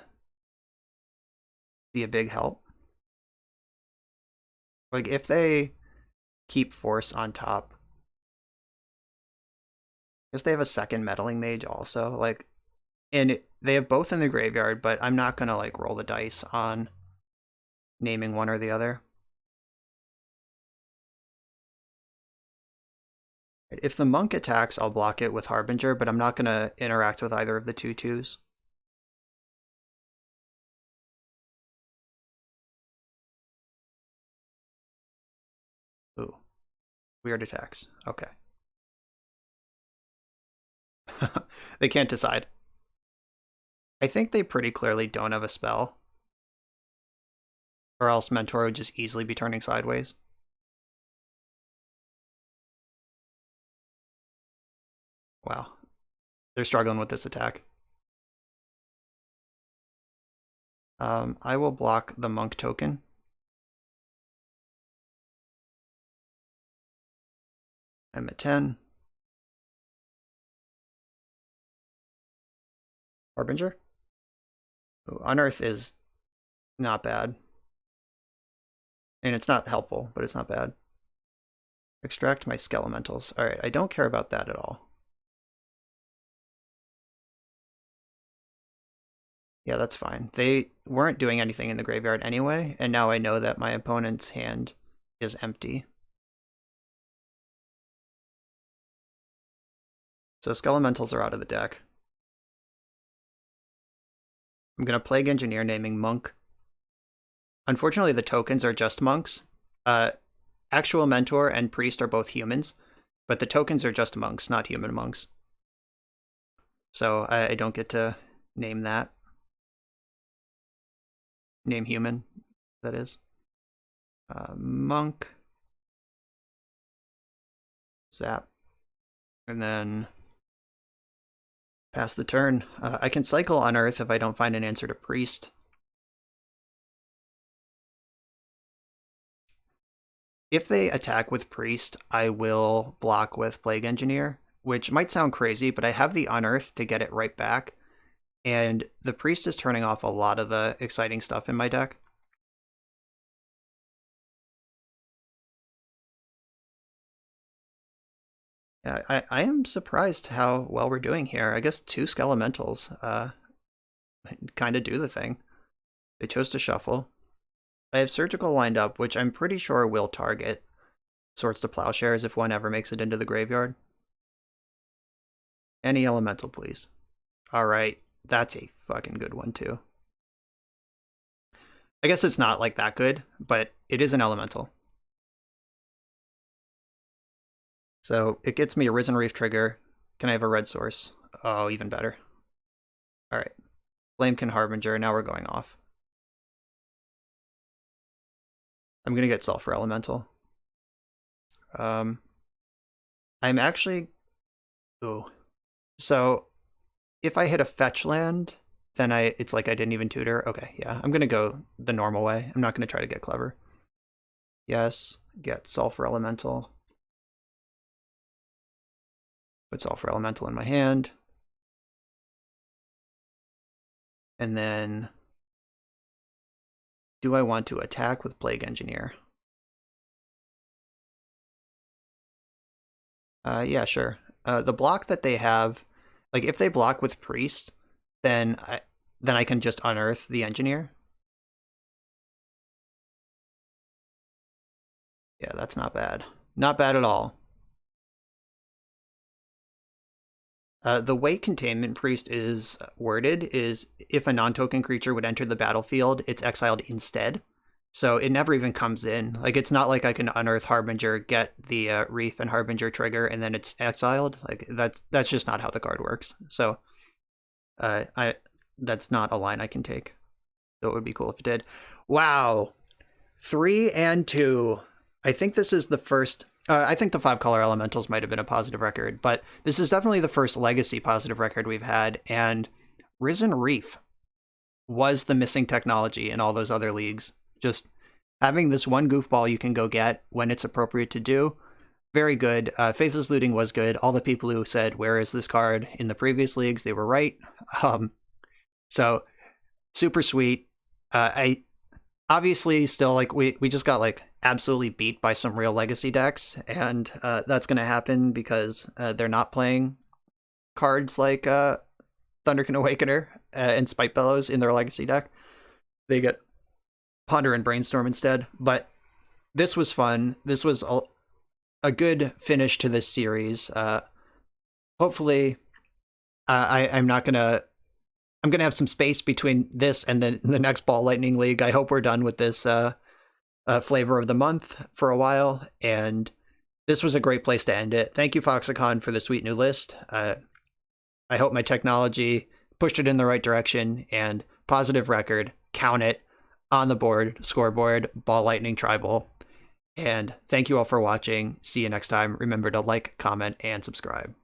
be a big help. Like, if they keep Force on top, I guess they have a second Meddling Mage also, like, and they have both in the graveyard, but I'm not gonna, like, roll the dice on naming one or the other. If the Monk attacks, I'll block it with Harbinger, but I'm not going to interact with either of the 2/2s. Ooh. Weird attacks. Okay. They can't decide. I think they pretty clearly don't have a spell. Or else Mentor would just easily be turning sideways. Wow. They're struggling with this attack. I will block the Monk token. I'm at 10. Harbinger? Ooh, Unearth is not bad. And it's not helpful, but it's not bad. Extract my Skelementals. Alright, I don't care about that at all. Yeah, that's fine. They weren't doing anything in the graveyard anyway, and now I know that my opponent's hand is empty. So Skelementals are out of the deck. I'm going to Plague Engineer naming Monk. Unfortunately, the tokens are just monks. Actual Mentor and Priest are both humans, but the tokens are just monks, not human monks. So I don't get to name that. Name human, that is. Monk. Zap. And then pass the turn. I can cycle Unearth if I don't find an answer to Priest. If they attack with Priest, I will block with Plague Engineer, which might sound crazy, but I have the Unearth to get it right back. And the Priest is turning off a lot of the exciting stuff in my deck. Yeah, I am surprised how well we're doing here. I guess 2 Skelementals kind of do the thing. They chose to shuffle. I have Surgical lined up, which I'm pretty sure will target Swords to Plowshares if one ever makes it into the graveyard. Any Elemental, please. Alright, that's a fucking good one, too. I guess it's not like that good, but it is an Elemental. So it gets me a Risen Reef trigger. Can I have a red source? Oh, even better. Alright. Flamekin Harbinger, now we're going off. I'm gonna get Sulfur Elemental. I'm actually... Ooh. So, if I hit a fetch land, then it's like I didn't even tutor. Okay, yeah, I'm gonna go the normal way. I'm not gonna try to get clever. Yes, get Sulfur Elemental. Put Sulfur Elemental in my hand. And then... do I want to attack with Plague Engineer? Yeah, sure. The block that they have, like if they block with Priest, then I can just unearth the Engineer. Yeah, that's not bad. Not bad at all. The way Containment Priest is worded is if a non-token creature would enter the battlefield, it's exiled instead. So it never even comes in. Like, it's not like I can unearth Harbinger, get the Reef and Harbinger trigger, and then it's exiled. Like, that's just not how the card works. So that's not a line I can take. Though it would be cool if it did. Wow. 3 and 2. I think this is the first... I think the 5-color Elementals might have been a positive record, but this is definitely the first Legacy positive record we've had, and Risen Reef was the missing technology in all those other leagues. Just having this one goofball you can go get when it's appropriate to do, very good. Faithless Looting was good. All the people who said, where is this card in the previous leagues, they were right. So, super sweet. I obviously still, like, we just got, like, absolutely beat by some real Legacy decks, and that's going to happen because they're not playing cards like Thunderkin Awakener and Spite Bellows in their Legacy deck. They get Ponder and Brainstorm instead, but this was fun. This was a good finish to this series. Hopefully, I'm gonna have some space between this and the next Ball Lightning League. I hope we're done with this flavor of the month for a while, and this was a great place to end it. Thank you, Foxicon, for the sweet new list. I hope my technology pushed it in the right direction, and positive record, count it, on the board, scoreboard, Ball Lightning Tribal. And thank you all for watching. See you next time. Remember to like, comment, and subscribe.